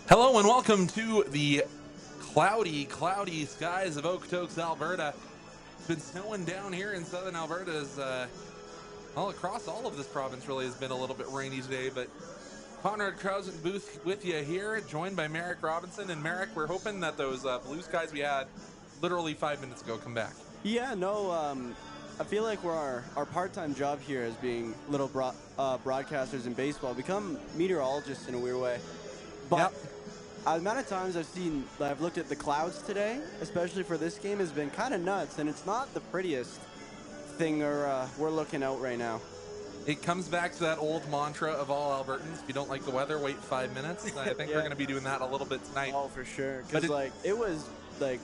Hello and welcome to the cloudy skies of Okotoks, Alberta. It's been snowing down here in southern Alberta well, across all of this province really has been a little bit rainy today, but Conrad Krause in booth with you here, joined by Merrick Robinson. And Merrick, we're hoping that those blue skies we had literally 5 minutes ago come back. Yeah, no, I feel like our part-time job here as being little broadcasters in baseball become meteorologists in a weird way. But the amount of times I've looked at the clouds today, especially for this game, has been kind of nuts, and it's not the prettiest thing we're looking out right now. It comes back to that old mantra of all Albertans: if you don't like the weather, wait 5 minutes. I think we're going to be doing that a little bit tonight. Oh, for sure. Because it was like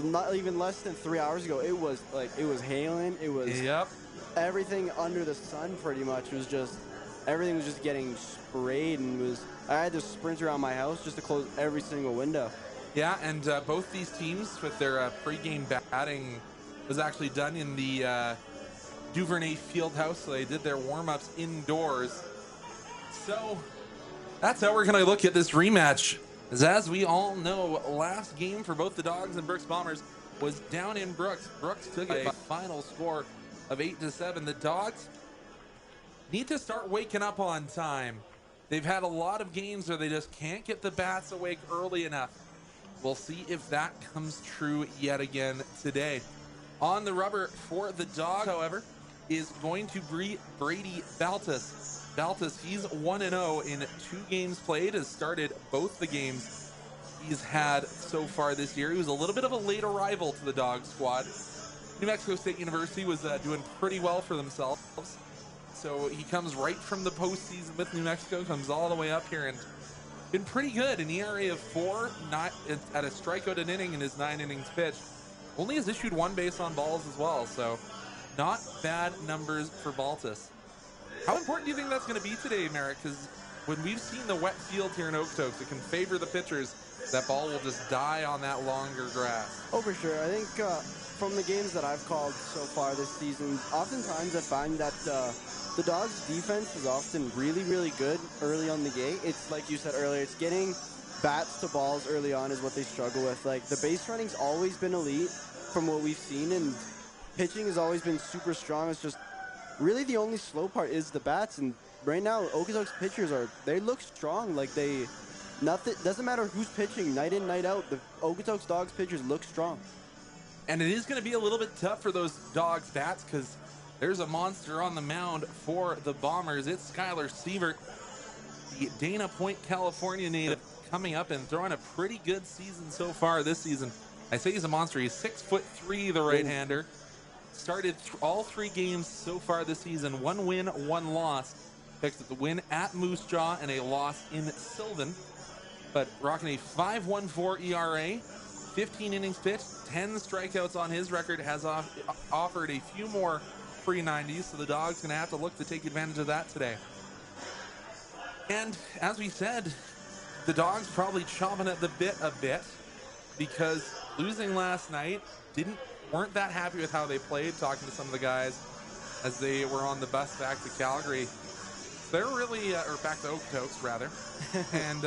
not even less than 3 hours ago. It was hailing. It was everything under the sun. Pretty much everything was just getting sprayed, and I had to sprint around my house just to close every single window. Yeah, and both these teams with their pregame batting was actually done in the Duvernay Fieldhouse, so they did their warm-ups indoors. So that's how we're going to look at this rematch. As we all know, last game for both the Dawgs and Brooks Bombers was down in Brooks. Brooks took a final score of 8-7. The Dawgs need to start waking up on time. They've had a lot of games where they just can't get the bats awake early enough. We'll see if that comes true yet again today. On the rubber for the Dawgs, however, is going to be Brady Baltus. Baltus, he's 1-0 in 2 games played, has started both the games he's had so far this year. He was a little bit of a late arrival to the Dawgs squad. New Mexico State University was doing pretty well for themselves. So he comes right from the postseason with New Mexico, comes all the way up here and been pretty good. An ERA of 4, not at a strikeout an inning in his 9 innings pitched. Only has issued 1 base on balls as well, so not bad numbers for Baltus. How important do you think that's going to be today, Merrick? Because when we've seen the wet field here in Okotoks, it can favor the pitchers. That ball will just die on that longer grass. Oh, for sure. I think from the games that I've called so far this season, oftentimes I find that the Dawgs' defense is often really, really good early on the gate. It's like you said earlier, it's getting bats to balls early on is what they struggle with. Like, the base running's always been elite from what we've seen, and pitching has always been super strong. It's just really the only slow part is the bats, and right now Okotoks pitchers they look strong. Like, nothing doesn't matter who's pitching night in, night out. The Okotoks Dawgs pitchers look strong. And it is going to be a little bit tough for those Dawgs bats because there's a monster on the mound for the Bombers. It's Skylar Sievert, the Dana Point, California native, coming up and throwing a pretty good season so far this season. I say he's a monster. He's 6'3", the right-hander. Started all 3 games so far this season. 1 win, 1 loss. Picked up the win at Moose Jaw and a loss in Sylvan. But rocking a 5.14 ERA, 15 innings pitched, 10 strikeouts on his record, has offered a few more free 90s, so the Dawgs going to have to look to take advantage of that today. And as we said, the Dawgs probably chomping at the bit a bit because losing last night weren't that happy with how they played. Talking to some of the guys as they were on the bus back to Calgary, they're really or back to Okotoks rather, and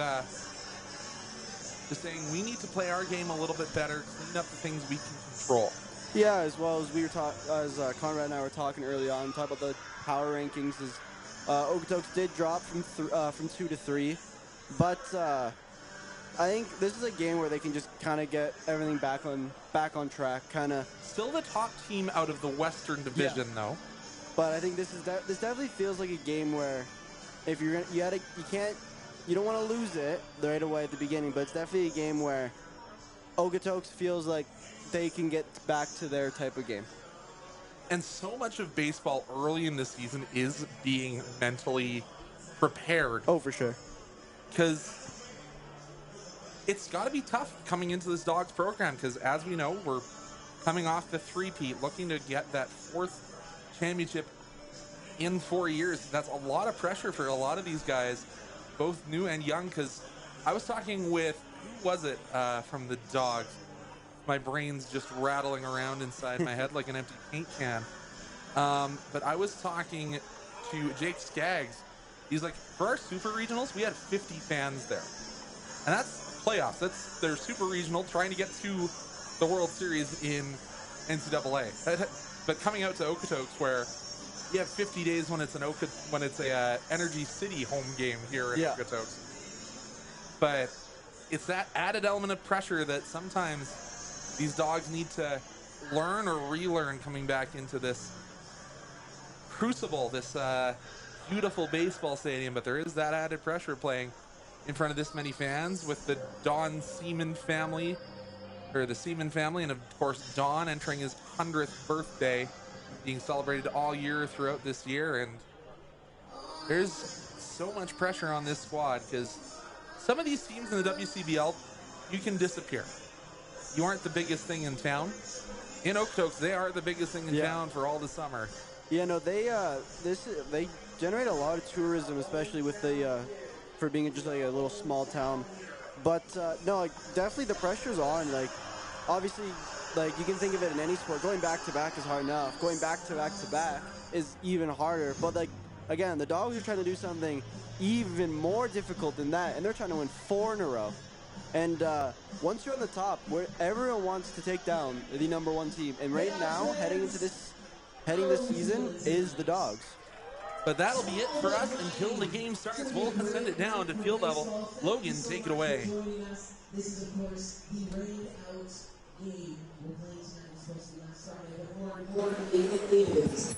just saying we need to play our game a little bit better, clean up the things we can control. Yeah, as well as as Conrad and I were talking early on, talk about the power rankings. Is Okotoks did drop from 2 to 3, but I think this is a game where they can just kind of get everything back on track. Kind of still the top team out of the Western Division, though. But I think this definitely feels like a game where if you don't want to lose it right away at the beginning. But it's definitely a game where Okotoks feels like they can get back to their type of game. And so much of baseball early in the season is being mentally prepared. Oh, for sure. Because it's got to be tough coming into this Dawgs program because, as we know, we're coming off the 3-peat, looking to get that 4th championship in 4 years. That's a lot of pressure for a lot of these guys, both new and young, because I was talking with, who was it from the Dawgs? My brain's just rattling around inside my head like an empty paint can. But I was talking to Jake Skaggs. He's like, for our super regionals, we had 50 fans there. And that's playoffs. That's their super regional, trying to get to the World Series in NCAA. But coming out to Okotoks, where you have 50 days when it's a Energy City home game here in Okotoks. But it's that added element of pressure that sometimes these Dogs need to learn or relearn coming back into this crucible, this beautiful baseball stadium. But there is that added pressure playing in front of this many fans, with the Don Seaman family, or the Seaman family, and of course Don entering his 100th birthday, being celebrated all year throughout this year. And there's so much pressure on this squad, because some of these teams in the WCBL, you can disappear. You aren't the biggest thing in town. In Okotoks, they are the biggest thing in town for all the summer. Yeah, no, they generate a lot of tourism, especially with for being just like a little small town. But no, like, definitely the pressure's on. Like, obviously, like, you can think of it in any sport. Going back to back is hard enough. Going back to back to back is even harder. But like, again, the Dogs are trying to do something even more difficult than that, and they're trying to win 4 in a row. And once you're on the top, where everyone wants to take down the #1 team, and right now, heading this season, is the Dogs. But that'll be it for us until the game starts. We'll send it down to field level. Logan, take it away. This is, of course, the rained out game. We're playing tonight, supposed to be last Friday, but more importantly, it is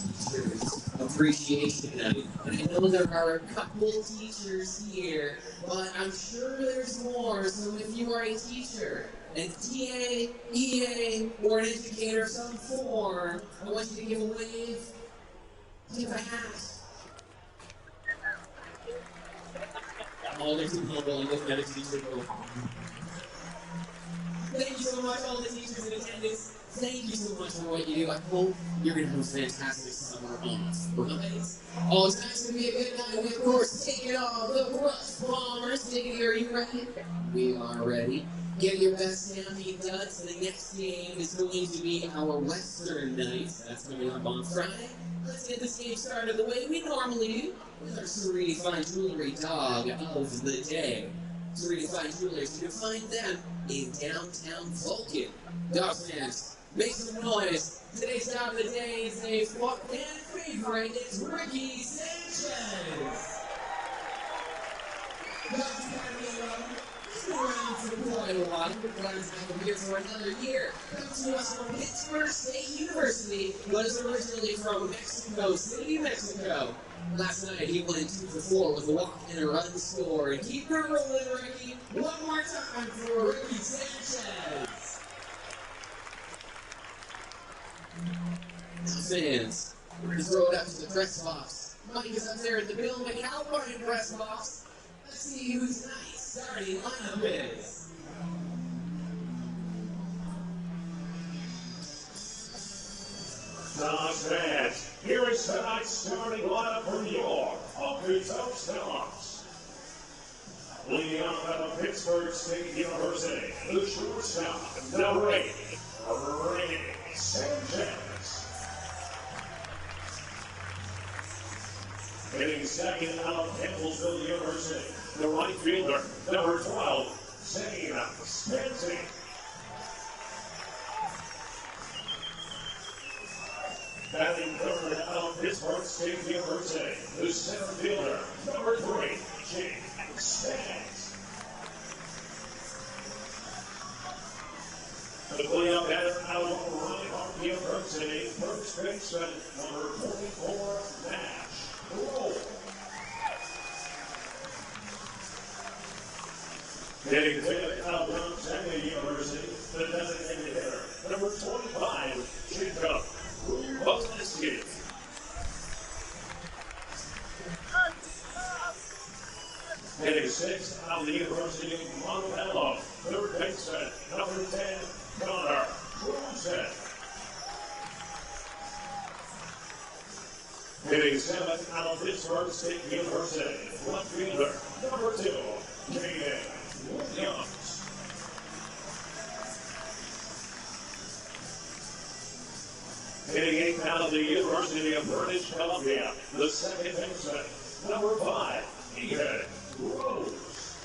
Teachers Appreciation Night. And I know there are a couple teachers here, but I'm sure there's more. So if you are a teacher, a TA, EA, or an educator of some form, I want you to give a wave, give a hat. All the people looking at a teacher go. Thank you so much, all the teachers in attendance. Thank you so much for what you do. I hope you're going to have a fantastic summer off, right? Oh, it's nice to be a good night. We, of course, take it off. The Rush Bombers. Take it here. Are you ready? We are ready. Get your best stampede done. So the next game is going to be our Western night. That's coming up on Friday. Let's get this game started the way we normally do, with our Serene Fine Jewelry Dog of the day. Serene Fine Jewelers, you can find them in downtown Vulcan. Dogs fans, make some noise. Today's dog of the day is a fan favorite. It's Ricky Sanchez. Dogs fan, he's been around for quite a while. We're glad he's been here for another year. Comes to us from Pittsburgh State University, but is originally from Mexico City, Mexico. Last night he went 2 for 4 with a walk and a run score. And keep her rolling, Ricky. One more time for Ricky Sanchez. Now, fans, we're going to throw it up to the press box. Mike is up there in the Bill McAlpine press box. Let's see who tonight's starting lineup is. Dogs fans, here is tonight's starting lineup for your Okotoks Dogs. Leading off out of Pittsburgh State University, the shortstop, number 8, Ricky Sanchez. Hitting second out of Campbellsville University, the right fielder, number 12, Zane Spencer. Batting third out of Pittsburgh State University, the center fielder, number 3, Jake Staggs. The cleanup batter out of Reinhardt University, first baseman, number 44, Nash Roll. Hitting fifth out of Gonzaga University, the designated hitter, number 25, Jacob Bosniski. Hitting sixth out of the University of Montebello, third baseman, number 10, Connor Rosen. Hitting seventh out of Pittsburgh State University, left fielder, number 2, Jaden Williams. Hitting eighth out of the University of British Columbia, the second baseman, number 5, Ethan Rose.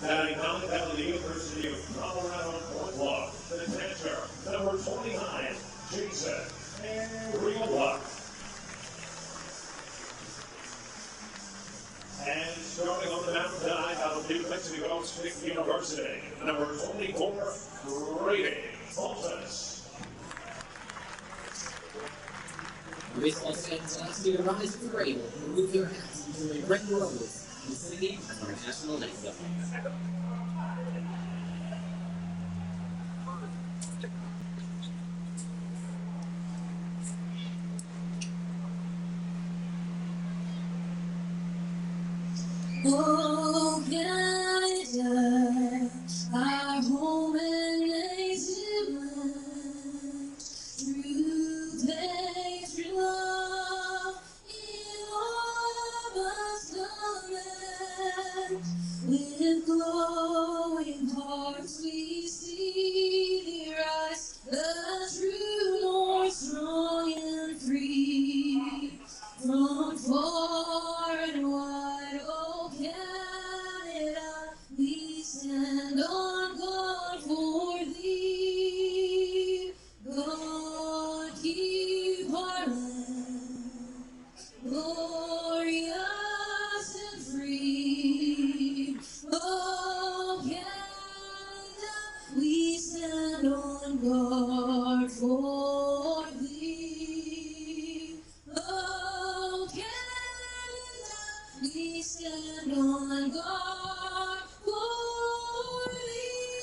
Batting ninth out of the University of Colorado Point Bluff, the catcher, number 29, Jason Riola. And starting on the mound tonight out of New Mexico State University, number 24, Grady Fulton. Baseball fans last year rise to the rainbow and remove their hats and enjoy red rose and singing our national anthem. Oh, Canada, our home and native land, through pain, through love, in all of us land. With glowing hearts we see thee rise, the true north, strong and free, from far and wide, oh Canada, we stand on guard for thee. God keep our land glorious and free. Oh Canada, we stand on guard for thee. Oh Canada, we stand on guard for thee.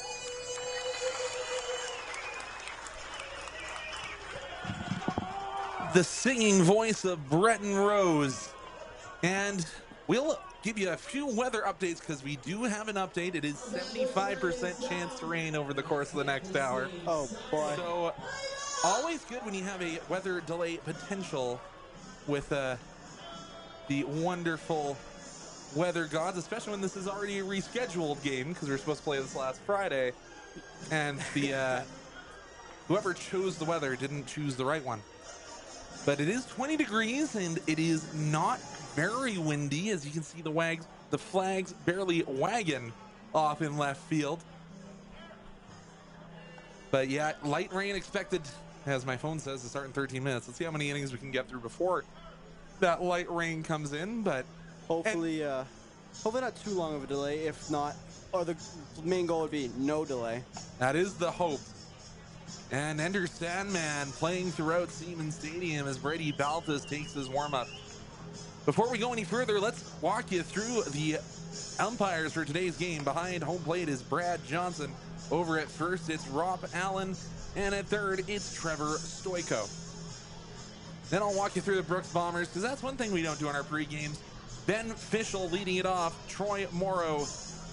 The singing voice of Breton Rose. And we'll give you a few weather updates because we do have an update. It is 75% chance to rain over the course of the next hour. Oh boy. So always good when you have a weather delay potential with the wonderful weather gods, especially when this is already a rescheduled game because we were supposed to play this last Friday. And the whoever chose the weather didn't choose the right one. But it is 20 degrees and it is not very windy. As you can see, the flags barely wagging off in left field. But yeah, light rain expected, as my phone says, to start in 13 minutes. Let's see how many innings we can get through before that light rain comes in. But Hopefully not too long of a delay. If not, or the main goal would be no delay. that is the hope. And Ender Sandman playing throughout Siemens Stadium as Brady Balthus takes his warm-up. Before we go any further, let's walk you through the umpires for today's game. Behind home plate is Brad Johnson. Over at first, it's Rob Allen. And at third, it's Trevor Stoiko. Then I'll walk you through the Brooks Bombers, because that's one thing we don't do on our pre-games. Ben Fischel leading it off. Troy Morrow,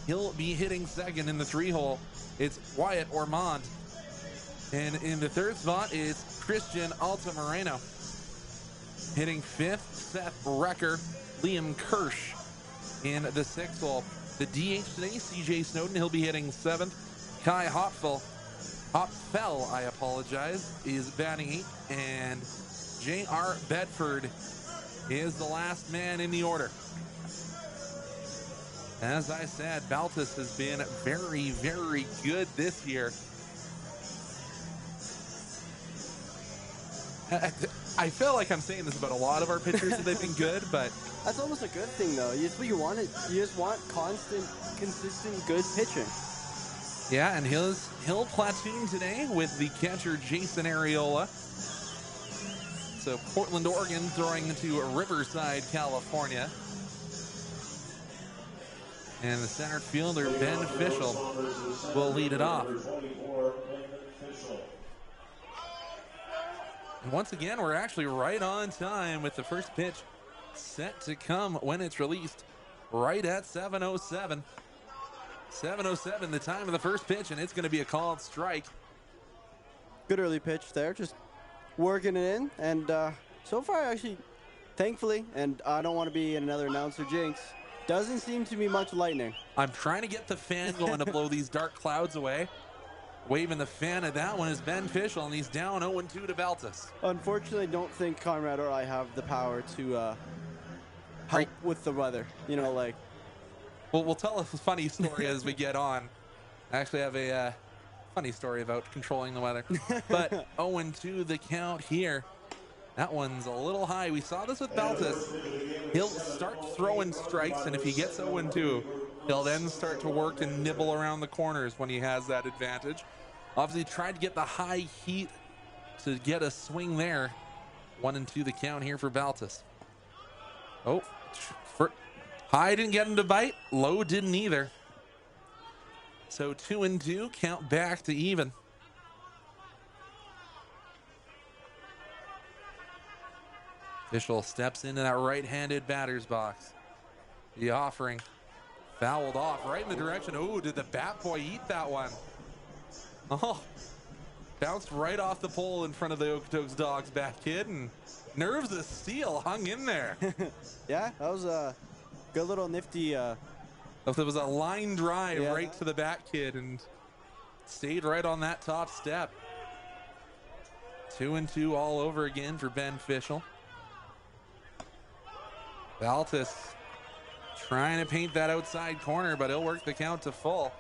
he'll be hitting second in the 3-hole. It's Wyatt Ormond. And in the third spot is Christian Altamirano. Hitting fifth, Seth Recker. Liam Kirsch in the 6th hole. The DH today, CJ Snowden, he'll be hitting 7th. Kai Hopfell, is batting 8th. And J.R. Bedford is the last man in the order. As I said, Baltus has been very, very good this year. I feel like I'm saying this about a lot of our pitchers that they've been good, but That's almost a good thing, though. It's what you want. You just want constant, consistent, good pitching. yeah, and he'll platoon today with the catcher Jason Arriola. So Portland, Oregon throwing into Riverside, California. And the center fielder Ben Fischel will lead it off. And once again, we're actually right on time with the first pitch set to come when it's released right at 7:07. 7:07, the time of the first pitch, and it's going to be a called strike. Good early pitch there, just working it in. And so far, actually, thankfully, and I don't want to be another announcer jinx, doesn't seem to be much lightning. I'm trying to get the fan going to blow these dark clouds away. Waving the fan at that one is Ben Fischel, and he's down 0-2 to Baltus. Unfortunately, I don't think Conrad or I have the power to help with the weather. You know, like, we'll tell a funny story as we get on. I actually have a funny story about controlling the weather. But 0-2 the count here. That one's a little high. We saw this with Baltus. He'll start throwing strikes, and if he gets 0-2, he'll then start to work and nibble around the corners when he has that advantage. Obviously tried to get the high heat to get a swing there. 1-2 the count here for Baltus. Oh, high didn't get him to bite. Low didn't either. So 2-2, count back to even. Official steps into that right-handed batter's box. The offering fouled off right in the direction. Oh, did the bat boy eat that one? Oh, bounced right off the pole in front of the Okotoks Dawgs bat kid, and nerves of steel hung in there. Yeah, that was a good little nifty. It was a line drive right to the bat kid and stayed right on that top step. 2-2 all over again for Ben Fischel. Baltus trying to paint that outside corner, but he'll work the count to full.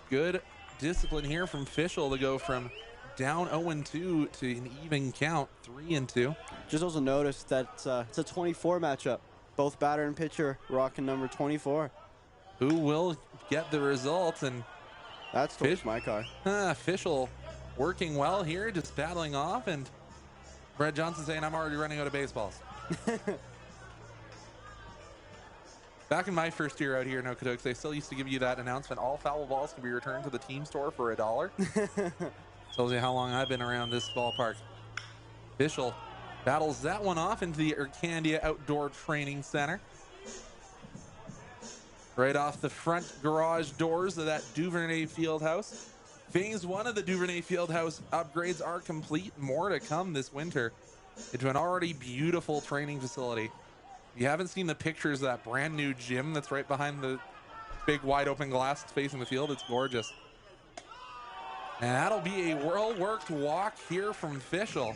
Good discipline here from Fischel to go from down 0-2 to an even count, 3-2. Just also noticed that it's a 24 matchup. Both batter and pitcher rocking number 24. Who will get the result? And that's towards my car. Fischel working well here, just battling off, and Brett Johnson saying, I'm already running out of baseballs. Back in my first year out here in Okotoks, they still used to give you that announcement, all foul balls can be returned to the team store for $1. Tells you how long I've been around this ballpark. Fischel battles that one off into the Ercandia Outdoor Training Center. Right off the front garage doors of that Duvernay Fieldhouse. Phase 1 of the Duvernay Fieldhouse upgrades are complete. More to come this winter into an already beautiful training facility. If you haven't seen the pictures of that brand new gym that's right behind the big wide open glass facing the field, it's gorgeous. And that'll be a well-worked walk here from Fischel.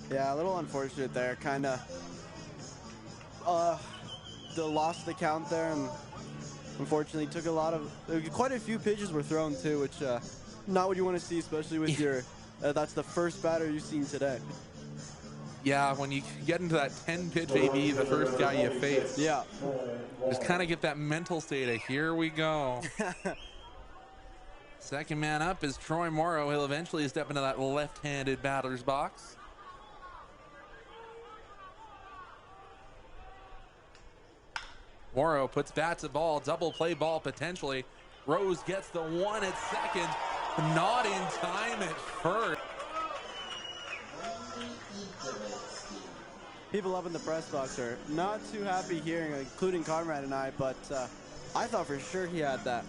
Yeah, a little unfortunate there. Kind of lost the count there, and unfortunately took quite a few pitches were thrown too, which not what you want to see, especially with your that's the first batter you've seen today. Yeah, when you get into that 10-pitch AB, the first guy you face. Yeah. Just kind of get that mental state of, here we go. Second man up is Troy Morrow. He'll eventually step into that left-handed batter's box. Morrow puts bat to ball, double play ball potentially. Rose gets the one at second, not in time at first. People up in the press box are not too happy hearing, including Conrad and I, but I thought for sure he had that.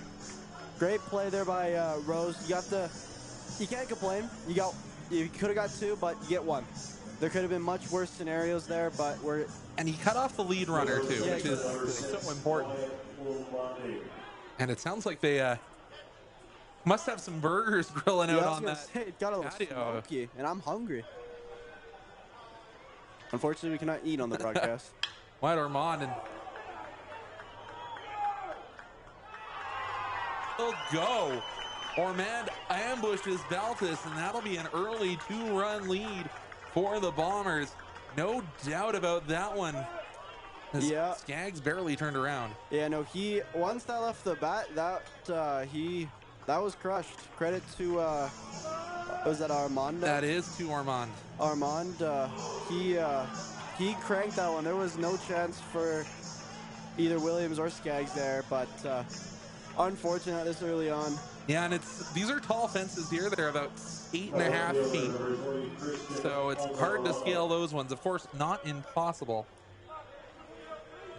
Great play there by Rose. You can't complain. You could have got two, but you get one. There could have been much worse scenarios there, but and he cut off the lead runner too, which is so important. And it sounds like they must have some burgers grilling out on that. It got a little smoky, and I'm hungry. Unfortunately, we cannot eat on the broadcast. White Ormond and will go. Ormond ambushes Baltus, and that'll be an early 2-run lead for the Bombers. No doubt about that one. Yeah. Skaggs barely turned around. Yeah, no, once that left the bat, that was crushed. Credit to was that Armand? That is to Armand. Armand, he cranked that one. There was no chance for either Williams or Skaggs there, but unfortunate this early on. Yeah, and these are tall fences here. They're about 8.5 feet. So it's hard to scale those ones. Of course, not impossible.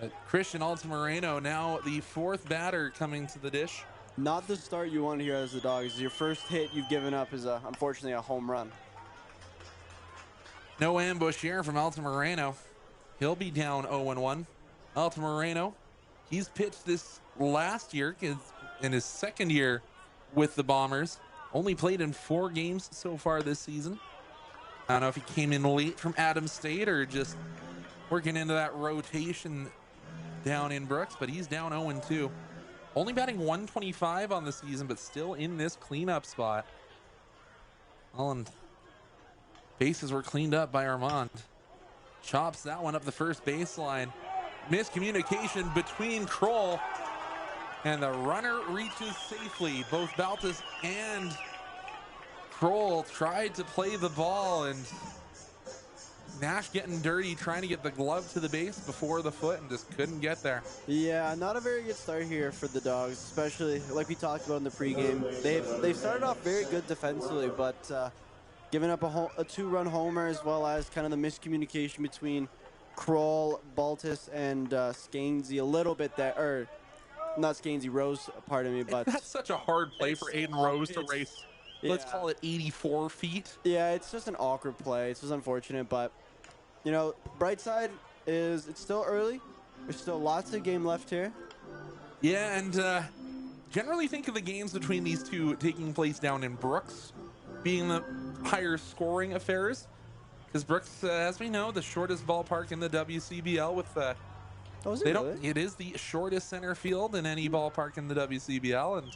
But Christian Altamirano, now the fourth batter coming to the dish. Not the start you want to hear as the Dawgs. Your first hit you've given up is unfortunately a home run. No ambush here from Altamirano. He'll be down 0-1. Altamirano, he's pitched this last year in his second year with the Bombers. Only played in 4 games so far this season. I don't know if he came in late from Adams State or just working into that rotation down in Brooks, but he's down 0-2. Only batting 125 on the season, but still in this cleanup spot. And bases were cleaned up by Armand. Chops that one up the first baseline. Miscommunication between Kroll, and the runner reaches safely. Both Baltus and Kroll tried to play the ball, and Nash getting dirty, trying to get the glove to the base before the foot, and just couldn't get there. Yeah, not a very good start here for the Dawgs, especially like we talked about in the pregame. They've started off very good defensively, but giving up a 2-run homer, as well as kind of the miscommunication between Kroll, Baltus, and Skainsey a little bit there, or not Skainsey, Rose, pardon me, but That's such a hard play for Aiden Rose to race. Let's call it 84 feet. Yeah, it's just an awkward play. It's just unfortunate, but you know, bright side is it's still early. There's still lots of game left here. Yeah, and generally think of the games between these two taking place down in Brooks being the higher scoring affairs, because Brooks, as we know, the shortest ballpark in the WCBL with Oh, is it really? It is the shortest center field in any ballpark in the WCBL, and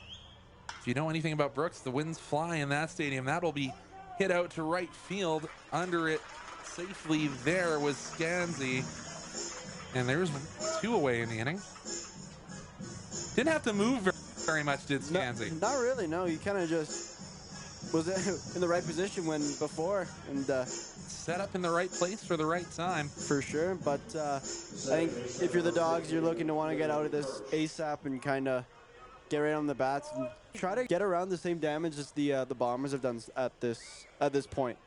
if you know anything about Brooks, the winds fly in that stadium. That'll be hit out to right field. Under it safely there was Skansey, and there's 2 away in the inning. Didn't have to move very much, did Skansey? Not really, no. He kind of just was in the right position when before, and set up in the right place for the right time. for sure. But I think if you're the Dawgs, you're looking to want to get out of this ASAP and kind of get right on the bats and try to get around the same damage as the Bombers have done at this point.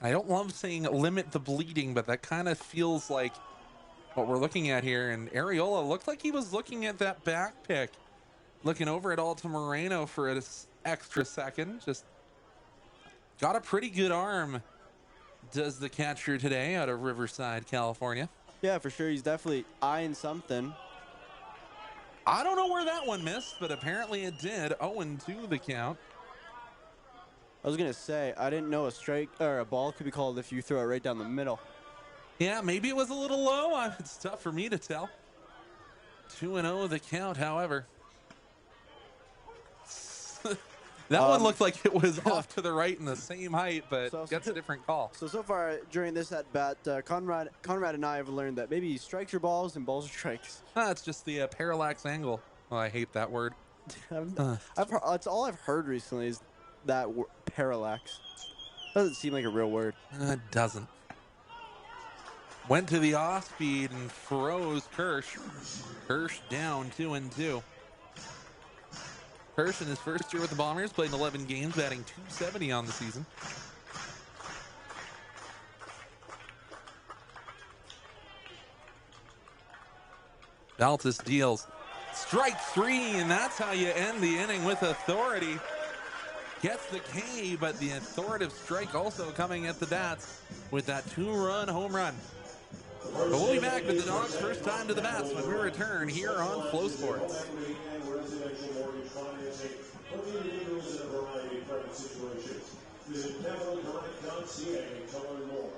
I don't love saying limit the bleeding, but that kind of feels like what we're looking at here. And Arriola looked like he was looking at that back pick, looking over at Alta Moreno for an extra second. Just got a pretty good arm, does the catcher today out of Riverside, California. Yeah, for sure. He's definitely eyeing something. I don't know where that one missed, but apparently it did. 0-2 the count. I was going to say, I didn't know a strike or a ball could be called if you throw it right down the middle. Yeah, maybe it was a little low. It's tough for me to tell. 2-0 the count, however. That one looked like it was off to the right in the same height, but gets a different call. So far during this at-bat, Conrad and I have learned that maybe strikes are balls and balls are strikes. It's just the parallax angle. Oh, I hate that word. It's all I've heard recently is that parallax. Doesn't seem like a real word. It doesn't. Went to the off-speed and froze Kirsch. Kirsch down 2-2. Kirsch in his first year with the Bombers played 11 games, batting .270 on the season. Baltus deals strike 3, and that's how you end the inning with authority. Gets the K, but the authoritative strike also coming at the bats with that 2-run home run. But we'll be back with the Dawgs' first time to the bats when we return here on Flow Sports. Visit CapitalConnect.ca to learn more.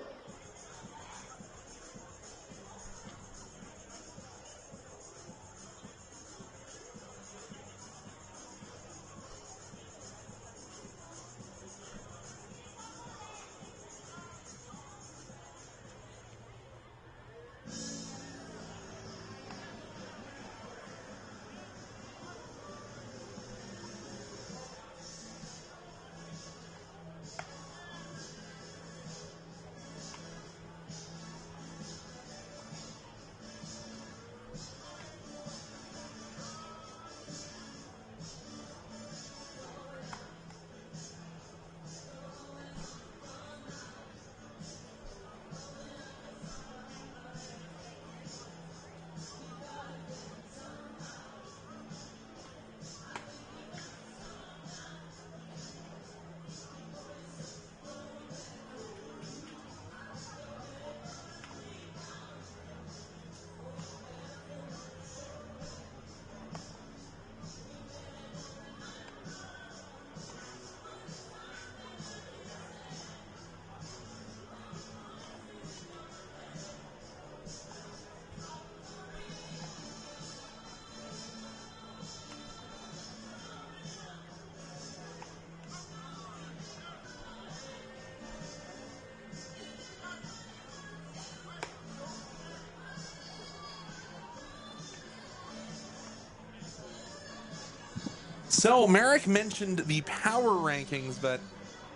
So Merrick mentioned the power rankings, but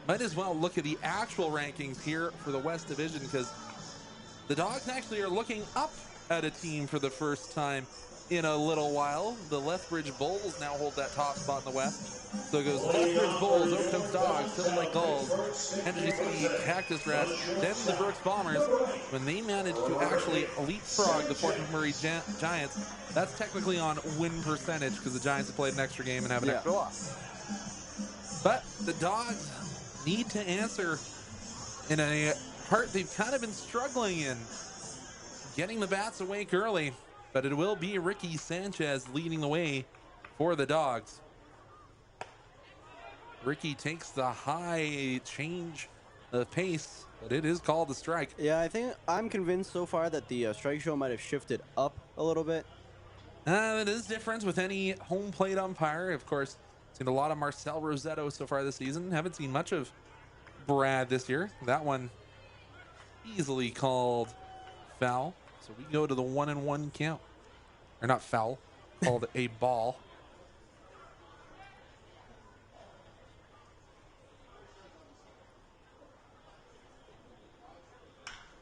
might as well look at the actual rankings here for the West Division, because the Dawgs actually are looking up at a team for the first time in a little while. The Lethbridge Bulls now hold that top spot in the West. So it goes Lethbridge Bulls, Okotoks Dawgs, Silver Lake Gulls, Energy City Cactus Rats, then the Brooks Bombers. When they managed to actually leapfrog the Fort McMurray Giants, that's technically on win percentage because the Giants have played an extra game and have an extra loss. But the Dawgs need to answer in a part they've kind of been struggling in, getting the bats awake early. But it will be Ricky Sanchez leading the way for the Dawgs. Ricky takes the high change of pace, but it is called a strike. Yeah, I think I'm convinced so far that the strike show might have shifted up a little bit. It is different with any home plate umpire. Of course, seen a lot of Marcel Rosetto so far this season. Haven't seen much of Brad this year. That one easily called foul. So we go to the 1-1 count. Or not foul, called a ball.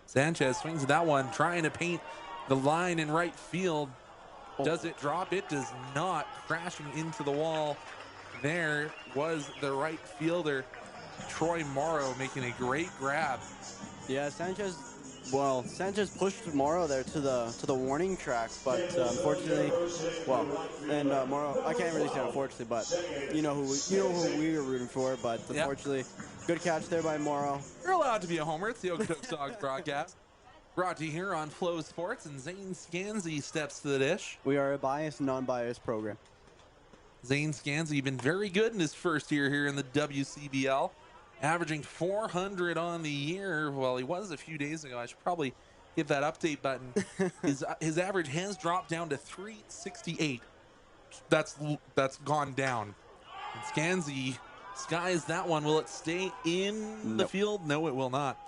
Sanchez swings at that one, trying to paint the line in right field. Does it drop? It does not. Crashing into the wall. There was the right fielder, Troy Morrow, making a great grab. Yeah, Sanchez pushed Morrow there to the warning track, but unfortunately, Morrow, I can't really say unfortunately, but you know who we were rooting for, but unfortunately, good catch there by Morrow. You're allowed to be a homer. It's the Okotoks Dawgs broadcast. Brought to you here on Flow Sports, and Zane Scansey steps to the dish. We are a biased, non-biased program. Zane Scansey been very good in his first year here in the WCBL, averaging 400 on the year. Well, he was a few days ago. I should probably hit that update button. His average has dropped down to 368. That's gone down. And Scansey skies that one. Will it stay in the field? No, it will not.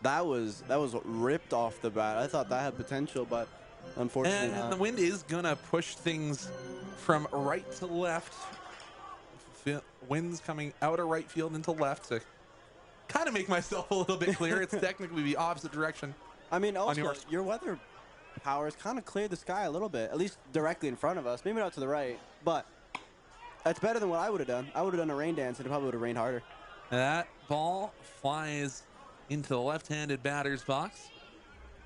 That was ripped off the bat. I thought that had potential, but unfortunately and not. The wind is gonna push things from right to left. Wind's coming out of right field into left to kind of make myself a little bit clear. It's technically the opposite direction. I mean, also your weather powers kind of cleared the sky a little bit, at least directly in front of us. Maybe not to the right, but that's better than what I would have done. I would have done a rain dance, and it probably would have rained harder. That ball flies into the left-handed batter's box.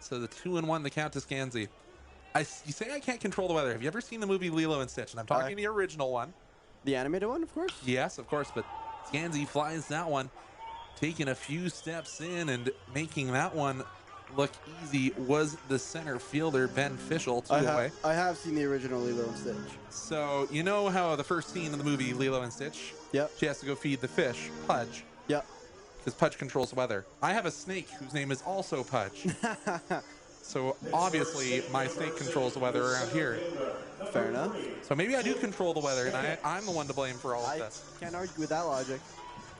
So the 2-1, the count to Scansey. You say I can't control the weather. Have you ever seen the movie Lilo and Stitch? And I'm talking the original one. The animated one, of course? Yes, of course. But Scansey flies that one, taking a few steps in and making that one look easy was the center fielder, Ben Fischel, away. I have seen the original Lilo and Stitch. So you know how the first scene in the movie Lilo and Stitch? Yep. She has to go feed the fish, Pudge. Yep. Because Pudge controls the weather. I have a snake whose name is also Pudge. So obviously my snake controls the weather around here. Fair enough. So maybe I do control the weather, and I'm the one to blame for all of this. I can't argue with that logic.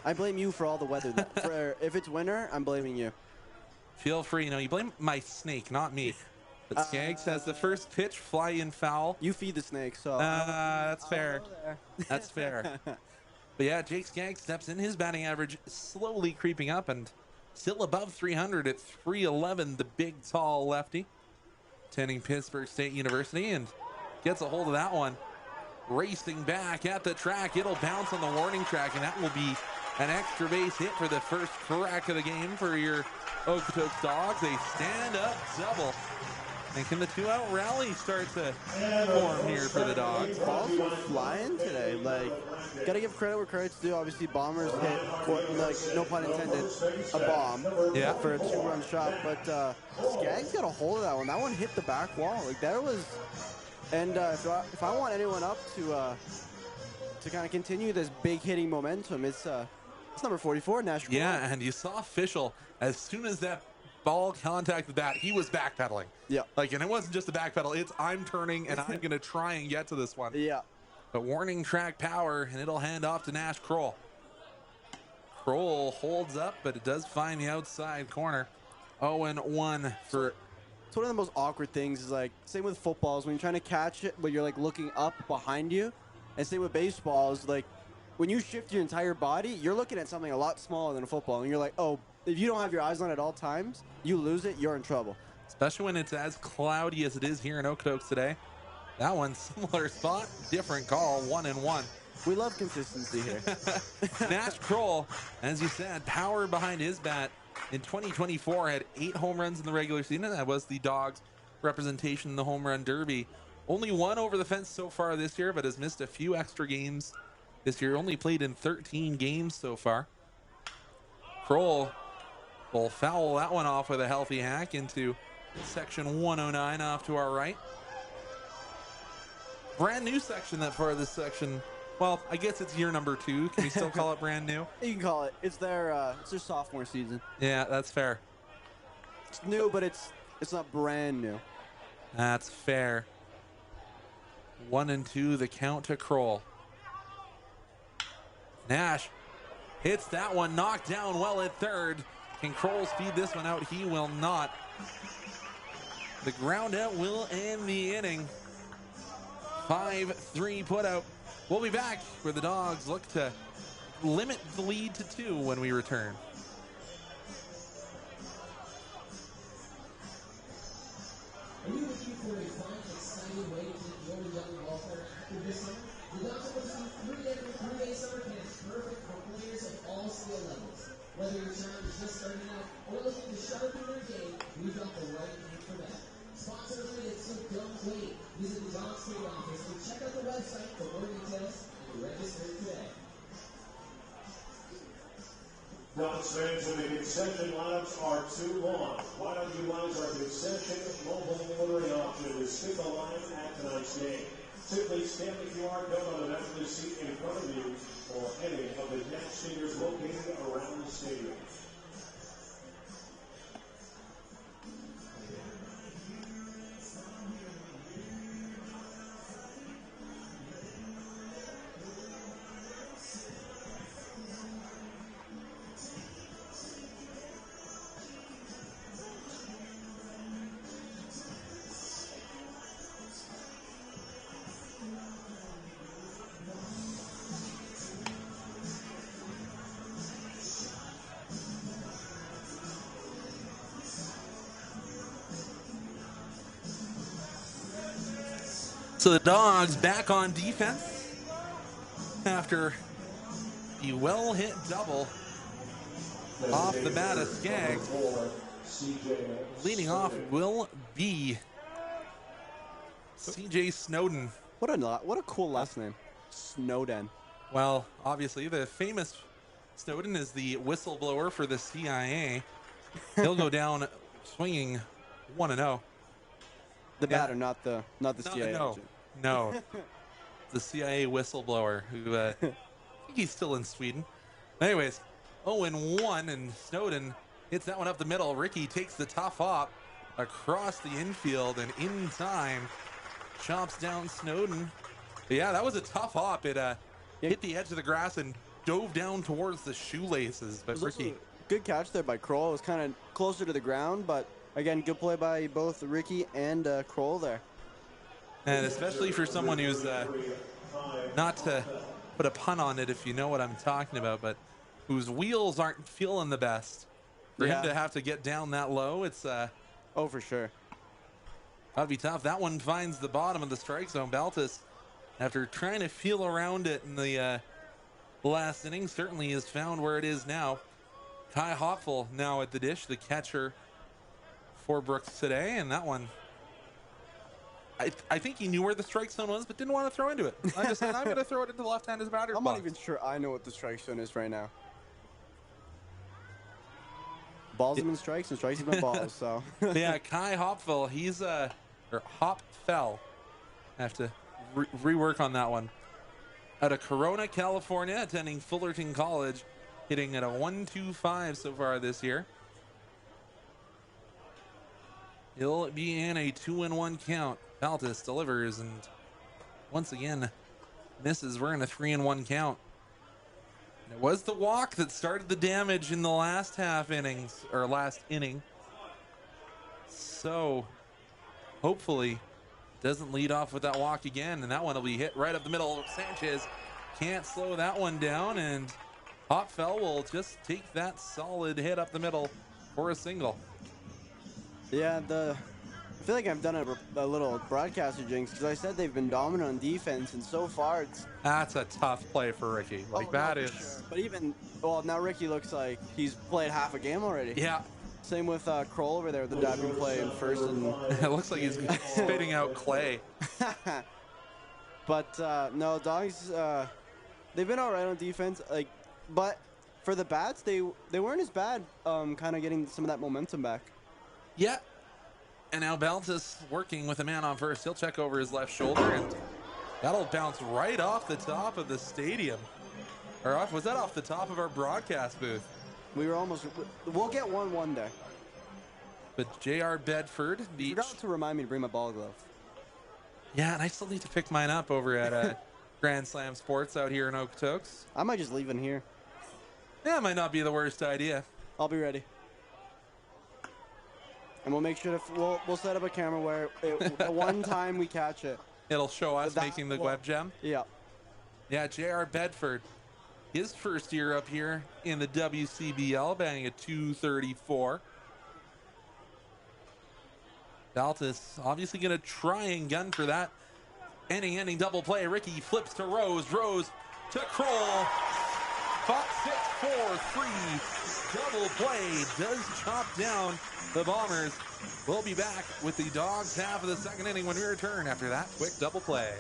I blame you for all the weather. If it's winter, I'm blaming you. Feel free. No, you blame my snake, not me. But Skaggs has the first pitch, fly in foul. You feed the snake, so. That's fair. That's fair. But yeah, Jake Skaggs steps in. His batting average slowly creeping up and still above 300 at 311, the big, tall lefty. Attending Pittsburgh State University and gets a hold of that one. Racing back at the track. It'll bounce on the warning track, and that will be an extra base hit for the first crack of the game for your Okotoks Dawgs. A stand-up double. And can the two-out rally start to form here for the Dawgs? Balls were flying today. Like, gotta give credit where credit's due. Obviously, Bombers hit, like, no pun intended, a bomb for a two-run shot. But Skaggs got a hold of that one. That one hit the back wall. Like, there was... And if I want anyone up to kind of continue this big hitting momentum, it's number 44, Nash. Yeah, and you saw Fischel, as soon as that ball contacted the bat, he was backpedaling. Yeah. Like, and it wasn't just a backpedal, it's I'm turning and I'm going to try and get to this one. Yeah. But warning track power, and it'll hand off to Nash Kroll. Kroll holds up, but it does find the outside corner. 0-1 for... It's one of the most awkward things is, like, same with footballs, when you're trying to catch it, but you're, like, looking up behind you. And same with baseball. Is like when you shift your entire body, you're looking at something a lot smaller than a football, and you're like, oh, if you don't have your eyes on it at all times, you lose it, you're in trouble. Especially when it's as cloudy as it is here in Okotoks today. That one, similar spot, different call, 1-1. We love consistency here. Nash Kroll, as you said, power behind his bat. In 2024, had 8 home runs in the regular season. That was the Dawgs representation in the home run derby. Only 1 over the fence so far this year, but has missed a few extra games this year. Only played in 13 games so far. Kroll will foul that one off with a healthy hack into section 109 off to our right. Brand new section that far this section. Well, I guess it's year number 2. Can you still call it brand new? You can call it. It's their sophomore season. Yeah, that's fair. It's new, but it's not brand new. That's fair. 1-2, the count to Kroll. Nash hits that one, knocked down well at third. Can Kroll speed this one out? He will not. The ground out will end the inning. 5-3 put out. We'll be back where the Dawgs look to limit the lead to 2 when we return. Are you looking for a fun, exciting way to enjoy a young golf player active this summer? The Dawgs are hosting 3-day summer camps perfect for players of all skill levels. Whether your child is just starting out or looking to sharpen their game, we've got the right thing for that. Sponsor related, so don't wait. Visit the Dawgs State office or check out the website for more details and register today. Dawgs fans, when the concession lineups are too long, why don't you utilize our concession mobile ordering option to skip a line at tonight's game? Simply scan the QR code on the back of the seat in front of you or any of the catch fingers located around the stadium. So the Dawgs back on defense after the well-hit double off the bat of Skaggs. Leading off will be CJ Snowden. What a cool last name, Snowden. Well, obviously the famous Snowden is the whistleblower for the CIA. He'll go down swinging 1-0. The batter, not the CIA agent. No. The CIA whistleblower who I think he's still in Sweden. Anyways, 0-1, and Snowden hits that one up the middle. Ricky takes the tough hop across the infield and in time chops down Snowden. But yeah, that was a tough hop. It hit the edge of the grass and dove down towards the shoelaces. But Ricky, good catch there by Kroll. It was kind of closer to the ground, but again, good play by both Ricky and Kroll there. and especially for someone who's not to put a pun on it, if you know what I'm talking about, but whose wheels aren't feeling the best. For him to have to get down that low, it's oh, for sure. That'd be tough. That one finds the bottom of the strike zone. Baltus, after trying to feel around it in the last inning, certainly has found where it is now. Kai Hopful now at the dish, the catcher for Brooks today, and that one, I think he knew where the strike zone was, but didn't want to throw into it. I just said, I'm going to throw it into the left-handed batter's I'm box. not even sure I know what the strike zone is right now. Balls have been strikes and strikes have been balls, so. Yeah, Kai Hopfel, he's or Hopfel. I have to rework on that one. Out of Corona, California, attending Fullerton College, hitting at a 1.25 so far this year. He'll be in a 2-1 count. Baltus delivers and once again misses. We're in a 3-1 count. And it was the walk that started the damage in the last inning. So hopefully doesn't lead off with that walk again, and that one will be hit right up the middle. Sanchez can't slow that one down, and Hopfell will just take that solid hit up the middle for a single. Yeah, I feel like I've done a little broadcaster jinx because I said they've been dominant on defense, and so far it's. That's a tough play for Ricky. Like, that is. Sure. But now Ricky looks like he's played half a game already. Yeah. Same with Kroll over there, the diving play in first. And it looks like he's spitting out clay. But no, Dawgs, they've been all right on defense. But for the bats, they weren't as bad. Kind of getting some of that momentum back. Yeah. And now Baltus working with a man on first. He'll check over his left shoulder, and that'll bounce right off the top of the stadium. Was that off the top of our broadcast booth? We were almost. We'll get one day. But J.R. Bedford. You forgot to remind me to bring my ball glove. Yeah, and I still need to pick mine up over at Grand Slam Sports out here in Okotoks. I might just leave it here. Yeah, it might not be the worst idea. I'll be ready. And we'll make sure we'll set up a camera where the one time we catch it, it'll show us making the web gem. Yeah. Yeah, J.R. Bedford, his first year up here in the WCBL, batting at .234. Baltus obviously going to try and gun for that ending double play. Ricky flips to Rose. Rose to Kroll. 6-4-3 double play does chop down the Bombers. We'll be back with the Dawgs half of the second inning when we return after that quick double play.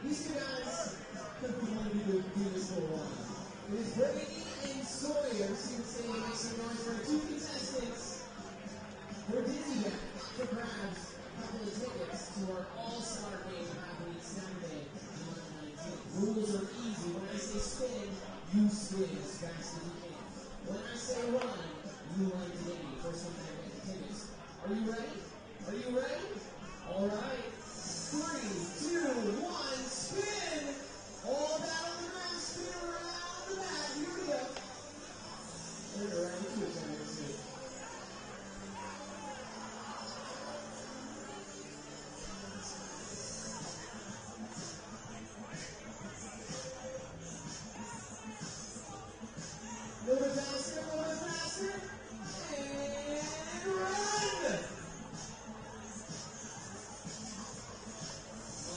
These two guys could be wanting to do this for a while. It is Brady and Sawyer. So you can say make some noise for two contestants. We're dizzy back to grabs a couple of tickets to our all-star game happening Saturday, July 19th. Rules are easy. When I say spin, you spin as fast as you can. When I say run, you run to me for some kind of tickets. Are you ready? Are you ready? All right. 3, 2, 1, spin! All that on the ground, spin around the mat. Here we go. Turn around the two times. A little bit faster, a little bit faster. And run!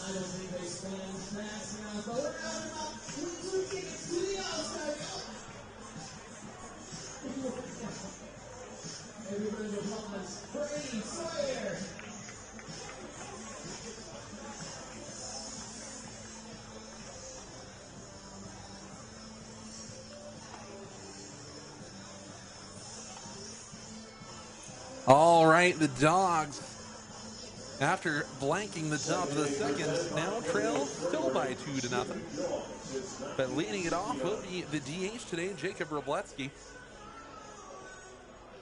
I don't think they spun fast enough, but we're out about 2 tickets to the All-Star Game. Everybody applause. Brady Sawyer. All right, the Dawgs, after blanking the top of the second, now trail still by 2-0. But leading it off will be the DH today, Jacob Wroblewski.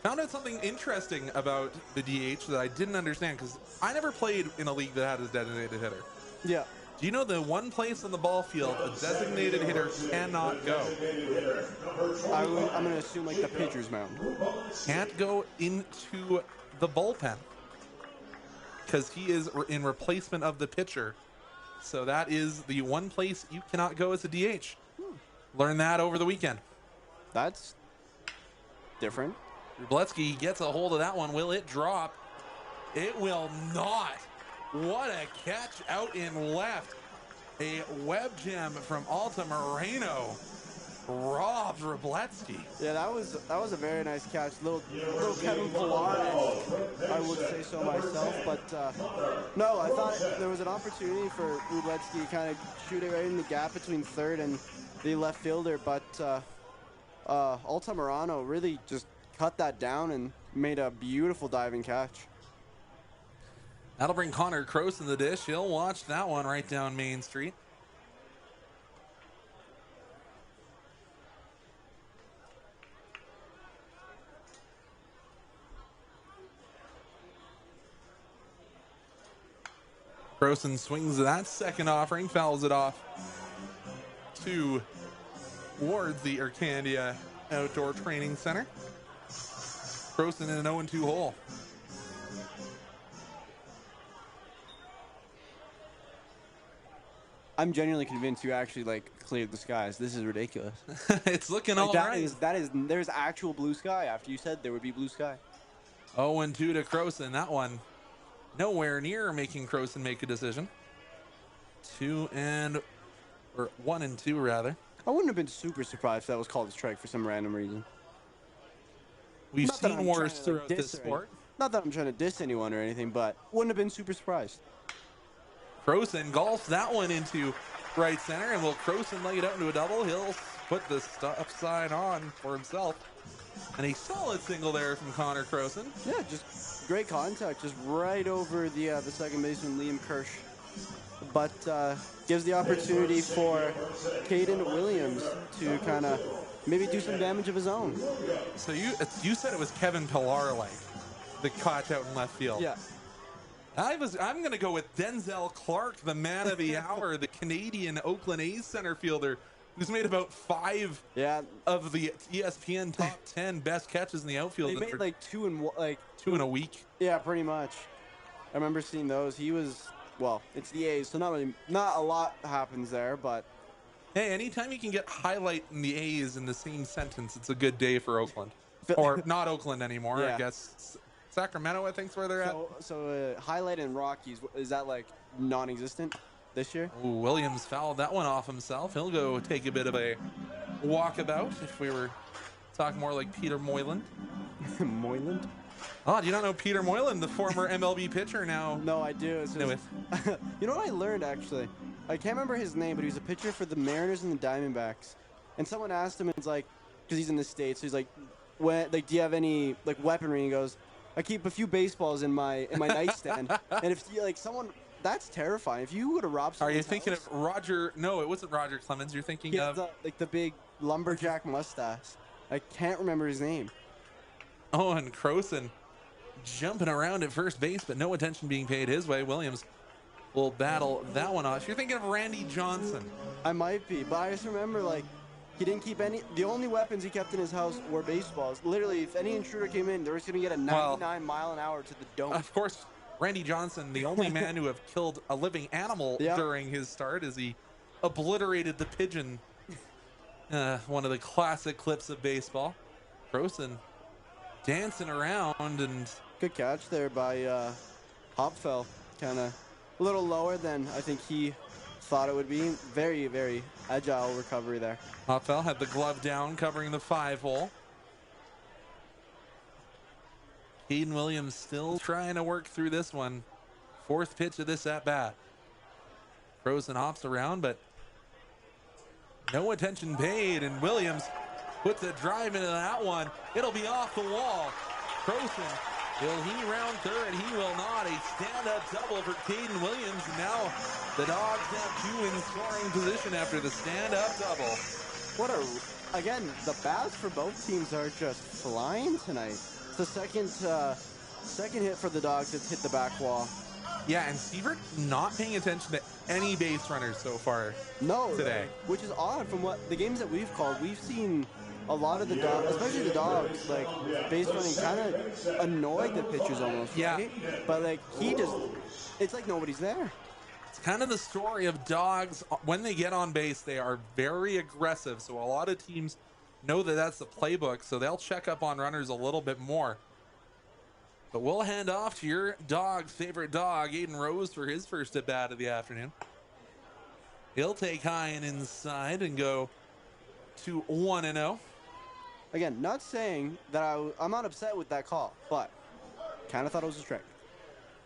Found out something interesting about the DH that I didn't understand, because I never played in a league that had a designated hitter. Yeah. Do you know the one place on the ball field a designated hitter cannot go? I'm going to assume like the pitcher's mound. Can't go into the bullpen because he is in replacement of the pitcher. So that is the one place you cannot go as a DH. Learn that over the weekend. That's different. Wroblewski gets a hold of that one. Will it drop? It will not. What a catch out in left. A web gem from Alta Moreno robs Wroblewski. Yeah, that was a very nice catch. Little Kevin Pillar, I would say so myself. But no, I thought there was an opportunity for Wroblewski to kind of shoot it right in the gap between third and the left fielder. But Alta Moreno really just cut that down and made a beautiful diving catch. That'll bring Connor Croce in the dish. He'll watch that one right down Main Street. Croson swings that second offering, fouls it off towards the Arcandia Outdoor Training Center. Croson in an 0-2 hole. I'm genuinely convinced you actually like cleared the skies. This is ridiculous. It's looking Like, all right. There's actual blue sky after you said there would be blue sky. 0-2 to Croson. That one nowhere near making Croson make a decision. 1-2 rather. I wouldn't have been super surprised if that was called a strike for some random reason. We've Not that seen I'm worse trying to, throughout diss this or sport. Not that I'm trying to diss anyone or anything, but wouldn't have been super surprised. Croson golfs that one into right center, and will Croson leg it out into a double? He'll put the stop sign on for himself. And a solid single there from Connor Croson. Yeah, just great contact, just right over the second baseman, Liam Kirsch. But gives the opportunity for Caden Williams to kind of maybe do some damage of his own. So you said it was Kevin Pillar like the catch out in left field. Yeah. I'm gonna go with Denzel Clark, the man of the hour, the Canadian Oakland A's center fielder, who's made about 5 of the ESPN top 10 best catches in the outfield. He made like 2 in a week. Yeah, pretty much. I remember seeing those. He was, well, it's the A's, so not a lot happens there, but hey, anytime you can get highlight in the A's in the same sentence, it's a good day for Oakland. Or not Oakland anymore, Yeah. I guess. Sacramento, I think, is where they're at. So highlight in Rockies, is that like non-existent this year? Ooh, Williams fouled that one off himself. He'll go take a bit of a walkabout if we were talking more like Peter Moylan. Moylan? Oh, do you not know Peter Moylan, the former MLB pitcher now? No, I do. It's just, you know what I learned, actually? I can't remember his name, but he was a pitcher for the Mariners and the Diamondbacks. And someone asked him, it's like, because he's in the States, so he's like, do you have any like weaponry? And he goes, I keep a few baseballs in my nightstand. And if you like someone, that's terrifying. If you would have robbed someone's Are you thinking house, of Roger? No, it wasn't Roger Clemens. You're thinking of the big lumberjack mustache. I can't remember his name. Oh, and Croson jumping around at first base, but no attention being paid his way. Williams will battle that one off. You're thinking of Randy Johnson. I might be, but I just remember like he didn't keep any. The only weapons he kept in his house were baseballs. Literally, if any intruder came in, they were just gonna get a 99 mile an hour to the dome. Of course, Randy Johnson, the only man to have killed a living animal during his start, as he obliterated the pigeon. One of the classic clips of baseball. Croson dancing around, and good catch there by Hopfell. Kind of a little lower than I think he thought it would be. Very, very agile recovery there. Hopfell had the glove down, covering the 5-hole. Caden Williams still trying to work through this one. 4th pitch of this at bat. Croson hops around, but no attention paid, and Williams puts a drive into that one. It'll be off the wall. Croson, will he round third? He will not. A stand-up double for Caden Williams. And now the Dawgs have 2 in scoring position after the stand-up double. Again, the bats for both teams are just flying tonight. It's the second hit for the Dawgs that's hit the back wall. Yeah, and Sievert not paying attention to any base runners so far today. Which is odd from what the games that we've called. We've seen a lot of the Dawgs, especially the Dawgs, like base running kind of annoyed the pitchers almost. Yeah. Right? But like it's like nobody's there. It's kind of the story of Dawgs. When they get on base, they are very aggressive. So a lot of teams know that that's the playbook, so they'll check up on runners a little bit more. But we'll hand off to your Dawgs' favorite dog, Aiden Rose, for his first at bat of the afternoon. He'll take high and inside and go to 1-0. Again, not saying that I'm not upset with that call, but kind of thought it was a strike.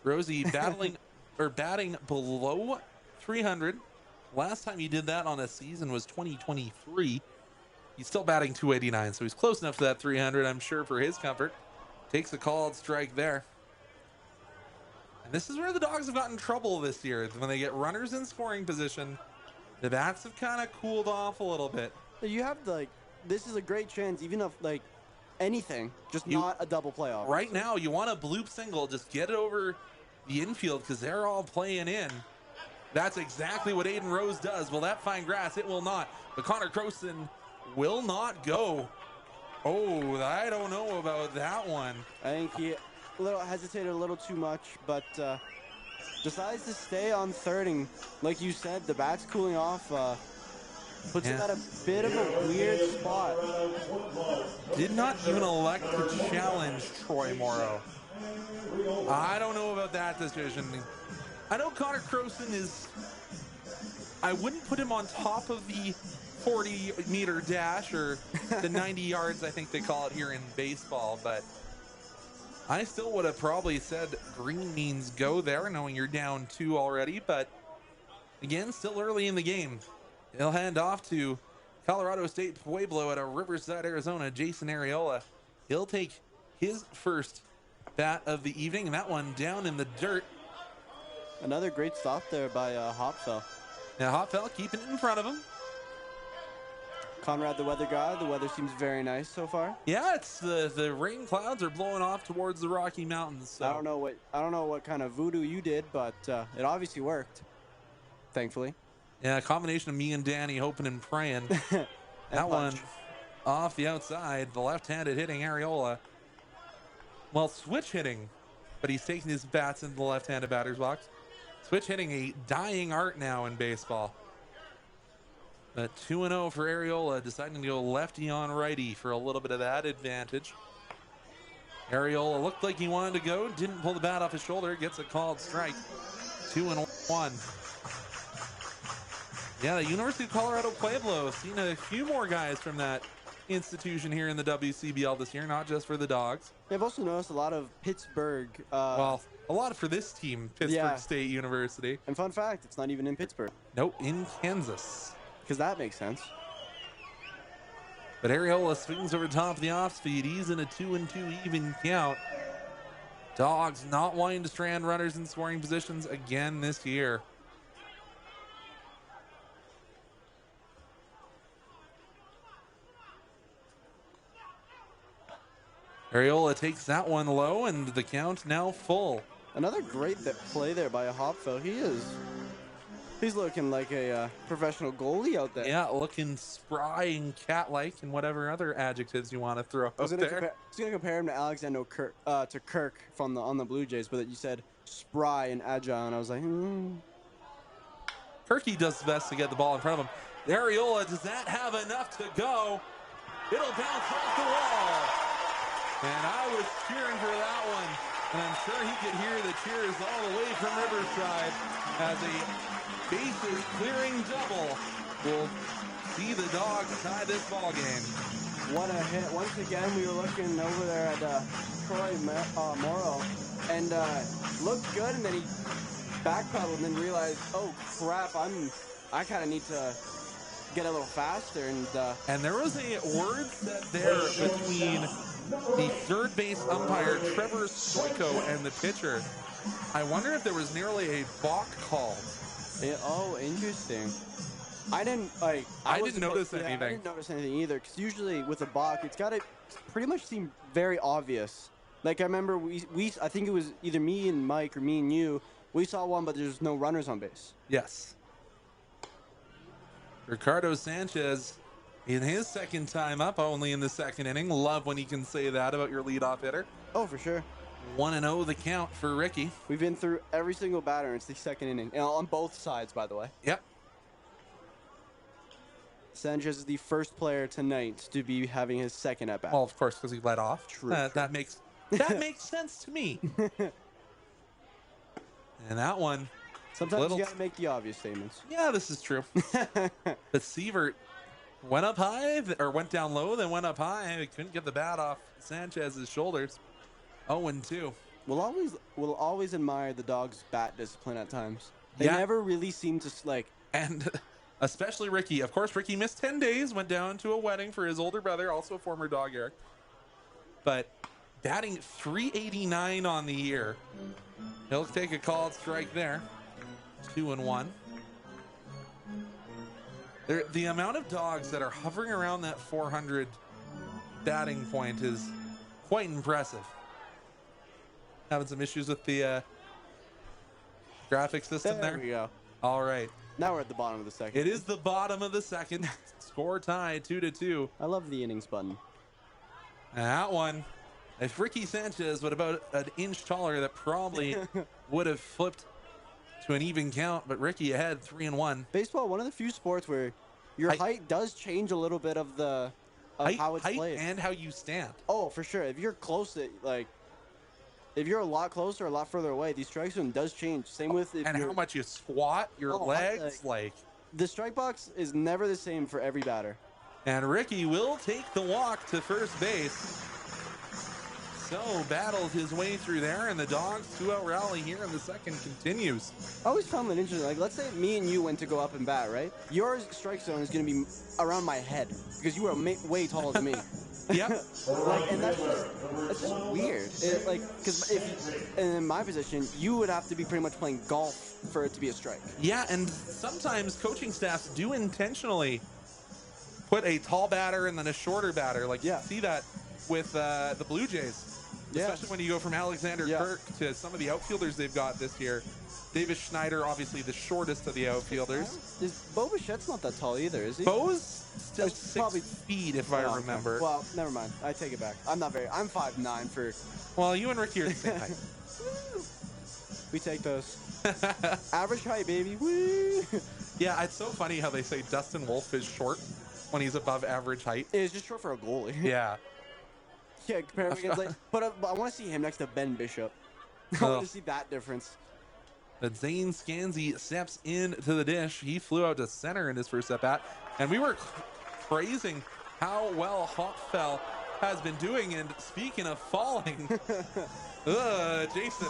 Rosie batting below 300. Last time he did that on a season was 2023. He's still batting 289, so he's close enough to that 300, I'm sure, for his comfort. Takes a called strike there. And this is where the Dawgs have gotten in trouble this year. When they get runners in scoring position, the bats have kind of cooled off a little bit. You have this is a great chance, even if like anything, just not a double playoff. Right now, you want a bloop single, just get it over the infield because they're all playing in. That's exactly what Aiden Rose does. Will that find grass? It will not. But Connor Croson will not go. Oh, I don't know about that one. I think he hesitated a little too much, but decides to stay on third. And like you said, the bat's cooling off. Puts him at a bit of a weird spot. Did not even elect to challenge Troy Morrow. I don't know about that decision. I know Connor Croson is, I wouldn't put him on top of the 40-meter dash or the 90 yards, I think they call it here in baseball, but I still would have probably said green means go there, knowing you're down 2 already, but again, still early in the game. He'll hand off to Colorado State Pueblo out of Riverside, Arizona, Jason Areola. He'll take his first bat of the evening, and that one down in the dirt. Another great stop there by Hopfell. Now Hopfell keeping it in front of him. Conrad, the weather guy. The weather seems very nice so far. Yeah, it's the rain clouds are blowing off towards the Rocky Mountains. So. I don't know what kind of voodoo you did, but it obviously worked. Thankfully. Yeah, a combination of me and Danny hoping and praying. That one off the outside, the left-handed hitting Areola. Well, switch hitting, but he's taking his bats into the left-handed batter's box. Switch hitting, a dying art now in baseball. But 2-0 for Areola, deciding to go lefty on righty for a little bit of that advantage. Areola looked like he wanted to go, didn't pull the bat off his shoulder, gets a called strike. 2-1. Yeah, the University of Colorado Pueblo, seen a few more guys from that institution here in the WCBL this year, not just for the Dawgs. I've also noticed a lot of Pittsburgh. Well, a lot for this team, Pittsburgh State University. And fun fact, it's not even in Pittsburgh. Nope, in Kansas. Because that makes sense. But Areola swings over top of the off speed. He's in a 2-2 even count. Dawgs not wanting to strand runners in scoring positions again this year. Areola takes that one low, and the count now full. Another great play there by a Hopfell. He's looking like a professional goalie out there. Yeah, looking spry and cat-like and whatever other adjectives you want to throw out there. I was going to compare him to Alexander Kirk, on the Blue Jays, but you said spry and agile, and I was like, Kirky does the best to get the ball in front of him. Areola, does that have enough to go? It'll bounce off the wall. And I was cheering for that one. And I'm sure he could hear the cheers all the way from Riverside as a bases clearing double will see the Dawgs tie this ball game. What a hit. Once again, we were looking over there at Troy Morrow, and looked good, and then he backpedaled and then realized, oh crap, I kind of need to get a little faster. And there was a word said there between the third base umpire Trevor Stoiko and the pitcher. I wonder if there was nearly a balk called. Oh, interesting. I didn't notice anything. I didn't notice anything either, because usually with a balk, it's got to pretty much seem very obvious. Like I remember I think it was either me and Mike or me and you. We saw one, but there's no runners on base. Yes. Ricardo Sanchez in his second time up, only in the second inning. Love when he can say that about your leadoff hitter. Oh, for sure. 1-0 the count for Ricky. We've been through every single batter. It's the second inning, and on both sides, by the way. Yep. Sanchez is the first player tonight to be having his second at bat. Well, of course, because he led off. True. That makes sense to me. And that one. Sometimes you gotta make the obvious statements. Yeah, this is true. But Sievert went up high, or went down low, then went up high. He couldn't get the bat off Sanchez's shoulders. 0-2. We'll always admire the Dawgs' bat discipline at times. They Yeah. never really seem to And especially Ricky. Of course, Ricky missed 10 days, went down to a wedding for his older brother, also a former Dawg Eric. But batting .389 on the year. He'll take a called strike there. 2-1. The amount of Dawgs that are hovering around that 400 batting point is quite impressive. Having some issues with the graphic system There we go. All right. Now we're at the bottom of the second. It is the bottom of the second. Score tie 2-2. I love the innings button. And that one, if Ricky Sanchez was about an inch taller, that probably would have flipped to an even count. But Ricky ahead 3-1. Baseball, one of the few sports where your height does change a little bit of how it's played. And how you stand. Oh, for sure. If you're close to, like, if you're a lot closer, a lot further away, the strike zone does change. Same with if and how much you squat, your legs, like the strike box is never the same for every batter. And Ricky will take the walk to first base. So battles his way through there, and the Dawgs 2-out rally here in the second continues. I always found that interesting. Like, let's say me and you went to go up and bat, right? Your strike zone is going to be around my head because you are way taller than me. Yep. Like, and that's just weird. Because in my position, you would have to be pretty much playing golf for it to be a strike. Yeah, and sometimes coaching staffs do intentionally put a tall batter and then a shorter batter. Like, you see that with the Blue Jays. Especially when you go from Alexander Kirk to some of the outfielders they've got this year. Davis Schneider, obviously the shortest of the outfielders. Bo Bichette's not that tall either, is he? Bo's still 6 feet, if I remember. Well, never mind. I take it back. I'm 5'9" for... Well, you and Ricky are the same height. We take those. Average height, baby. Woo! Yeah, it's so funny how they say Dustin Wolf is short when he's above average height. It's just short for a goalie. Yeah. Yeah, compare him against, but I want to see him next to Ben Bishop. I want to see that difference. But Zane Scansey steps into the dish. He flew out to center in his first at-bat. And we were praising how well Hopfell has been doing. And speaking of falling, Jason,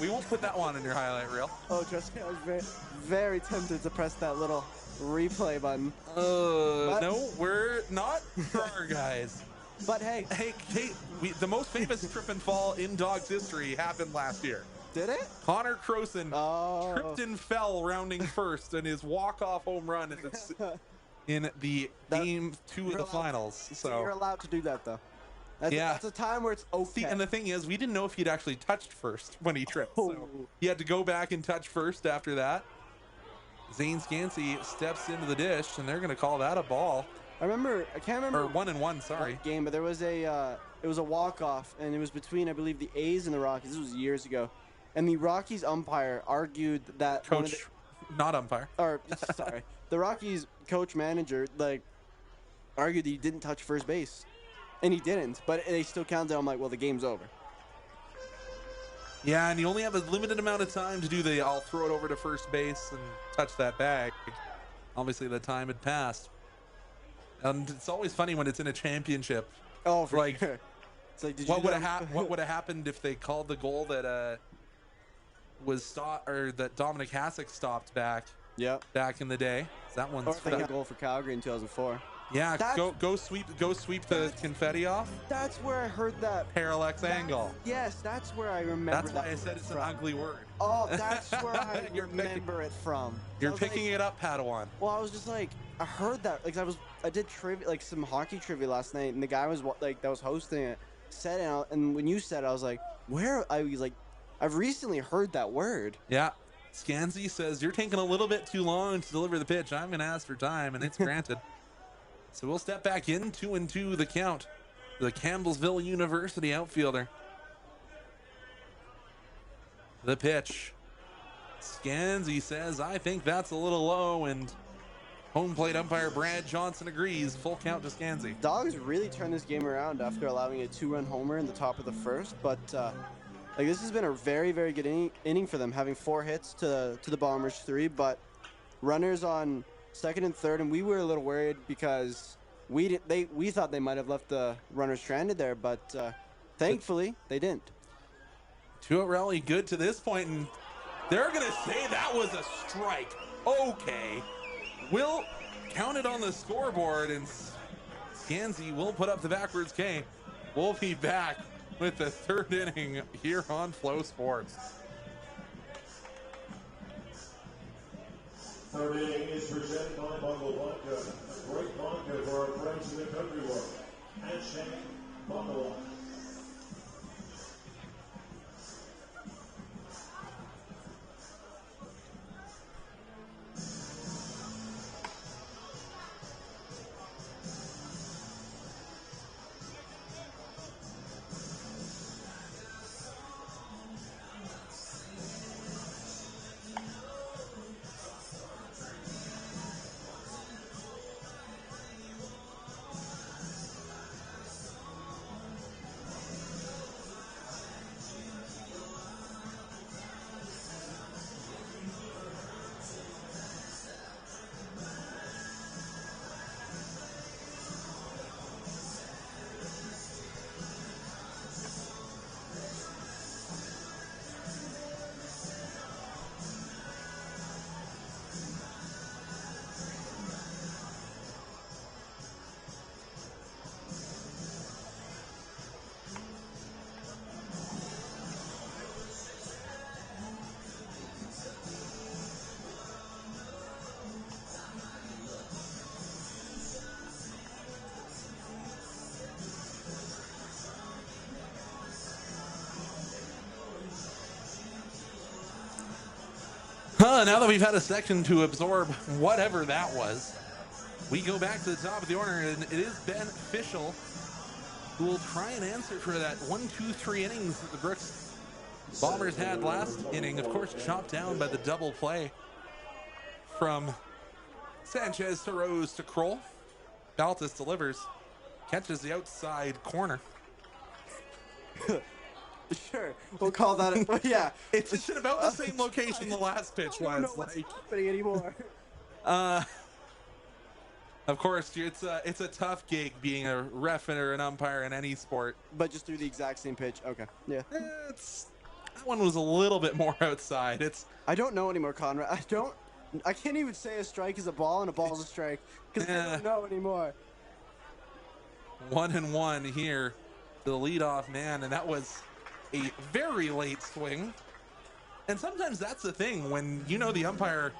we won't put that one in your highlight reel. Oh, trust me, I was very, very tempted to press that little replay button. No, we're not sure, guys. But hey, the most famous trip and fall in Dawgs history happened last year. Did it? Connor Croson tripped and fell rounding first in his walk-off home run in the game 2 of the finals. So you're allowed to do that, though. That's a time where it's okay. See, and the thing is, we didn't know if he'd actually touched first when he tripped. So he had to go back and touch first after that. Zane Scansey steps into the dish, and they're going to call that a ball. I can't remember. Or 1-1, sorry. Game, but there was it was a walk-off, and it was between, I believe, the A's and the Rockies. This was years ago. And the Rockies umpire argued that... Not umpire. Or, sorry. The Rockies coach-manager, argued that he didn't touch first base. And he didn't, but they still counted. I'm like, well, the game's over. Yeah, and you only have a limited amount of time to do I'll throw it over to first base and touch that bag. Obviously, the time had passed. And it's always funny when it's in a championship. Oh, for sure. It's like, what would have happened if they called the goal that that Dominic Hasek stopped back in the day? That one's a goal for Calgary in 2004. Yeah, go sweep the confetti off. That's where I heard that parallax angle. Yes, that's where I remember. That's why I said it's an ugly word. Oh, that's where I remember it from. You're picking it up, Padawan. Well, I was just like, I heard that. I did trivia, some hockey trivia last night, and the guy that was hosting it said it, and when you said it, I was like, where? I was like, I've recently heard that word. Yeah. Scansey says, you're taking a little bit too long to deliver the pitch. I'm going to ask for time, and it's granted. So we'll step back in 2-2 the count. The Campbellsville University outfielder. The pitch. Scansey says, I think that's a little low, and home plate umpire Brad Johnson agrees. Full count to Scansey. Dawgs really turned this game around after allowing a 2-run homer in the top of the first, but this has been a very, very good inning for them, having 4 hits to the Bombers' 3, but runners on second and third, and we were a little worried because we thought they might have left the runners stranded there, but thankfully they didn't. 2-out rally good to this point, and they're gonna say that was a strike. Okay, we'll count it on the scoreboard, and Scansey will put up the backwards K. We'll be back with the third inning here on Flow Sports. Third inning is presented by Bungle Vodka, a great vodka for our friends in the country world. Hashtag Bungle. Now that we've had a second to absorb whatever that was, we go back to the top of the order, and it is Ben Fischel who will try and answer for that 1-2-3 innings that the Brooks Bombers had last inning. Of course, chopped down by the double play from Sanchez to Rose to Kroll. Baltus delivers, catches the outside corner. Sure, we'll call that. But yeah, It's in about the same location the last pitch I don't know was. what's Like, happening anymore. of course, it's a tough gig being a ref or an umpire in any sport. But just threw the exact same pitch. Okay, yeah. That one was a little bit more outside. I don't know anymore, Conrad. I can't even say a strike is a ball and a ball is a strike because I don't know anymore. 1-1 here to the leadoff man, and that was a very late swing. And sometimes that's the thing when the umpire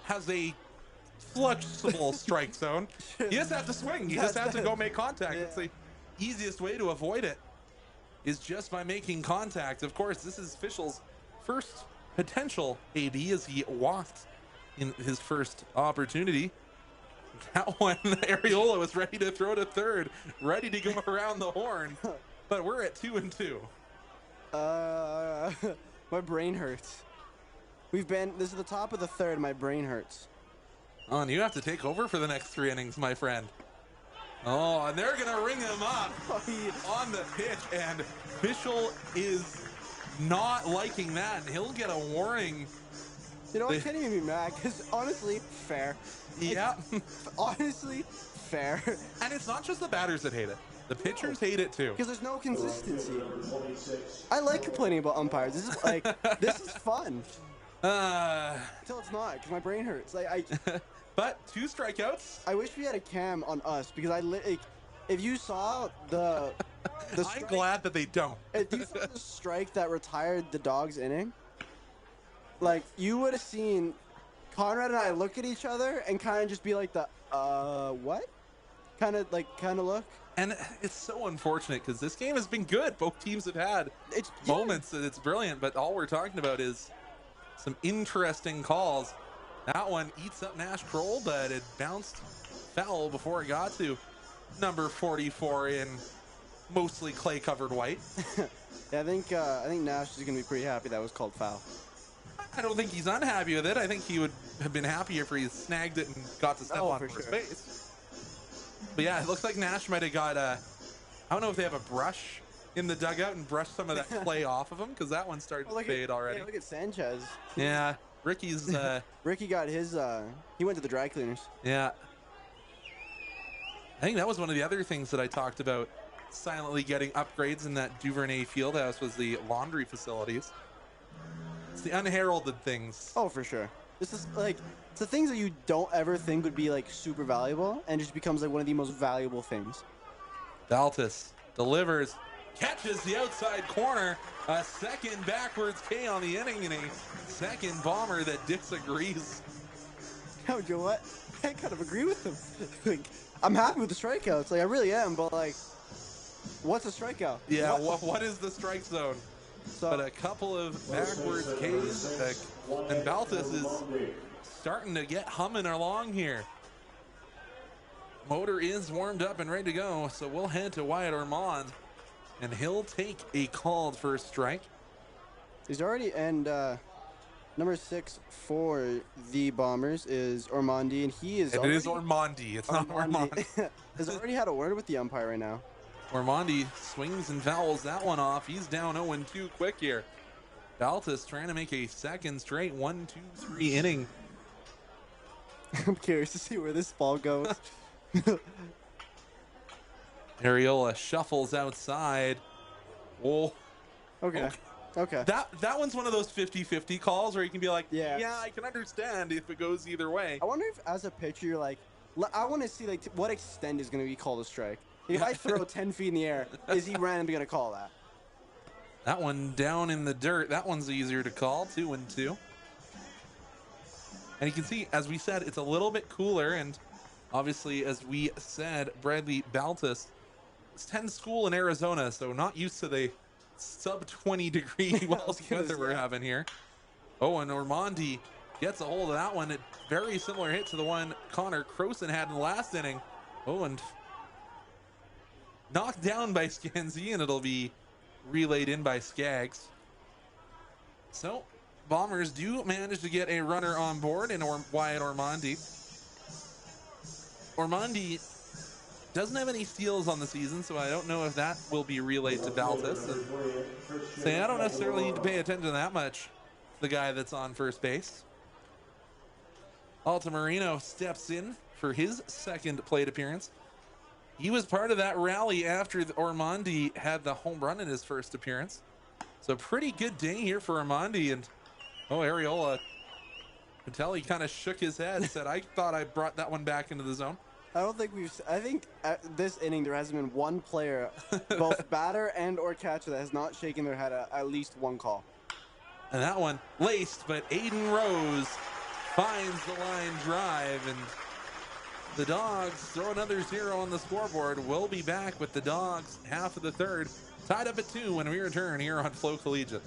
has a flexible strike zone. You just have to swing. You just have to go make contact. Yeah. It's the easiest way to avoid it is just by making contact. Of course, this is Fischel's first potential AD as he walked in his first opportunity. That one, Ariola was ready to throw to third, ready to go around the horn, but we're at 2-2. My brain hurts. This is the top of the third. My brain hurts. Oh, and you have to take over for the next 3 innings, my friend. Oh, and they're gonna ring him up on the pitch, and Fischel is not liking that, and he'll get a warning. You know, I can't even be mad because honestly, fair. Yeah. Honestly, fair. And it's not just the batters that hate it. The pitchers hate it too. Because there's no consistency. I like complaining about umpires. This is this is fun. Until it's not, because my brain hurts. But 2 strikeouts. I wish we had a cam on us because if you saw the I'm glad that they don't. If you saw the strike that retired the Dawgs inning, you would have seen Conrad and I look at each other and kind of just be like what? Kind of look. And it's so unfortunate because this game has been good. Both teams have had moments that it's brilliant, but all we're talking about is some interesting calls. That one eats up Nash Kroll, but it bounced foul before it got to number 44 in mostly clay-covered white. Yeah, I think Nash is going to be pretty happy that was called foul. I don't think he's unhappy with it. I think he would have been happier if he snagged it and got to step on first base. But yeah, it looks like Nash might have got I don't know if they have a brush in the dugout and brush some of that clay off of him, because that one started to fade already. Yeah, look at Sanchez. Yeah, Ricky's Ricky got his he went to the dry cleaners. Yeah. I think that was one of the other things that I talked about silently getting upgrades in that Duvernay Fieldhouse was the laundry facilities. It's the unheralded things. Oh, for sure. This is it's the things that you don't ever think would be super valuable, and just becomes one of the most valuable things. Baltus delivers, catches the outside corner, a second backwards K on the inning, and a second bomber that disagrees. Oh, you know what? I kind of agree with him. I'm happy with the strikeouts. I really am, but what's a strikeout? Yeah, what is the strike zone? But a couple of backwards Ks, and Baltus is starting to get humming along here. Motor is warmed up and ready to go, so we'll head to Wyatt Ormond, and he'll take a called first strike. He's already, and number 6 for the Bombers is Ormondi, and he is. And it is Ormondi. It's not Ormond. Has already had a word with the umpire right now. Ormondi swings and fouls that one off. He's down 0-2 quick here. Baltus trying to make a second straight 1-2-3 inning. I'm curious to see where this ball goes. Ariola shuffles outside. Oh. Okay. Okay. That one's one of those 50-50 calls where you can be like, yeah, I can understand if it goes either way. I wonder if, as a pitcher, you're I want to see to what extent is going to be called a strike. If I throw 10 feet in the air, is he randomly going to call that? That one down in the dirt. That one's easier to call. 2-2. And you can see, as we said, it's a little bit cooler. And obviously, as we said, Bradley Baltus is 10 school in Arizona, so not used to the sub 20 degree weather we're having here. Oh, and Ormondi gets a hold of that one. A very similar hit to the one Connor Croson had in the last inning. Oh, and knocked down by Scanzi, and it'll be relayed in by Skaggs. So Bombers do manage to get a runner on board in Wyatt Ormonde. Ormonde doesn't have any steals on the season, so I don't know if that will be relayed to Baltus. And say I don't necessarily need to pay attention that much to the guy that's on first base. Altamirano steps in for his second plate appearance. He was part of that rally after Ormonde had the home run in his first appearance. So pretty good day here for Ormonde. And Ariola, Patelli kind of shook his head and said, I thought I brought that one back into the zone. I think at this inning there hasn't been one player, both batter and or catcher, that has not shaken their head at least one call. And that one laced, but Aiden Rose finds the line drive, and the Dawgs throw another 0 on the scoreboard. We'll be back with the Dawgs half of the third, tied up at 2 when we return here on FloCollege.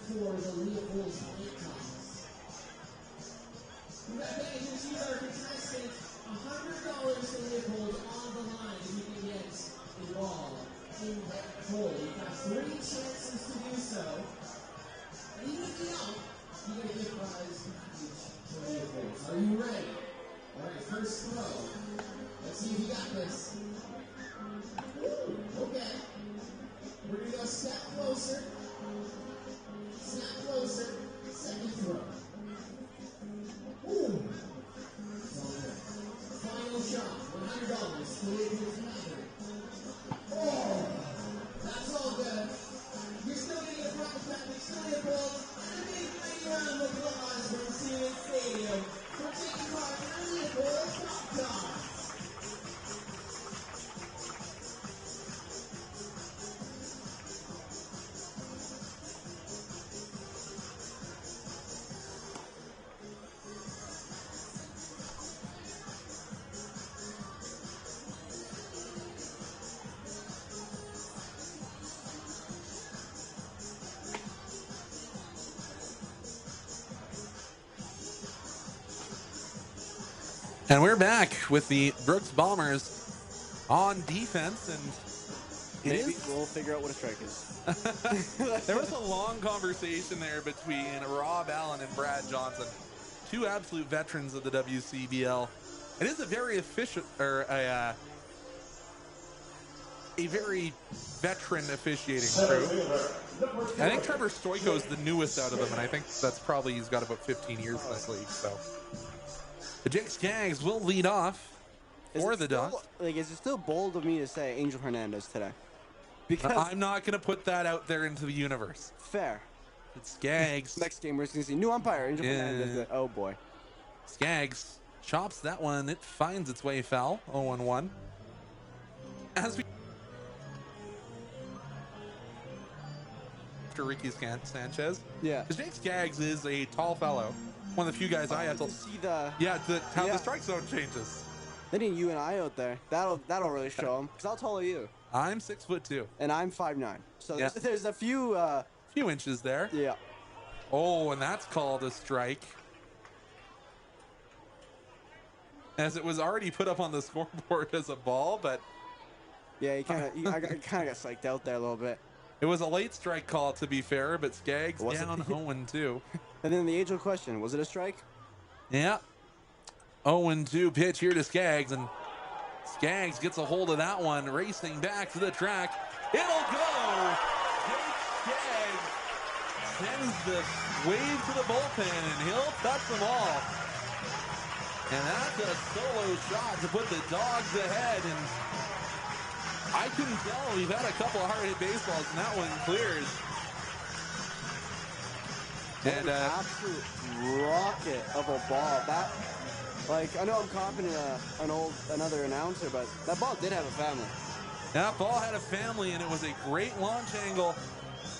For the Leopold Plate Toss. Congratulations, you are contestant. $100 to Leopold on the line if you can get involved in that hole. You've got 3 chances to do so. And even if you don't, you get a gift prize package to Leopold. Are you ready? All right, first throw. Let's see if you got this. Okay. We're going to go a step closer. Snap closer, second throw. Ooh. Final shot, $100 to Leopold's Maverick. Oh, that's all good. You're still getting a prize package to Leopold, and a big mighty round of applause from Seaman Stadium for taking part in the Leopold Plate Toss. And we're back with the Brooks Bombers on defense, and maybe we'll figure out what a strike is. there was a long conversation there between Rob Allen and Brad Johnson, 2 absolute veterans of the WCBL. It is a very efficient, or a very veteran officiating crew. I think Trevor Stoiko is the newest out of them, and I think that's probably, he's got about 15 years in this league. So the Jake Skaggs will lead off for the Dawgs. Is it still bold of me to say Angel Hernandez today? Because I'm not going to put that out there into the universe. Fair. It's Skaggs. Next game, we're going to see new umpire, Angel Hernandez. Oh, boy. Skaggs chops that one. It finds its way foul. 0-1. As we after Ricky Sanchez. Yeah. Because Jake Skaggs is a tall fellow. One of the few guys I have to see the how the strike zone changes. They need you and I out there. That'll really show them. Because how tall are you? I'm 6'2", and I'm 5'9". So yeah. there's a few inches there. Yeah. Oh, and that's called a strike, as it was already put up on the scoreboard as a ball. But yeah, I kind of got psyched out there a little bit. It was a late strike call, to be fair, but Skaggs down 0-2. And then the age-old question, was it a strike? Yeah. 0-2 pitch here to Skaggs, and Skaggs gets a hold of that one, racing back to the track. It'll go! Jake Skaggs sends the wave to the bullpen, and he'll touch them all. And that's a solo shot to put the Dawgs ahead, and I couldn't tell. We've had a couple of hard-hit baseballs, and that one clears. And an absolute rocket of a ball. That, I know I'm copying another announcer, but that ball did have a family. That ball had a family, and it was a great launch angle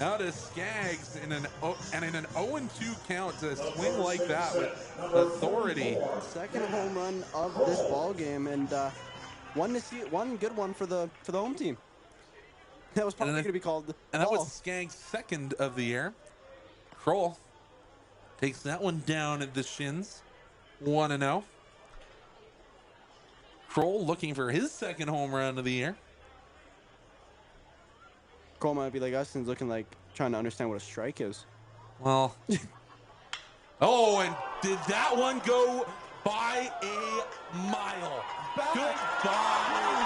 out of Skaggs in an 0-2 count to swing like that with authority. Second home run of this ball game, and one good one for the home team. That was probably going to be called. And that was Skank's second of the year. Kroll takes that one down at the shins. 1-0. Kroll looking for his second home run of the year. Cole might be like us and looking like trying to understand what a strike is. Well. Oh, and did that one go by a mile? Goodbye.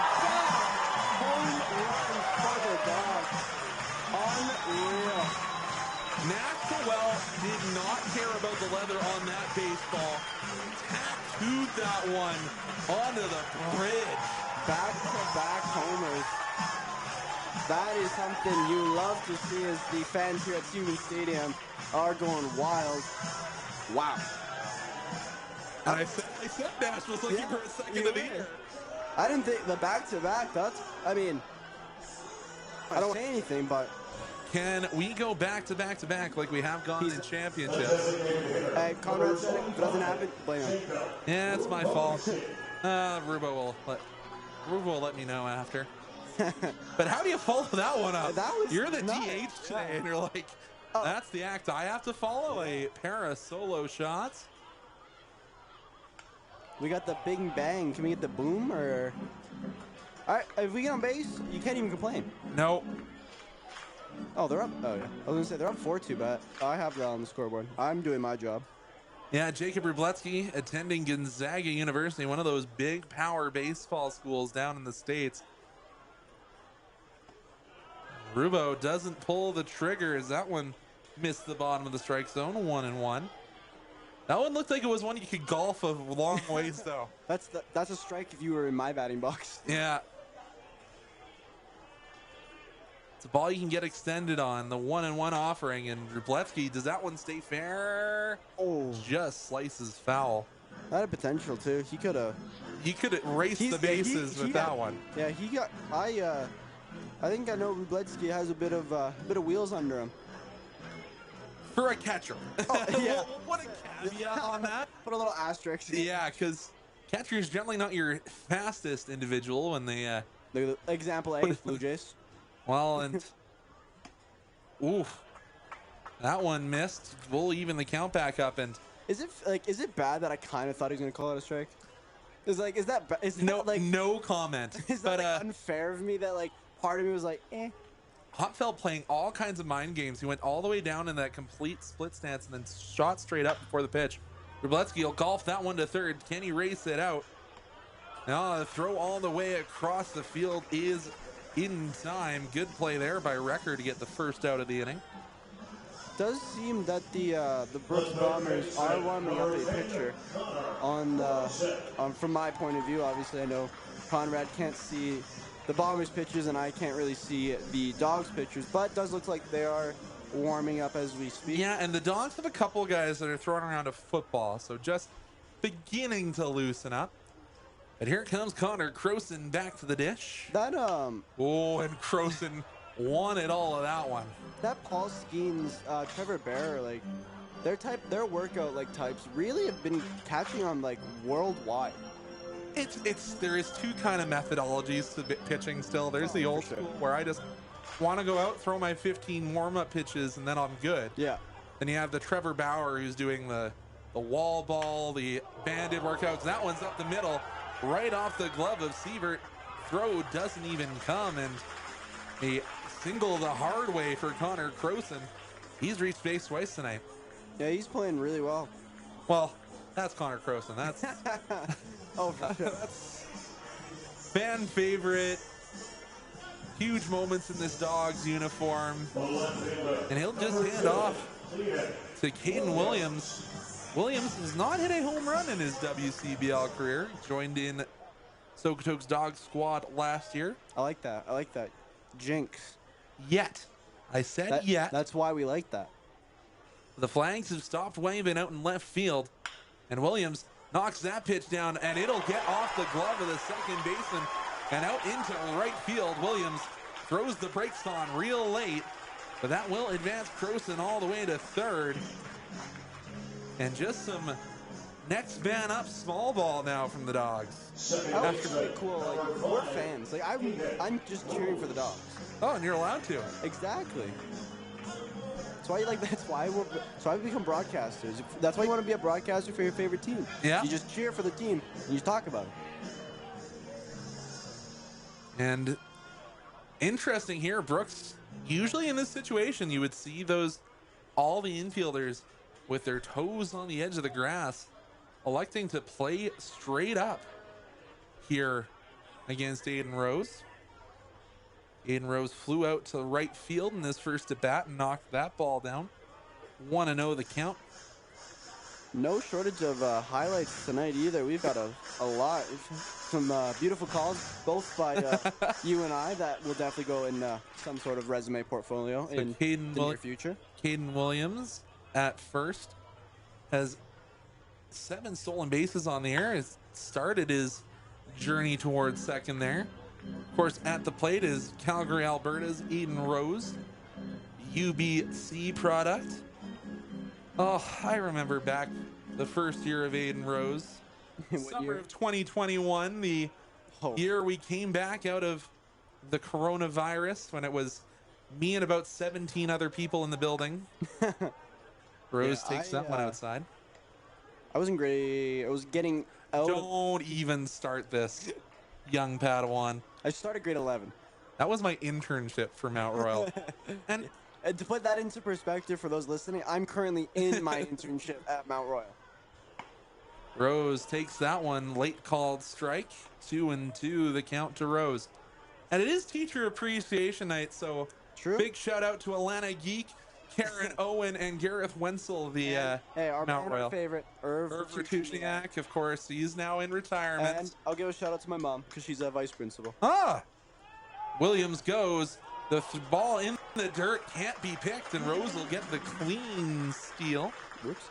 Home run for the Dawgs. Unreal. Maxwell did not care about the leather on that baseball. Tattooed that one onto the bridge. Back-to-back homers. That is something you love to see as the fans here at Human Stadium are going wild. Wow. And I said Nash was looking for a second of the year. I didn't think the back-to-back, I don't say anything, but. Can we go back-to-back-to-back like we have gone in championships? Hey, Conrad said it. If it doesn't happen, blame him. Yeah, it's my fault. Rubo will let me know after. But how do you follow that one up? You're the DH today, and you're like, that's the act I have to follow, a pair of solo shots. We got the big bang. Can we get the boom? Or all right, if we get on base, you can't even complain. No. Oh, they're up. Oh, yeah. I was going to say they're up 4-2, but I have that on the scoreboard. I'm doing my job. Yeah, Jacob Rubletsky attending Gonzaga University, one of those big power baseball schools down in the States. Rubo doesn't pull the trigger as that one missed the bottom of the strike zone. 1-1. That one looked like it was one you could golf a long ways, though. That's a strike if you were in my batting box. Yeah. It's a ball you can get extended on. The 1-1 offering, and Rubletsky, does that one stay fair? Oh, just slices foul. That had potential too. He could have raced the bases with that one. Yeah, he got. I think I know Rubletsky has a bit of wheels under him. For a catcher. Oh, yeah. What a caveat on that. Put a little asterisk. Yeah, because catcher is generally not your fastest individual when they. Look at the example A, Blue Jays. Well, and oof, that one missed. We'll even the count back up. And is it bad that I kind of thought he was gonna call it a strike? Is that no comment. Is that unfair of me that part of me was like, eh? Hotfeld playing all kinds of mind games. He went all the way down in that complete split stance and then shot straight up before the pitch. Rubletsky will golf that one to third. Can he race it out? Now the throw all the way across the field is in time. Good play there by Recker to get the first out of the inning. Does seem that the Brooks Bombers are warming up a pitcher from my point of view. Obviously, I know Conrad can't see the Bombers pitchers and I can't really see the Dawgs pitchers, but it does look like they are warming up as we speak. Yeah, and the Dawgs have a couple guys that are throwing around a football, so just beginning to loosen up. But here comes Connor Croson back to the dish. Oh, and Croson wanted all of that one. That Paul Skeens, Trevor Bearer, their workout types really have been catching on worldwide. There is two kind of methodologies to pitching still. There's the old school where I just want to go out, throw my 15 warm-up pitches, and then I'm good. Yeah. Then you have the Trevor Bauer who's doing the wall ball, the banded workouts. That one's up the middle, right off the glove of Sievert. Throw doesn't even come, and a single the hard way for Connor Croson. He's reached base twice tonight. Yeah, he's playing really well. Well, that's Connor Croson. That's oh, for sure. That's fan favorite. Huge moments in this Dawgs uniform. And he'll just hand off to Caden Williams. Williams has not hit a home run in his WCBL career. Joined in Okotoks Dawgs squad last year. I like that. Jinx. Yet. I said yet. That's why we like that. The flags have stopped waving out in left field. And Williams knocks that pitch down, and it'll get off the glove of the second baseman and out into right field. Williams throws the brakes on real late, but that will advance Croson all the way to third. And just some Next man up, small ball now from the Dogs. That was pretty cool. Like, we're fans. Like, I'm just cheering for the Dogs. Oh, and you're allowed to. Exactly. That's why we become broadcasters. That's why you want to be a broadcaster for your favorite team. Yeah. You just cheer for the team and you talk about it. And interesting here, Brooks, usually in this situation, you would see all the infielders with their toes on the edge of the grass, electing to play straight up here against Aiden Rose. Aiden Rose flew out to right field in this first at bat and knocked that ball down. 1-0 the count. No shortage of highlights tonight either. We've got a lot. Some beautiful calls, both by you and I, that will definitely go in some sort of resume portfolio in the near future. Caden Williams at first has 7 stolen bases on the air. Has started his journey towards second there. Of course, at the plate is Calgary, Alberta's Aiden Rose, UBC product. Oh, I remember back the first year of Aiden Rose. Summer of 2021, the year we came back out of the coronavirus, when it was me and about 17 other people in the building. Rose takes that one outside. I was in grade. I was getting out. Don't even start this, young Padawan. I started grade 11. That was my internship for Mount Royal. And to put that into perspective for those listening, I'm currently in my internship at Mount Royal. Rose takes that one, late called strike. 2-2 the count to Rose. And it is Teacher Appreciation Night, so True. Big shout out to Alana Geek, Karen Owen, and Gareth Wenzel, the our Mount Royal favorite, Irv Vertuchniak, of course. He's now in retirement. And I'll give a shout out to my mom because she's a vice principal. Williams goes. The ball in the dirt can't be picked, and Rose will get the clean steal. Whoops.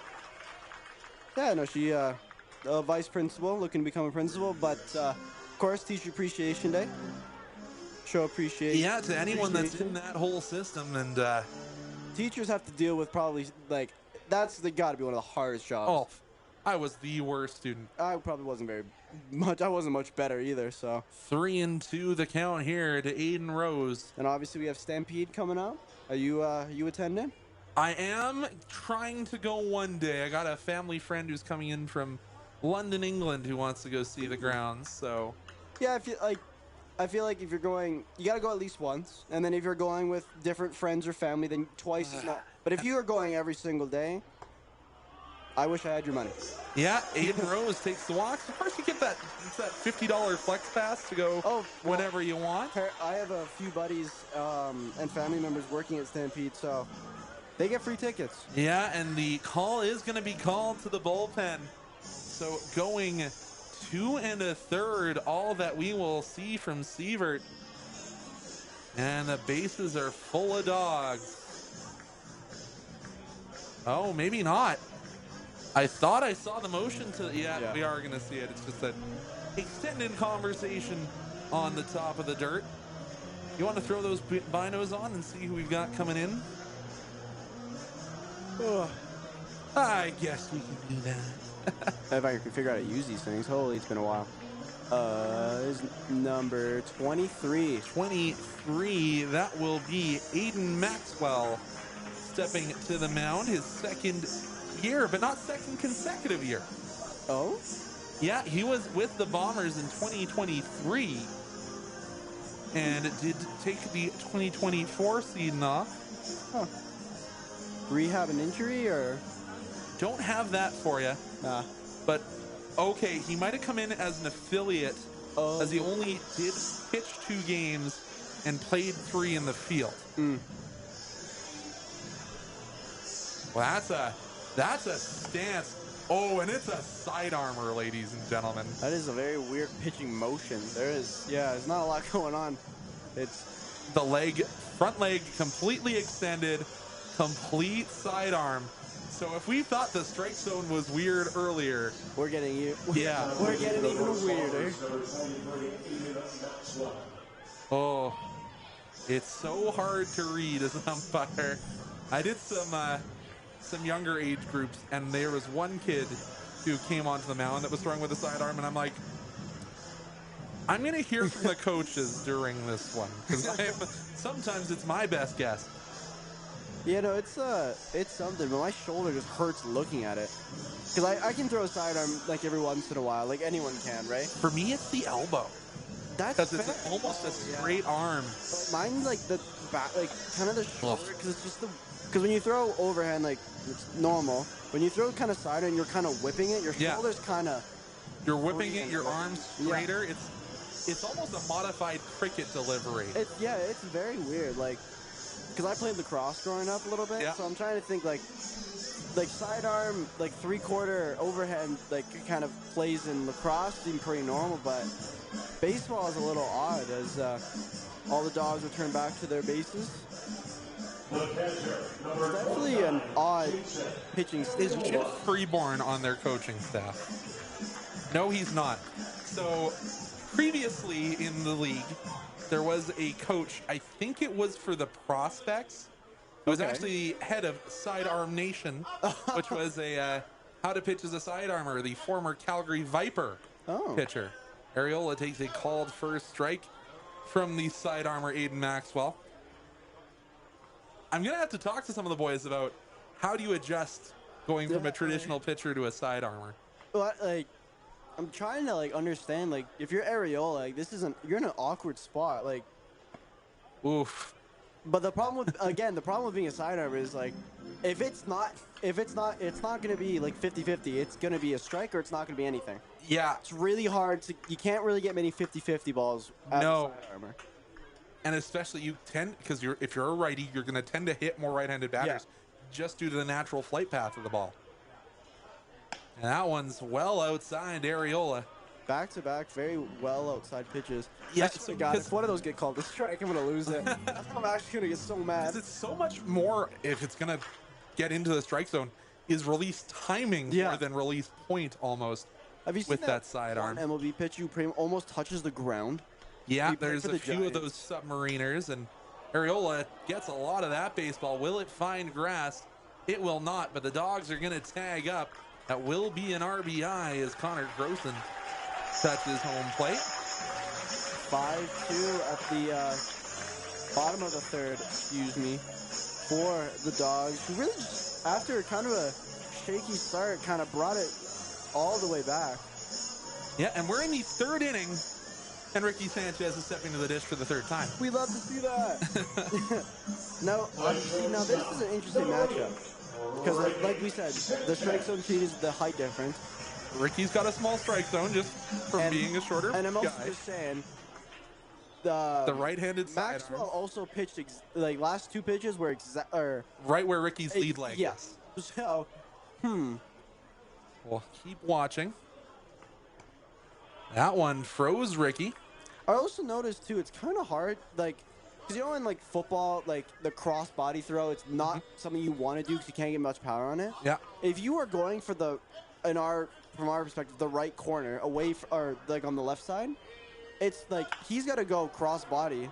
Yeah, no, she a vice principal, looking to become a principal, but of course, Teacher Appreciation Day. Show appreciation. Yeah, to anyone that's in that whole system, and teachers have to deal with probably like they got to be one of the hardest jobs. Oh, I was the worst student. I probably wasn't very much. I wasn't much better either. So 3-2 the count here to Aiden Rose. And obviously we have Stampede coming up. Are you attending? I am trying to go one day. I got a family friend who's coming in from London, England, who wants to go see the grounds. So yeah, I feel like if you're going, you got to go at least once. And then if you're going with different friends or family, then twice is not. But if you are going every single day, I wish I had your money. Yeah, Aiden Rose takes the walks. Of course, you get that $50 flex pass to go whenever you want. I have a few buddies and family members working at Stampede, so they get free tickets. Yeah, and the call is going to be called to the bullpen. So going 2 1/3, all that we will see from Sievert. And the bases are full of Dogs. Oh, maybe not. I thought I saw the motion to, yeah. We are going to see it. It's just an extended conversation on the top of the dirt. You want to throw those binos on and see who we've got coming in? I guess we can do that. If I can figure out how to use these things. Holy, it's been a while. Is number 23. 23, that will be Aiden Maxwell stepping to the mound, his second year, but not second consecutive year. Oh? Yeah, he was with the Bombers in 2023 and did take the 2024 season off. Huh. Rehab an injury or? Don't have that for you. Nah. But okay, he might have come in as an affiliate, as he only did pitch 2 games and played 3 in the field. Well, that's a stance. Oh, and it's a sidearmer, ladies and gentlemen. That is a very weird pitching motion. There's not a lot going on. It's the front leg completely extended, complete sidearm. So if we thought the strike zone was weird earlier, we're getting we're getting even weirder. Oh, it's so hard to read as an umpire. I did some younger age groups, and there was one kid who came onto the mound that was throwing with a sidearm, and I'm like, I'm going to hear from the coaches during this one, because sometimes it's my best guess. Yeah, no, it's something, but my shoulder just hurts looking at it. Because I can throw a sidearm like every once in a while, like anyone can, right? For me, it's the elbow. That's Because it's fair. almost a straight arm. But mine's like the back, like kind of the shoulder, because it's just because when you throw overhand, like it's normal. When you throw kind of sidearm and you're kind of whipping it, your shoulder's kind of. You're whipping it, your arm's straighter. Yeah. It's almost a modified cricket delivery. It's very weird. Like, because I played lacrosse growing up a little bit, so I'm trying to think like sidearm, like 3/4 overhand, like kind of plays in lacrosse seem pretty normal, but baseball is a little odd as all the Dogs return back to their bases. It's definitely an odd pitching staff. Is Chip Freeborn on their coaching staff? No, he's not. So previously in the league, there was a coach, I think it was for the Prospects. It was actually head of Sidearm Nation, which was a how to pitch as a sidearmer, the former Calgary Viper pitcher. Ariola takes a called first strike from the sidearmer Aiden Maxwell. I'm going to have to talk to some of the boys about how do you adjust going from a traditional pitcher to a sidearmer. Well, like, I'm trying to like understand, like, if you're Ariola, like, you're in an awkward spot, like. Oof. But the problem with being a sidearmer is like, it's not going to be like 50-50. It's going to be a strike or it's not going to be anything. Yeah. It's really hard you can't really get many 50-50 balls as a sidearmer. And especially because if you're a righty, you're going to tend to hit more right-handed batters just due to the natural flight path of the ball. And that one's well outside Ariola. Back-to-back, very well outside pitches. Yeah, if one of those get called a strike, I'm going to lose it. I'm actually going to get so mad. It's so much more, if it's going to get into the strike zone, is release timing more than release point almost. Have you seen that sidearm MLB pitch you almost touches the ground? Yeah, there's a few of those submariners, and Ariola gets a lot of that baseball. Will it find grass? It will not, but the Dogs are going to tag up. That will be an RBI as Connor Grossen touches home plate. 5-2 at the bottom of the third, for the Dogs, who really just, after kind of a shaky start, kind of brought it all the way back. Yeah, and we're in the third inning, and Ricky Sanchez is stepping to the dish for the third time. We love to see that. Now this is an interesting matchup. Because, like we said, the strike zone cheat is the height difference. Ricky's got a small strike zone just from being a shorter guy. And I'm also just saying, the right-handed sidearm. Maxwell also pitched, last two pitches were right where Ricky's lead leg. Yes. So, We'll keep watching. That one froze Ricky. I also noticed, too, it's kind of hard, because in football, the cross body throw, it's not something you want to do because you can't get much power on it. Yeah. If you are going for from our perspective, the right corner away on the left side, it's he's got to go cross body.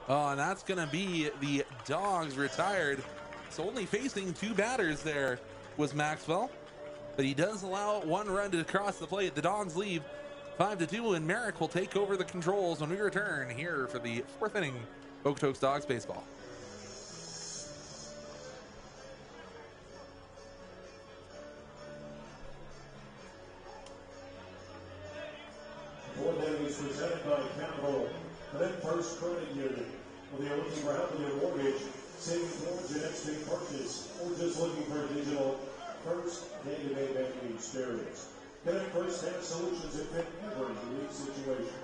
Oh, and that's going to be the Dogs retired. So only facing two batters there was Maxwell, but he does allow one run to cross the plate. The Dogs leave 5-2, and Merrick will take over the controls when we return here for the fourth inning. Okotoks Dogs baseball. Fourth inning is presented by Capital First Credit Union. Whether you're looking for help with your mortgage, saving towards your next big purchase, or just looking for a digital first day-to-day banking experience, Connect First has solutions that fit every unique situation.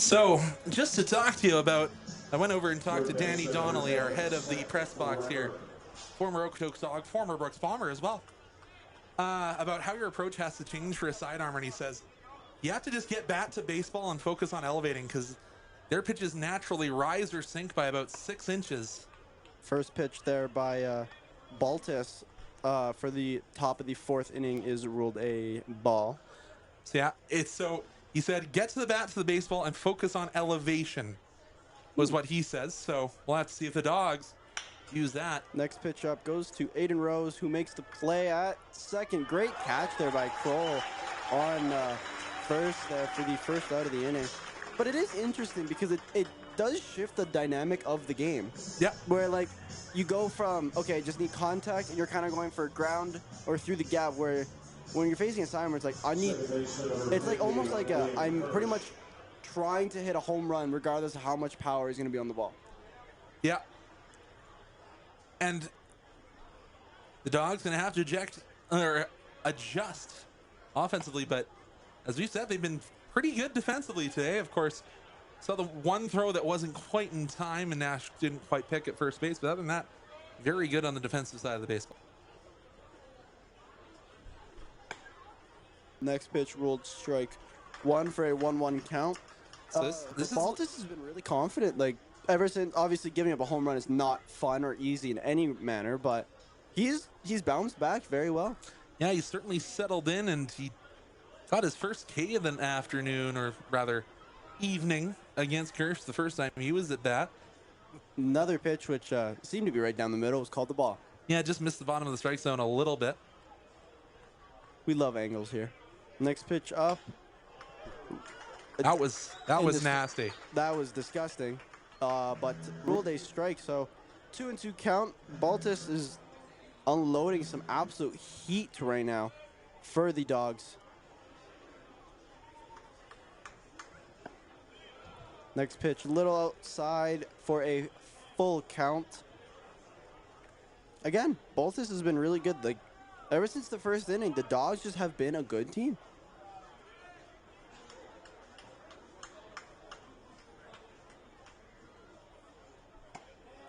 So, just to talk to you about, I went over and talked to Danny Donnelly, our head of the press box here, former Okotoks Dog, former Brooks Bomber as well, about how your approach has to change for a sidearmer. And he says, you have to just get bat to baseball and focus on elevating because their pitches naturally rise or sink by about 6 inches. First pitch there by Baltus for the top of the 4th inning is ruled a ball. So yeah, he said, get to the bat to the baseball and focus on elevation was what he says. So we'll have to see if the Dogs use that. Next pitch up goes to Aiden Rose, who makes the play at second. Great catch there by Kroll on first there for the first out of the inning. But it is interesting because it does shift the dynamic of the game. Yeah. Where, like, you go from, okay, just need contact, and you're kind of going for ground or through the gap, where when you're facing a sidearmer, it's like, it's like almost like I'm pretty much trying to hit a home run regardless of how much power is going to be on the ball. Yeah. And the Dogs going to have to adjust offensively, but as we said, they've been pretty good defensively today. Of course, saw the one throw that wasn't quite in time, and Nash didn't quite pick at first base, but other than that, very good on the defensive side of the baseball. Next pitch ruled strike one for a 1-1 count. So Baltus has been really confident. Like, ever since, obviously, giving up a home run is not fun or easy in any manner, but he's bounced back very well. Yeah, he's certainly settled in, and he got his first K of the afternoon, or rather evening, against Kirsch the first time he was at bat. Another pitch, which seemed to be right down the middle, was called the ball. Yeah, just missed the bottom of the strike zone a little bit. We love angles here. Next pitch up. That was nasty. That was disgusting, but ruled a strike. So 2-2 count. Baltus is unloading some absolute heat right now for the Dogs. Next pitch, a little outside for a full count. Again, Baltus has been really good. Like, ever since the first inning, the Dogs just have been a good team.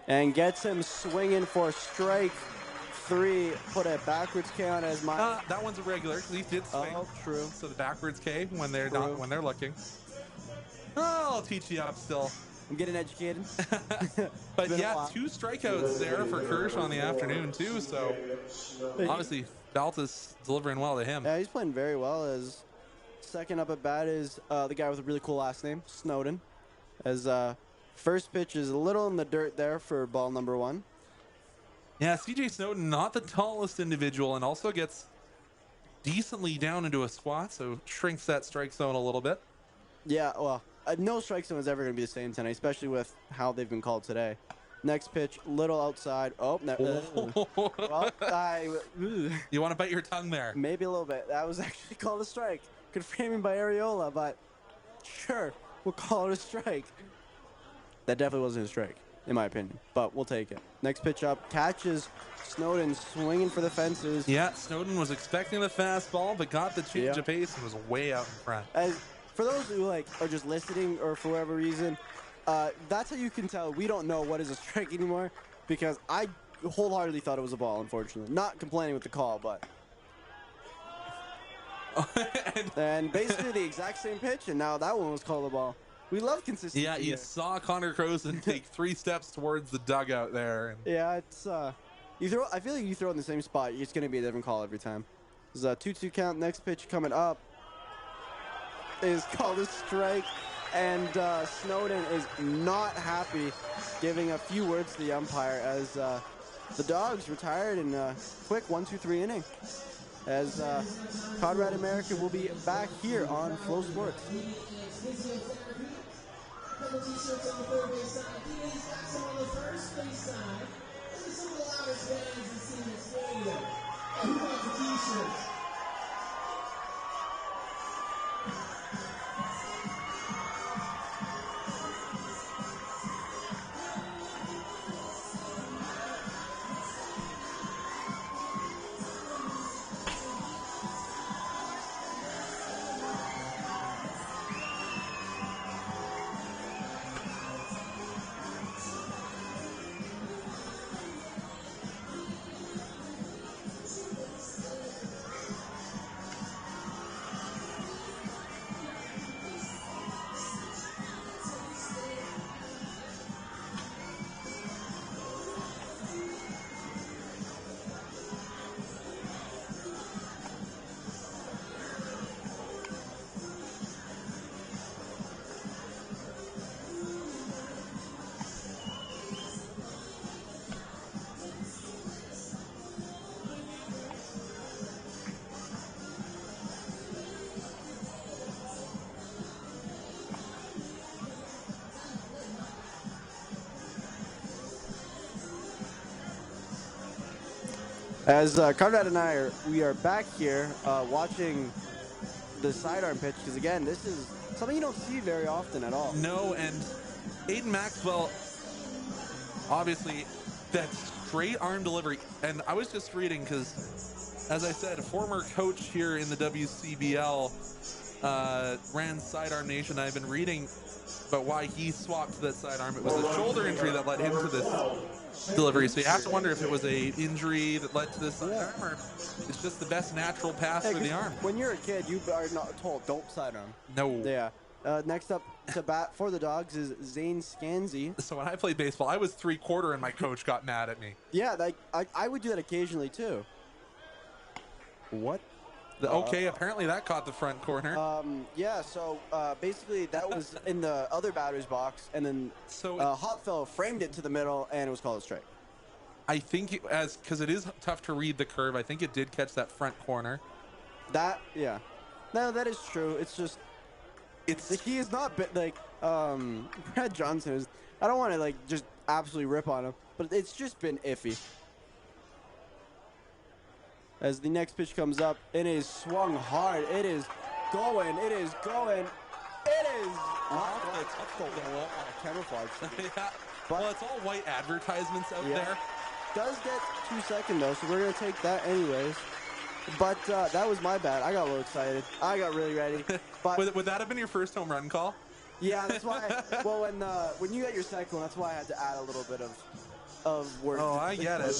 And gets him swinging for strike 3. Put a backwards K on as my. That one's a regular because he did swing. Oh, true. So the backwards K when they're True. not when they're looking. Oh, I'll teach you up still. I'm getting educated. But yeah, 2 strikeouts there for Kirsch on the afternoon too. So obviously Baltus delivering well to him. Yeah, he's playing very well. As second up at bat is the guy with a really cool last name, Snowden. As first pitch is a little in the dirt there for ball number 1. Yeah, CJ Snowden, not the tallest individual, and also gets decently down into a squat, so shrinks that strike zone a little bit. Yeah, well, no strike zone is ever going to be the same tonight, especially with how they've been called today. Next pitch, little outside. Oh, no. You want to bite your tongue there? Maybe a little bit. That was actually called a strike. Good framing by Areola, but sure, we'll call it a strike. That definitely wasn't a strike, in my opinion, but we'll take it. Next pitch up, catches Snowden swinging for the fences. Yeah, Snowden was expecting the fastball, but got the change of pace and was way out in front. As for those who are just listening or for whatever reason, that's how you can tell we don't know what is a strike anymore, because I wholeheartedly thought it was a ball, unfortunately. Not complaining with the call, but. And basically the exact same pitch, and now that one was called a ball. We love consistency. Yeah, you saw Connor Croson take 3 steps towards the dugout there. And yeah, it's you throw. I feel like you throw it in the same spot, it's going to be a different call every time. There's a 2-2 count. Next pitch coming up is called a strike, and Snowden is not happy, giving a few words to the umpire as the Dogs retired in a quick 1-2-3 inning. As Conrad America will be back here on Flow Sports. Couple t-shirts on the third base side. He's got some on the first base side. These are some of the loudest bands you see in the stadium. Who got the t-shirts? As Conrad and we are back here watching the sidearm pitch because again, this is something you don't see very often at all. No, and Aiden Maxwell, obviously, that straight arm delivery. And I was just reading because, as I said, a former coach here in the WCBL ran Sidearm Nation. I've been reading about why he swapped to that sidearm. It was a shoulder injury that led him to this delivery. So you have to wonder if it was a injury that led to this sidearm, or it's just the best natural pass for the arm. When you're a kid, you are not told don't sidearm. No. Yeah. Next up to bat for the Dogs is Zane Scansey. So when I played baseball, I was 3/4 and my coach got mad at me. Yeah, I would do that occasionally too. What? Okay, apparently that caught the front corner. Yeah, so basically that was in the other batter's box, and then Hopfellow framed it to the middle, and it was called a strike. I think because it is tough to read the curve, I think it did catch that front corner. Yeah. No, that is true. It's just he is not like Brad Johnson is. I don't want to like just absolutely rip on him, but it's just been iffy. As the next pitch comes up, it is swung hard. It is going. It is going. It is camouflage. Yeah. Well, it's all white advertisements out there. Does get 2 seconds though, so we're gonna take that anyways. But that was my bad. I got a little excited. I got really ready. But would that have been your first home run call? Yeah, that's why. Well, when you got your second one, that's why I had to add a little bit of work. Oh, I get it.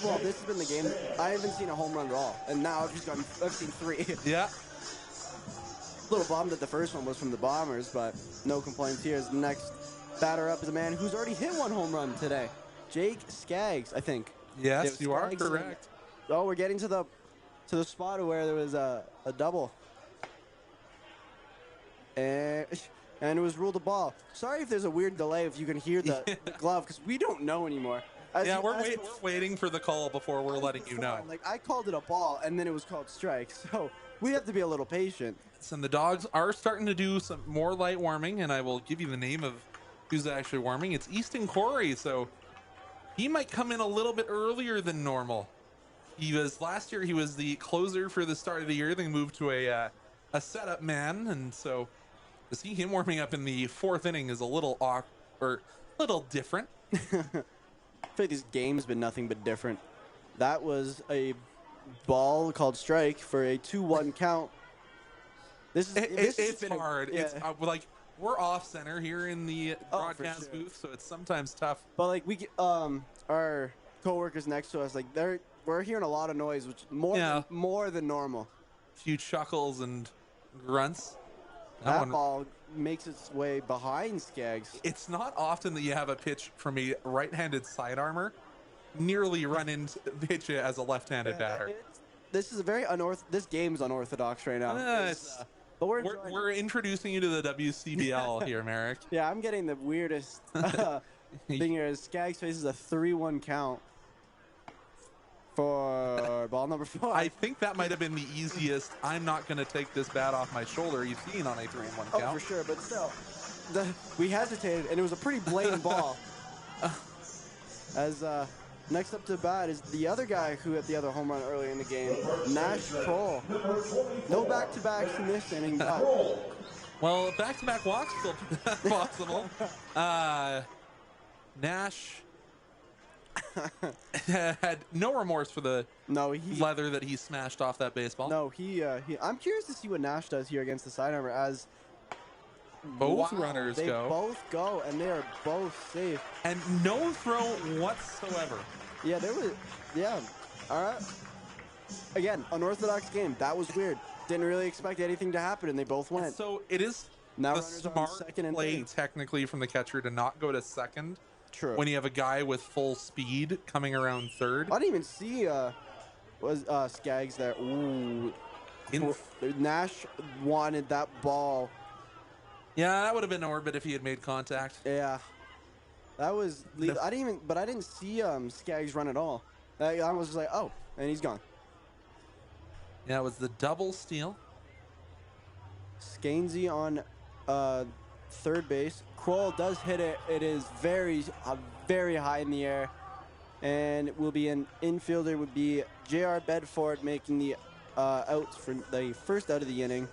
Well, this has been the game. I haven't seen a home run at all, and now I've seen 3. Yeah. A little bummed that the first one was from the Bombers, but no complaints here. As the next batter up is a man who's already hit 1 home run today, Jake Skaggs, I think. Yes, you are correct. Oh, we're getting to the spot where there was a double, and it was ruled a ball. Sorry if there's a weird delay if you can hear the glove, because we don't know anymore. We're waiting for the call before we're letting you know. Like, I called it a ball, and then it was called strike, so we have to be a little patient. And the Dogs are starting to do some more light warming, and I will give you the name of who's actually warming. It's Easton Corey, so he might come in a little bit earlier than normal. Last year he was the closer for the start of the year, then moved to a setup man, and so to see him warming up in the 4th inning is a little awkward, or a little different. I feel like this game's been nothing but different. That was a ball called strike for a 2-1 count. It's hard. Yeah. It's like we're off center here in the broadcast booth, so it's sometimes tough. But like our coworkers next to us, like we're hearing a lot of noise, which more than normal. A few chuckles and grunts. That ball makes its way behind Skaggs. It's not often that you have a pitch from a right-handed sidearmer nearly run into pitch it as a left-handed batter. This is a very this game's unorthodox right now. But we're introducing you to the WCBL here, Merrick. Yeah, I'm getting the weirdest thing here. Is Skaggs faces a 3-1 count for ball number 4. I think that might have been the easiest. I'm not going to take this bat off my shoulder you've seen on a 3-1 count. Oh, for sure, but still, we hesitated, and it was a pretty blatant ball. As next up to bat is the other guy who hit the other home run earlier in the game, Nash Kroll. No back-to-backs in this inning. Well, back-to-back walks still possible. Nash had no remorse for the leather that he smashed off that baseball. No, I'm curious to see what Nash does here against the sidearmer, as both runners they both go, and they are both safe. And no throw whatsoever. Yeah, all right. Again, unorthodox game. That was weird. Didn't really expect anything to happen, and they both went. So it is now the smart play technically from the catcher to not go to second. True. When you have a guy with full speed coming around third. I didn't even see Skaggs there. Ooh. Nash wanted that ball. Yeah, that would have been orbit if he had made contact. Yeah. That was I didn't see Skaggs run at all. I was just like, oh, and he's gone. Yeah, it was the double steal. Scansey on third base. Kroll does hit it. It is very high in the air. And it will be an infielder would be J.R. Bedford making the outs for the first out of the inning.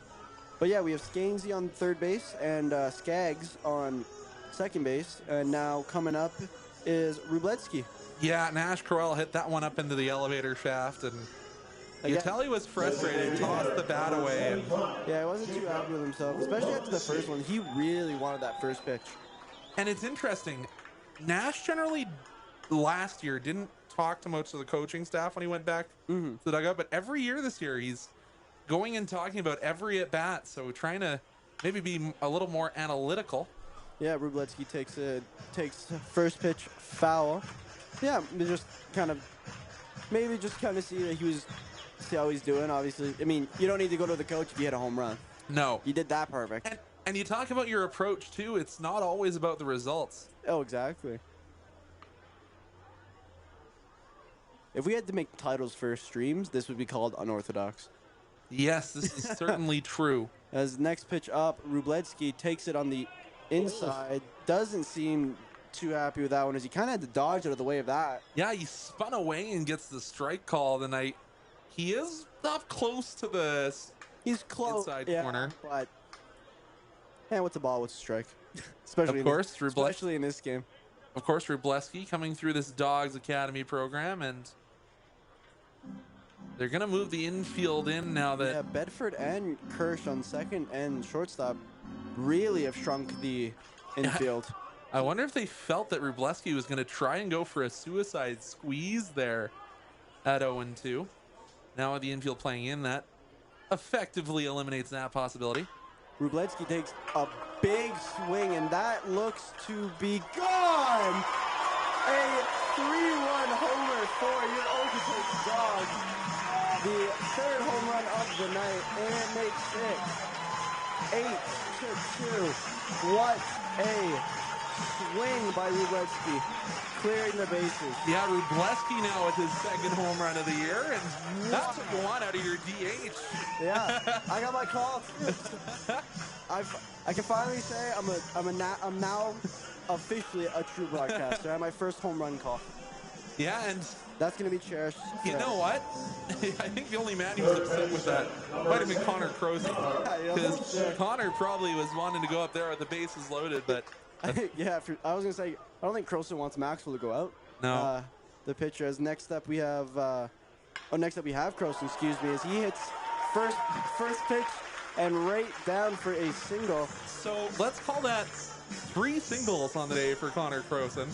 But yeah, we have Skainsey on third base and Skaggs on second base. And now coming up is Rubletsky. Yeah, Nash Corell hit that one up into the elevator shaft, and you tell he was frustrated. He tossed the bat away. And yeah, he wasn't too happy with himself, especially after the first one. He really wanted that first pitch. And it's interesting. Nash generally last year didn't talk to most of the coaching staff when he went back to the dugout, but every year this year he's going and talking about every at bat. So trying to maybe be a little more analytical. Yeah, Rubletsky takes first pitch foul. Yeah, just kind of see how he's doing. Obviously, I mean, you don't need to go to the coach if you hit a home run. No, you did that perfect. And you talk about your approach too. It's not always about the results. Oh, exactly. If we had to make titles for streams, this would be called Unorthodox. Yes, this is certainly true. As next pitch up, Rubletsky takes it on the inside. Doesn't seem too happy with that one, as he kind of had to dodge out of the way of that. Yeah, he spun away and gets the strike call tonight. He is up close to the inside corner. But what's a ball? What's a strike? Especially in this game. Of course, Rubletsky coming through this Dawgs Academy program, and they're going to move the infield in now that... Yeah, Bedford and Kirsch on second and shortstop really have shrunk the infield. I wonder if they felt that Rubletsky was going to try and go for a suicide squeeze there at 0-2. Now with the infield playing in, that effectively eliminates that possibility. Rubletsky takes a big swing, and that looks to be gone! A 3-run homer for your Okotoks Dawgs. The third home run of the night, and it makes it 8-2. What a swing by Rubletsky, clearing the bases. Yeah, Rubletsky now with his second home run of the year, and that's what you want out of your DH. Yeah, I got my call. I can finally say I'm now officially a true broadcaster. I have my first home run call. Yeah, and that's gonna be cherished. You know what? I think the only man who was upset with that might have been Connor Croson, because Connor probably was wanting to go up there with the bases loaded, but yeah, I was gonna say I don't think Croson wants Maxwell to go out. No. The pitcher is next up. We have Croson. Excuse me, as he hits first pitch and right down for a single. So let's call that 3 singles on the day for Connor Croson.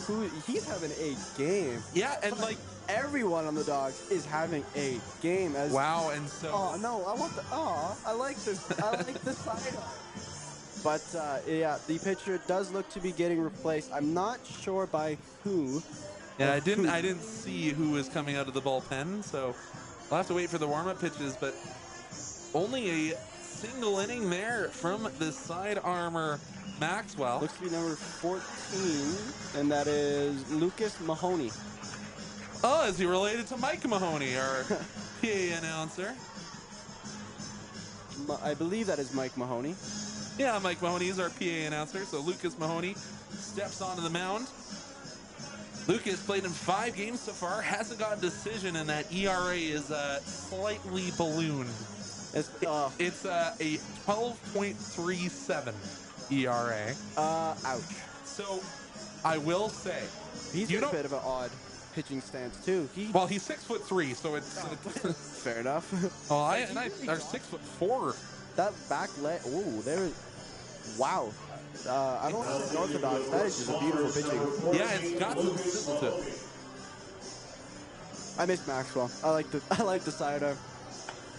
He's having a game. Yeah, and like everyone on the Dawgs is having a game. Wow, and so. Oh no, I like this. I like this side. But yeah, the pitcher does look to be getting replaced. I'm not sure by who. Yeah, I didn't see who was coming out of the bullpen, so we'll have to wait for the warm-up pitches. But only a single inning there from the side armor Maxwell. Looks to be number 14, and that is Lucas Mahoney. Oh, is he related to Mike Mahoney, our PA announcer? I believe that is Mike Mahoney. Yeah, Mike Mahoney is our PA announcer. So Lucas Mahoney steps onto the mound. Lucas played in 5 games so far, hasn't got a decision, and that ERA is slightly ballooned. It's a 12.37 ERA. Ouch. So I will say, he's in a bit of an odd pitching stance too. Well, he's 6'3", so it's fair enough. Oh, I are 6'4". That back leg. Oh, there. Wow. I don't know the Orthodox. That is just a beautiful pitching. Yeah, it's got some sizzle to it. I miss Maxwell. I like the sidearm.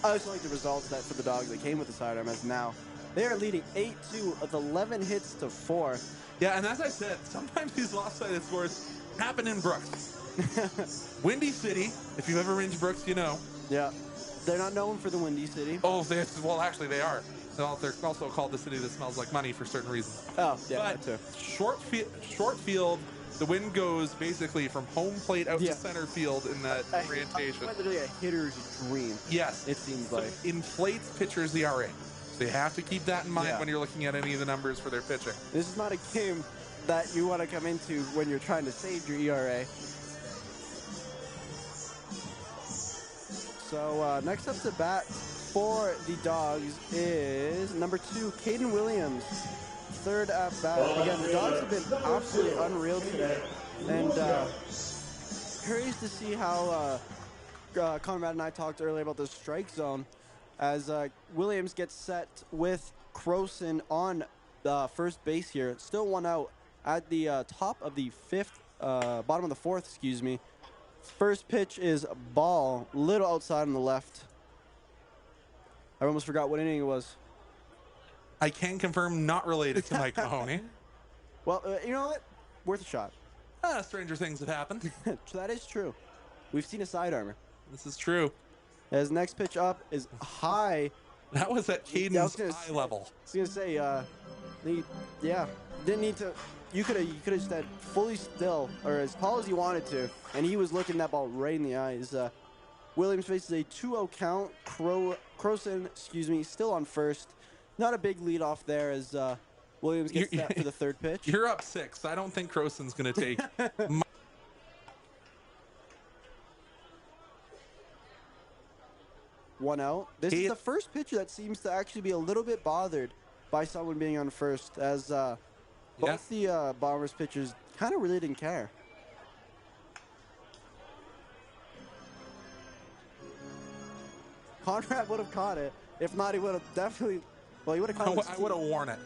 I also like the results that for the Dawgs that came with the sidearm as now. They are leading 8-2 with 11 hits to 4. Yeah, and as I said, sometimes these lopsided scores happen in Brooks. Windy City, if you've ever been to Brooks, you know. Yeah. They're not known for the Windy City. Oh, well, actually, they are. They're also called the city that smells like money for certain reasons. Oh, yeah, but that too. Short field, the wind goes basically from home plate out to center field in that orientation. Literally a hitter's dream. Yes. It seems like. Inflates pitchers' ERA. So you have to keep that in mind when you're looking at any of the numbers for their pitching. This is not a game that you want to come into when you're trying to save your ERA. So next up to bat for the Dogs is number 2, Caden Williams. Third at bat. Again, the Dogs have been absolutely unreal today. And curious to see how Conrad and I talked earlier about the strike zone as Williams gets set with Croson on first base here. Still one out at the top of the bottom of the fourth, excuse me. First pitch is ball, little outside on the left. I almost forgot what inning it was. I can confirm, not related to Mike Mahoney. Well, you know what? Worth a shot. Stranger things have happened. That is true. We've seen a sidearmer. This is true. His next pitch up is high. That was at Caden's eye level. I was gonna say, didn't need to. You could have said fully still or as tall as you wanted to, and he was looking that ball right in the eyes. Williams faces a 2-0 count. Croson, still on first. Not a big lead off there as Williams gets set for the third pitch. You're up 6. I don't think Croson's gonna take. One out. This is the first pitcher that seems to actually be a little bit bothered by someone being on first, as both the Bombers pitchers kind of really didn't care. Conrad would have caught it. If not, he would have definitely. Well, he would have caught it. I would have worn it.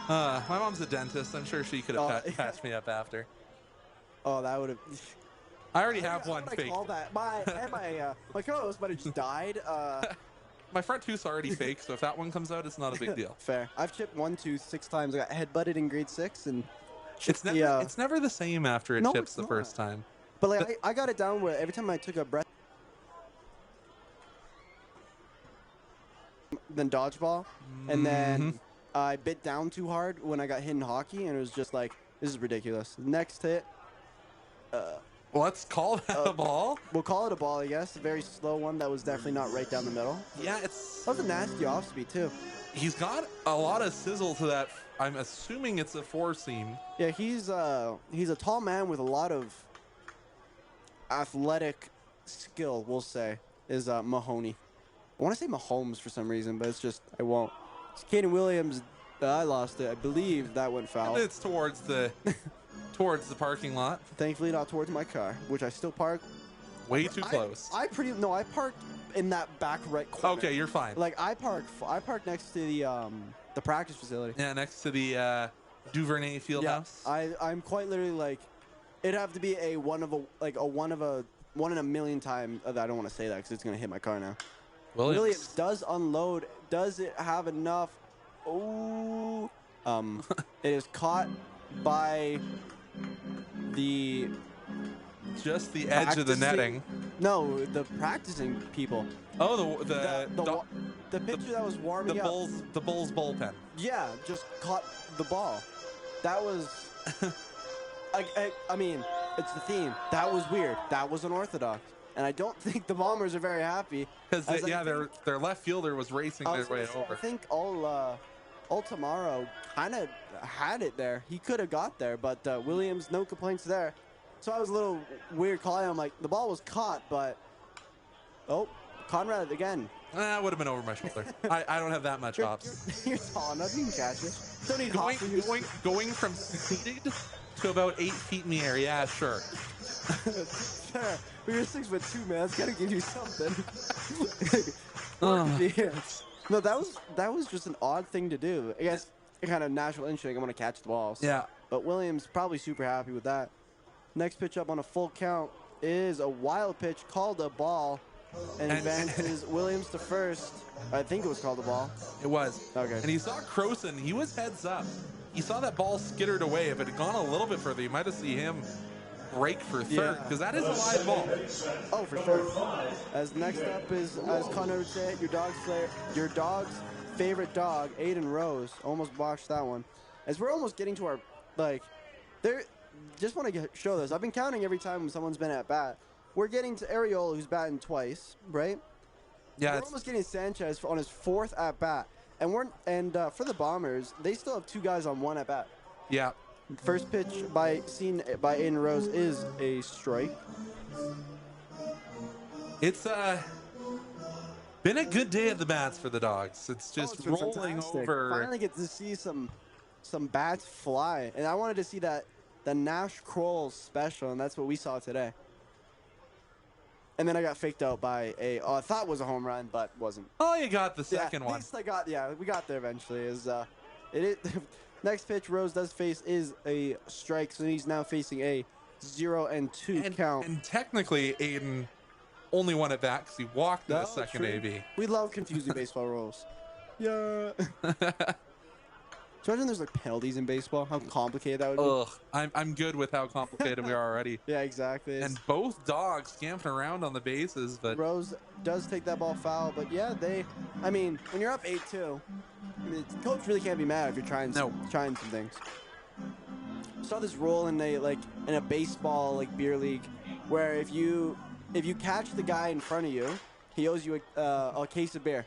My mom's a dentist. I'm sure she could have patched me up after. Oh, that would have. I already have one I fake. call that? My co-host might have just died. My front tooth's already fake, so if that one comes out, it's not a big deal. Fair. I've chipped one tooth 6 times. I got headbutted in grade 6, and it's never the same after it chips the first time. But like I got it down where every time I took a breath, then dodgeball, and then I bit down too hard when I got hit in hockey, and it was just like, this is ridiculous. Next hit. Let's call that a ball. We'll call it a ball, I guess. A very slow one that was definitely not right down the middle. Yeah, that was a nasty off speed too. He's got a lot of sizzle to that. I'm assuming it's a 4-seam. Yeah, he's a tall man with a lot of athletic skill, we'll say, is Mahoney. I want to say Mahomes for some reason, but it's just, I won't. It's Caden Williams. I lost it. I believe that went foul. It's towards the parking lot. Thankfully, not towards my car, which I still park way too close. I parked in that back right corner. Okay, you're fine. Like I parked next to the practice facility. Yeah, next to the Duvernay Fieldhouse. Yeah, I'm quite literally like, it'd have to be a one in a million time. I don't want to say that because it's gonna hit my car now. Williams does unload. Does it have enough? Oh, it is caught by just the edge of the netting. No, the practicing people. Oh, the pitcher that was warming up. The Bulls bullpen. Yeah, just caught the ball. That was. I mean, it's the theme. That was weird. That was unorthodox. And I don't think the Bombers are very happy. Because their left fielder was racing their way over. I think Altamaro kind of had it there. He could have got there, but Williams, no complaints there. So I was a little weird calling. I'm like, the ball was caught, but Conrad again. That would have been over my shoulder. I don't have that much hops. You're tall enough. You can catch it. Don't need hops. Going from seated to about 8 feet in the air. Yeah, sure. Sure. But you're 6'2", man. It's gotta give you something. No, that was just an odd thing to do. I guess kind of natural instinct. I'm gonna catch the balls. Yeah. But Williams probably super happy with that. Next pitch up on a full count is a wild pitch called a ball, and advances Williams to first. I think it was called a ball. It was. Okay. And he saw Croson. He was heads up. He saw that ball skittered away. If it had gone a little bit further, you might have seen him break for third, because that is a live ball. Oh, for sure. As next up is, as Connor would say, your dog's favorite dog, Aiden Rose. Almost botched that one. As we're almost getting to our, just want to show this. I've been counting every time someone's been at bat. We're getting to Ariola, who's batting twice, right? Yeah. We're almost getting Sanchez on his 4th at bat. And for the Bombers, they still have 2 guys on 1 at bat. Yeah. First pitch seen by Aiden Rose is a strike. It's been a good day at the bats for the Dogs. It's just it's been rolling fantastic. over. Finally get to see some bats fly, and I wanted to see the Nash Kroll special, and that's what we saw today. And then I got faked out by I thought was a home run, but wasn't. Oh, you got the second At one. least we got there eventually. Next pitch Rose does face is a strike, so he's now facing a 0-2 count. And technically, Aiden only won it back because he walked in the second true. AB. We love confusing baseball rules. Yeah. Do you imagine there's like penalties in baseball? How complicated that would be? Ugh, I'm good with how complicated we are already. Yeah, exactly. And both Dogs scamping around on the bases, but Rose does take that ball foul, but yeah, when you're up 8-2, the coach really can't be mad if you're trying some things. Saw this rule in a baseball beer league where if you catch the guy in front of you, he owes you a case of beer.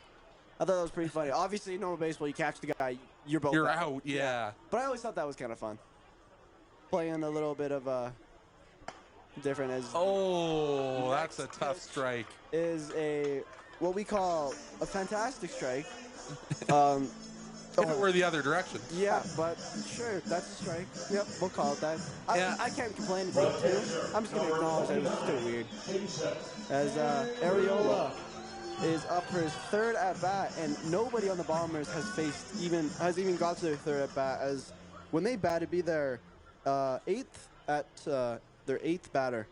I thought that was pretty funny. Obviously, in normal baseball, you catch the guy, you're out. Yeah. But I always thought that was kind of fun. Playing a little bit of different as. Oh, that's a tough strike. Is what we call a fantastic strike. If it were the other direction. Yeah, but sure, that's a strike. Yep, we'll call it that. I can't complain. It's 8-2. I'm just gonna acknowledge that it was still weird. As Areola is up for his third at bat, and nobody on the Bombers has even got to their third at bat. As when they bat, it'd be their eighth batter.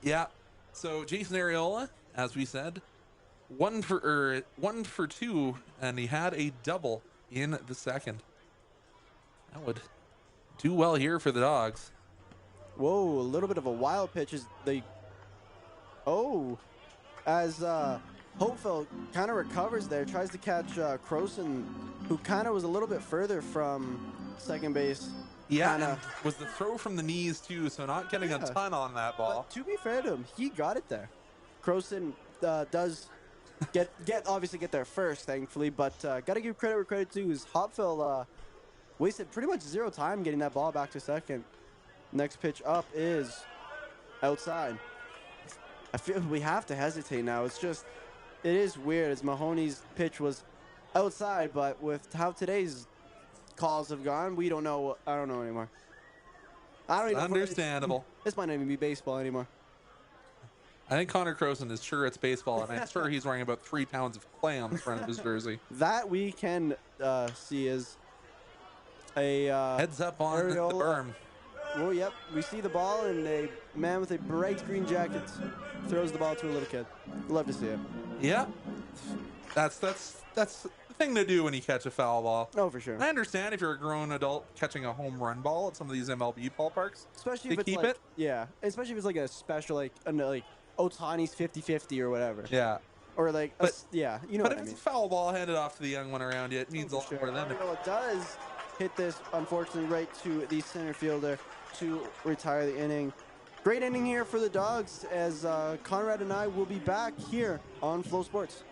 Yeah. So Jason Areola, as we said, 1 for 2, and he had a double in the second. That would do well here for the Dogs. Whoa, a little bit of a wild pitch as Hopeful kind of recovers there, tries to catch Croson, who kind of was a little bit further from second base. Yeah, was the throw from the knees too, so not getting a ton on that ball. But to be fair to him, he got it there. Croson does obviously get there first, thankfully, but got to give credit where credit due. Is Hopfeld wasted pretty much zero time getting that ball back to second. Next pitch up is outside. I feel we have to hesitate now. It is weird as Mahoney's pitch was outside, but with how today's calls have gone, we don't know. I don't know anymore. I don't even know. Understandable. This might not even be baseball anymore. I think Connor Croson is sure it's baseball, and I'm sure he's wearing about 3 pounds of clay on the front of his jersey. That we can see is a heads up on Areola. The berm. Well, yep, we see the ball, and a man with a bright green jacket throws the ball to a little kid. Love to see it. Yeah, that's the thing to do when you catch a foul ball. Oh, for sure. I understand if you're a grown adult catching a home run ball at some of these MLB ballparks, especially to if it's keep it. Yeah, especially if it's like a special like Otani's 50-50 or whatever. Yeah. Or like, yeah, you know what I mean. But if it's a foul ball handed off to the young one around you, it means a lot more than it. It does hit this, unfortunately, right to the center fielder to retire the inning. Great inning here for the Dogs, as Conrad and I will be back here on Flow Sports.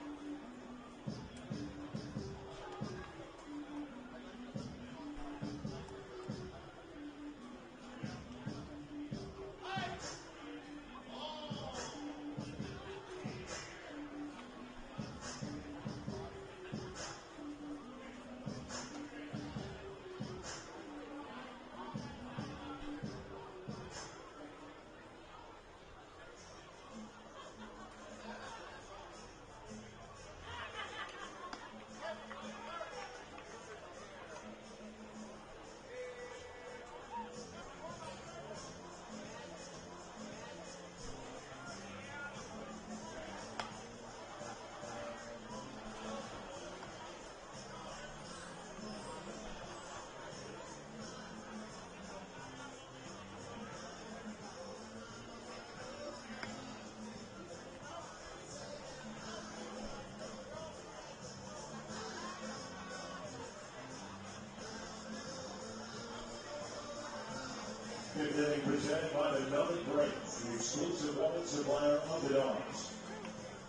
Good day presented by the Melody Break, the exclusive wallet supplier of the Dawgs.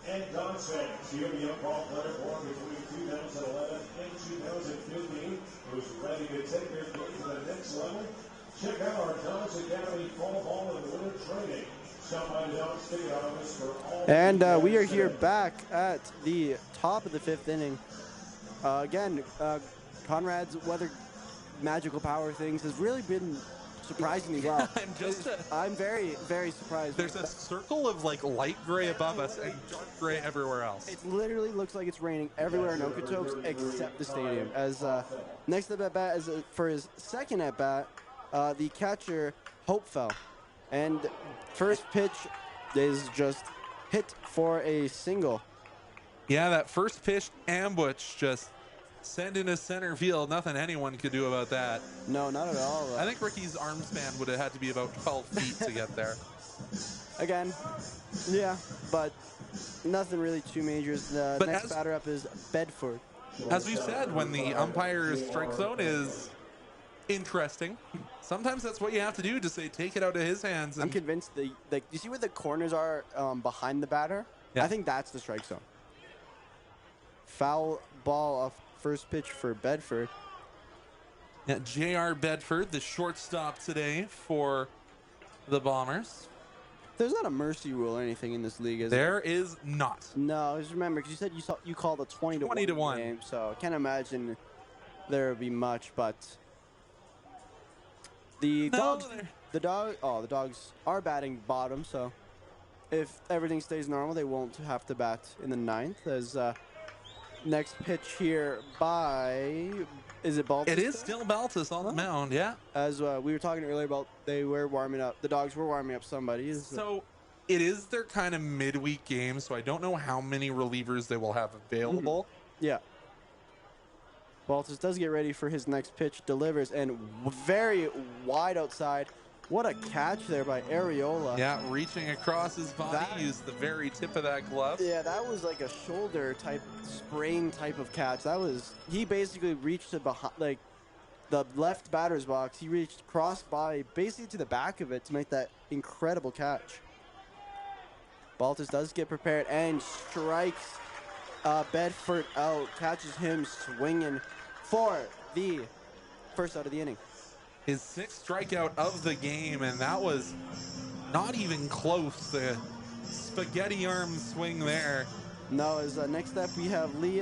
And Dawgs fans, here the young ball player born between 2011 and 2015 who's ready to take their game to the next level. Check out our Dawgs Academy Fall Ball and Winter Training. And we are here back at the top of the 5th inning. Again, Conrad's weather magical power things has really been surprisingly well. I'm very, very surprised. There's a circle of like light gray above us and dark gray everywhere else. It literally looks like it's raining everywhere in Okotoks except the stadium. As next up at bat is for his second at bat, the catcher Hopefell, and first pitch is just hit for a single. Yeah, that first pitch ambush just sent into center field. Nothing anyone could do about that. No, not at all. I think Ricky's arm span would have had to be about 12 feet to get there. Again, yeah, but nothing really too major. The But next batter up is Bedford. As we said, when the umpire's strike zone is interesting, sometimes that's what you have to do to say, take it out of his hands. I'm convinced you see where the corners are behind the batter? Yeah. I think that's the strike zone. Foul ball off first pitch for Bedford. Yeah, J.R. Bedford, the shortstop today for the Bombers. There's not a mercy rule or anything in this league, is there? There is not. No, just remember, because you said you called a 20 to 1 game, so I can't imagine there would be much, but the Dogs are batting bottom, so if everything stays normal, they won't have to bat in the 9th. As next pitch here by, is it Baltus? It is still Baltus on the mound, yeah. As we were talking earlier about, they were warming up, the Dogs were warming up somebody. So it is their kind of midweek game, so I don't know how many relievers they will have available. Yeah. Baltus does get ready for his next pitch, delivers, and very wide outside. What a catch there by Areola. Yeah, reaching across his body, used the very tip of that glove. Yeah, that was like a shoulder type, sprain type of catch. That was, he basically reached to behind, like the left batter's box. He reached cross body basically to the back of it to make that incredible catch. Baltus does get prepared and strikes Bedford out, catches him swinging for the first out of the inning. His 6th strikeout of the game, and that was not even close. The spaghetti arm swing there. No, as next up we have Ben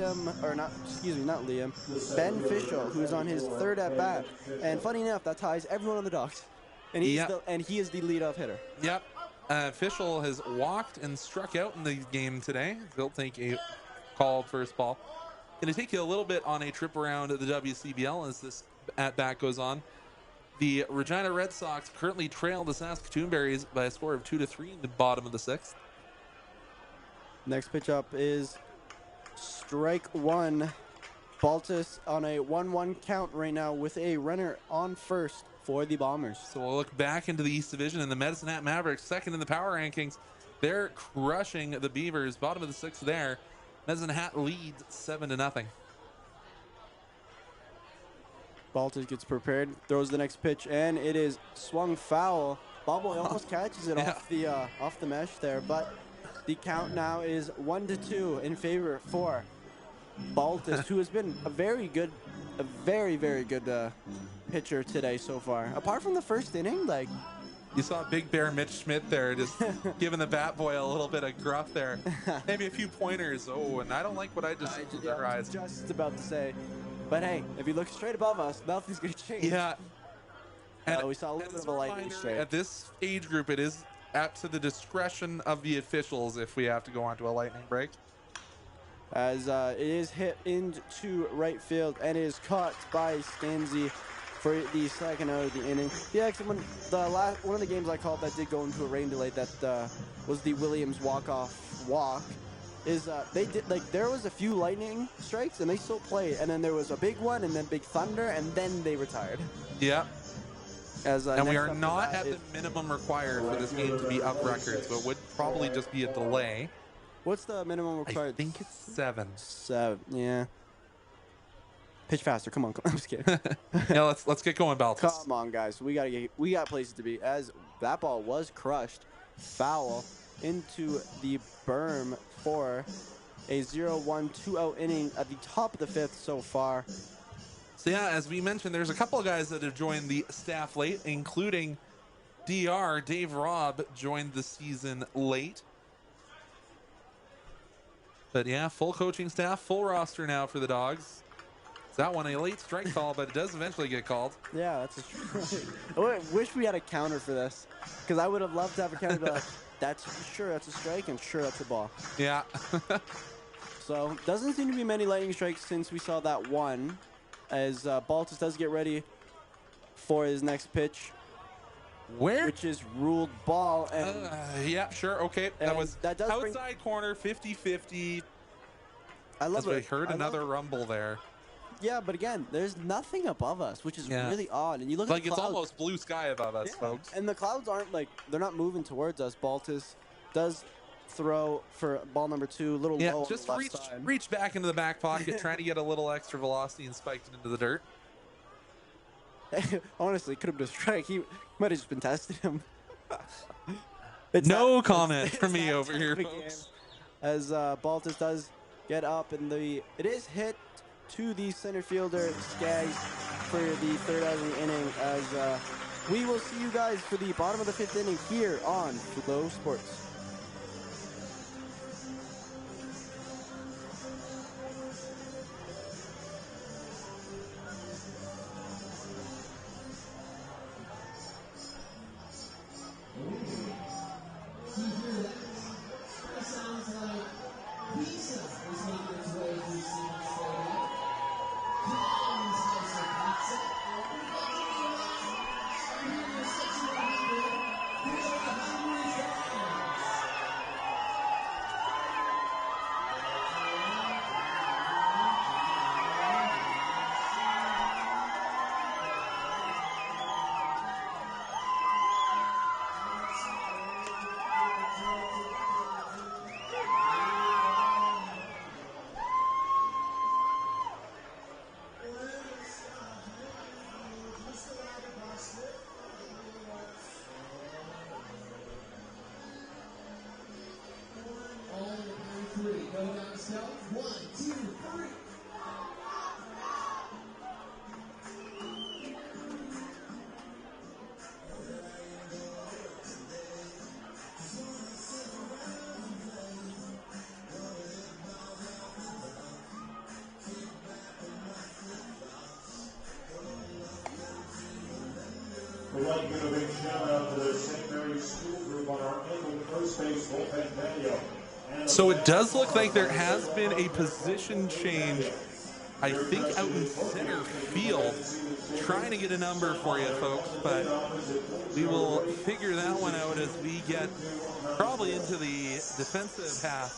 Fischel, who is on his 3rd at bat. And funny enough, that ties everyone on the Dogs. And he is the leadoff hitter. Yep. Fischel has walked and struck out in the game today. They'll take a called first ball. Going to take you a little bit on a trip around the WCBL as this at bat goes on. The Regina Red Sox currently trail the Saskatoon Berries by a score of 2-3 in the bottom of the 6th. Next pitch up is strike one. Baltus on a 1-1 count right now with a runner on first for the Bombers. So we'll look back into the East Division, and the Medicine Hat Mavericks, second in the power rankings. They're crushing the Beavers, bottom of the 6th there. Medicine Hat leads 7-0. Baltus gets prepared, throws the next pitch, and it is swung foul. Ballboy almost catches it off the mesh there, but the count now is 1-2 in favor for Baltus, who has been a very, very good pitcher today so far. Apart from the first inning, like, you saw Big Bear Mitch Schmidt there, just giving the bat boy a little bit of gruff there. Maybe a few pointers. Oh, and I don't like what I just see with their eyes. Just about to say. But hey, if you look straight above us, nothing's going to change. Yeah. And we saw a little bit of a lightning strike. At this age group, it is up to the discretion of the officials if we have to go on to a lightning break. As it is hit into right field and is caught by Stanzi for the second out of the inning. Yeah, one of the games I called that did go into a rain delay, that was the Williams walk-off walk. There was a few lightning strikes and they still played, and then there was a big one and then big thunder, and then they retired. Yeah. And we are not at the minimum required for this game to be up record, so it would probably just be a delay. What's the minimum required? I think it's 7. 7, yeah. Pitch faster, come on. I'm just kidding. Yeah, let's get going, Baltus. Come on, guys. We got places to be. As that ball was crushed, foul into the berm for a 0-1 2-0 inning at the top of the 5th so far. So yeah, as we mentioned, there's a couple of guys that have joined the staff late, including DR, Dave Robb, joined the season late. But yeah, full coaching staff, full roster now for the Dogs. That one a late strike call, but it does eventually get called. Yeah, that's a strike. I wish we had a counter for this, because I would have loved to have a counter be like, that's a strike, and sure, that's a ball. Yeah. So, doesn't seem to be many lightning strikes since we saw that one, as Baltus does get ready for his next pitch, which is ruled ball. And yeah, sure, okay. That does outside corner, 50-50. I love it. We heard another rumble there. Yeah, but again, there's nothing above us, which is really odd. And you look at the clouds, it's almost blue sky above us, folks. And the clouds aren't they're not moving towards us. Baltus does throw for ball number 2, a little low. Just on the left side. reach back into the back pocket, trying to get a little extra velocity and spiked it into the dirt. Honestly, could have been a strike. He might have just been testing him. No comment from me over here, folks. As Baltus does get up, and it is hit to the center fielder, Skaggs, for the 3rd out of the inning, as we will see you guys for the bottom of the 5th inning here on Flow Sports. We'd like to give a big shout out to the St. Mary's School Group on our Inland first base bullpen patio. So it does look like there has been a position change, I think out in center field. Trying to get a number for you folks, but we will figure that one out as we get probably into the defensive half,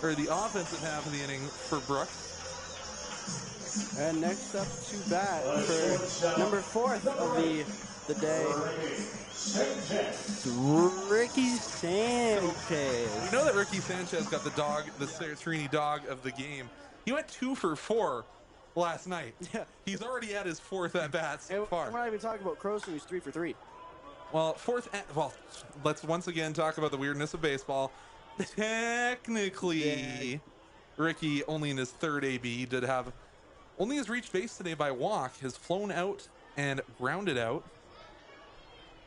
or the offensive half of the inning for Brooks. And next up to bat for number 4th of the day, Ricky Sanchez. We know that Ricky Sanchez got the Serini dog of the game. He went 2 for 4 last night. Yeah. He's already at his 4th at bat so far. We're not even talking about Croson, who's 3 for 3. Well, let's once again talk about the weirdness of baseball. Technically, Ricky only in his 3rd AB. He did have only has reached base today by walk, has flown out and grounded out.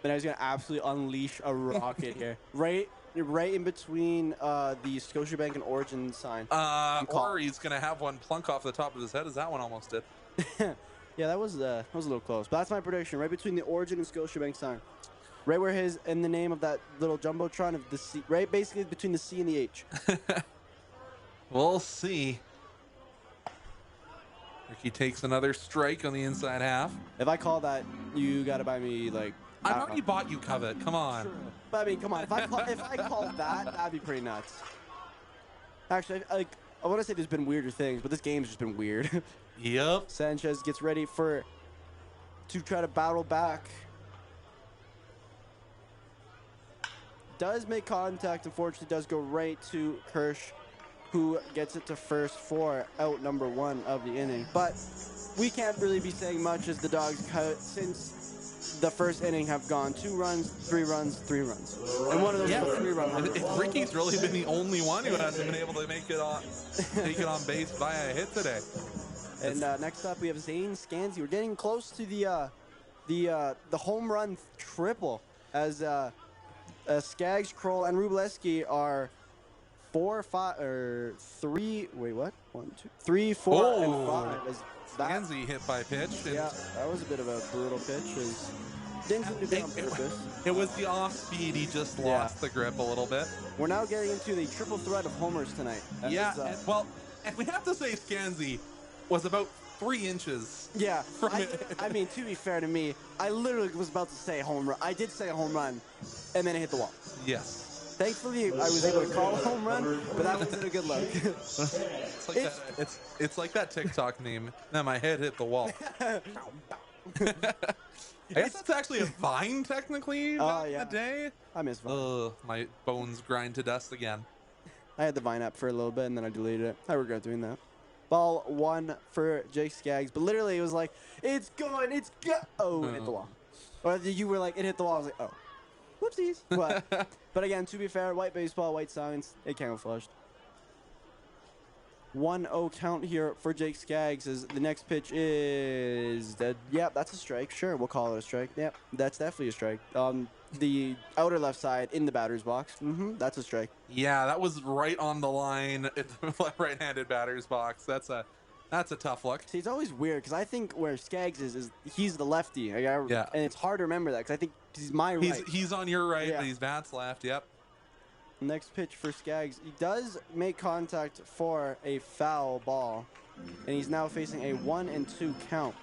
But I was gonna absolutely unleash a rocket here, right in between the Scotiabank and Origin sign. Or he's gonna have one plunk off the top of his head, as that one almost did. Yeah, that was a little close. But that's my prediction, right between the Origin and Scotiabank sign, right where in the name of that little jumbotron of the C, right basically between the C and the H. We'll see. Ricky takes another strike on the inside half. If I call that, you gotta buy me like. I've already bought you Covet. Come on. Sure. But I mean, come on. If I call that, that'd be pretty nuts. Actually, I want to say there's been weirder things, but this game's just been weird. Yep. Sanchez gets ready to try to battle back. Does make contact. Unfortunately, does go right to Kirsch, who gets it to first for out number 1 of the inning. But we can't really be saying much as the Dogs cut since the first inning have gone 2 runs, 3 runs, 3 runs. And one of those is a 3-run. Ricky's really been the only one who hasn't been able to make it on base via a hit today. And next up we have Zane Scansey. We're getting close to the home run triple as Skaggs, Kroll, and Rubleski are 4, 5, or 3. Wait, what? 1, 2, 3, 4, and 5. As that, Scansy hit by pitch. And yeah, that was a bit of a brutal pitch. As didn't seem to be on purpose. it was the off speed. He just lost the grip a little bit. We're now getting into the triple threat of homers tonight. Yeah, and we have to say Scansy was about 3 inches. Yeah, from it. I mean, to be fair to me, I literally was about to say home run. I did say a home run, and then it hit the wall. Yes. Thankfully, I was able to call a home run, but that wasn't a good look. It's like that TikTok meme. Now my head hit the wall. I guess that's actually a Vine, technically, back in the day. I miss Vine. My bones grind to dust again. I had the Vine app for a little bit, and then I deleted it. I regret doing that. Ball 1 for Jake Skaggs, but literally it was like, it's going, it's go. Oh, it hit the wall. Or you were like, it hit the wall. I was like, oh, whoopsies. But again, to be fair, white baseball, white signs, it camouflaged. 1-0 count here for Jake Skaggs as the next pitch is dead. Yep, that's a strike. Sure, we'll call it a strike. Yep, that's definitely a strike. The outer left side in the batter's box. That's a strike. Yeah, that was right on the line at the right-handed batter's box. That's a tough look. See, it's always weird because I think where Skaggs is he's the lefty. And it's hard to remember that because I think he's my right. He's on your right, but he's bat's left. Yep. Next pitch for Skaggs. He does make contact for a foul ball, and he's now facing a 1-2 count.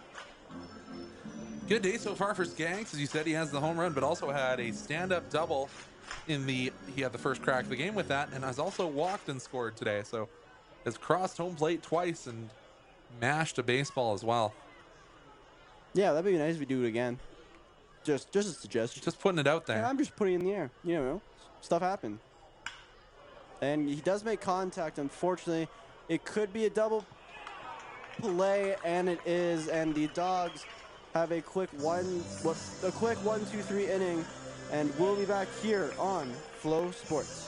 Good day so far for Skaggs. As you said, he has the home run, but also had a stand-up double he had the first crack of the game with that, and has also walked and scored today. So has crossed home plate twice and mashed a baseball as well. Yeah, that'd be nice if we do it again. Just a suggestion. Just putting it out there. Yeah, I'm just putting it in the air. You know, stuff happened. And he does make contact. Unfortunately, it could be a double play, and it is. And the Dawgs have a quick 1-2-3 inning, and we'll be back here on Flow Sports.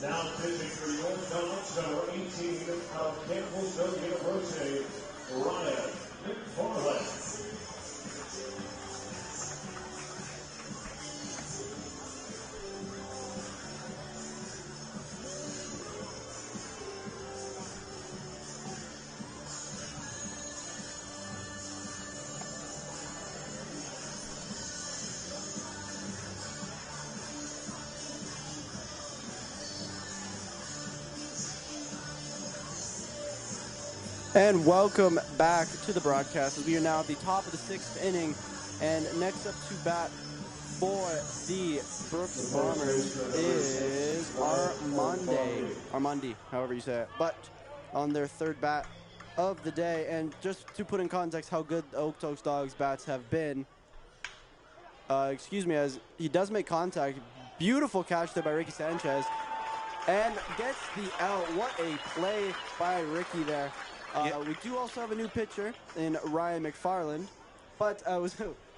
Now pitching for your Okotoks, number 18 of Campbellsville University, Ryan McFarland. And welcome back to the broadcast. We are now at the top of the 6th inning, and next up to bat for the Brooks Bombers is Armandi, however you say it, but on their 3rd bat of the day. And just to put in context how good the Okotoks Dawgs bats have been, as he does make contact. Beautiful catch there by Ricky Sanchez, and gets the out. What a play by Ricky there. We do also have a new pitcher in Ryan McFarland, but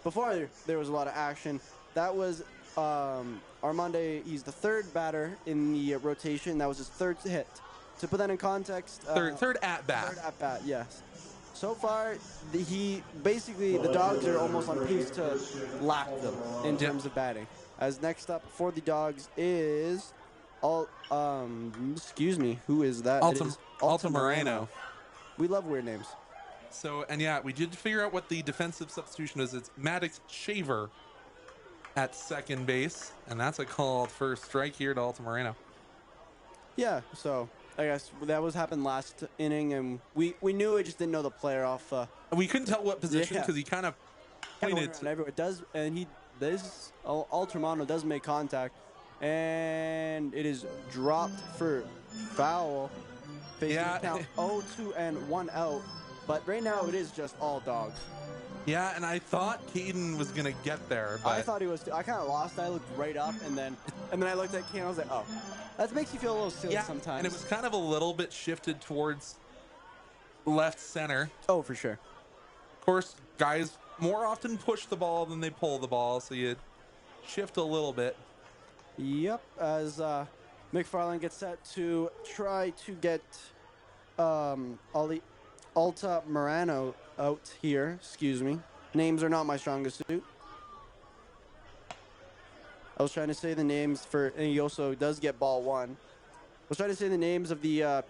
before there was a lot of action. That was Armande, he's the third batter in the rotation. That was his third hit. To put that in context, Third at bat. third at bat, yes. So far, the Dogs are almost on pace to lap them in terms of batting. As next up for the Dogs is, excuse me, who is that? Alta Moreno. We love weird names. So, and yeah, we did figure out what the defensive substitution is. It's Maddox Shaver at second base, and that's a called first strike here to Alta Moreno. Yeah, so I guess that was happened last inning, and we knew it, just didn't know the player off. We couldn't tell what position because he kind of pointed to everywhere. Does, and Alta Moreno does make contact, and it is dropped for foul. Yeah. Count 0-2 and 1 out. But right now it is just all Dogs. Yeah, and I thought Caden was gonna get there. But I thought he was. I kind of lost. I looked right up, and then I looked at Caden. I was like, oh, that makes you feel a little silly sometimes. And it was kind of a little bit shifted towards left center. Oh, for sure. Of course, guys more often push the ball than they pull the ball, so you shift a little bit. Yep. As McFarland gets set to try to get Alta Moreno out here. Excuse me. Names are not my strongest suit. I was trying to say the names for, and he also does get ball one. I was trying to say the names of the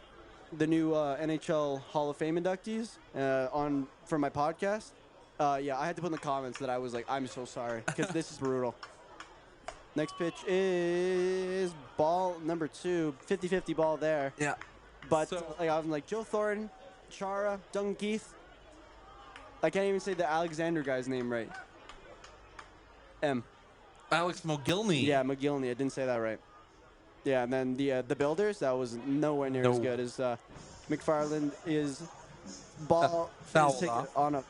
new NHL Hall of Fame inductees for my podcast. Yeah, I had to put in the comments that I was like, I'm so sorry, because this is brutal. Next pitch is ball number 2, 50-50 ball there. Yeah. But I'm like Joe Thornton, Chara, Duncan Keith. I can't even say the Alexander guy's name right. Alex McGillney. Yeah, McGillney. I didn't say that right. Yeah, and then the Builders, that was nowhere near as good as McFarland is ball fouled is off. On a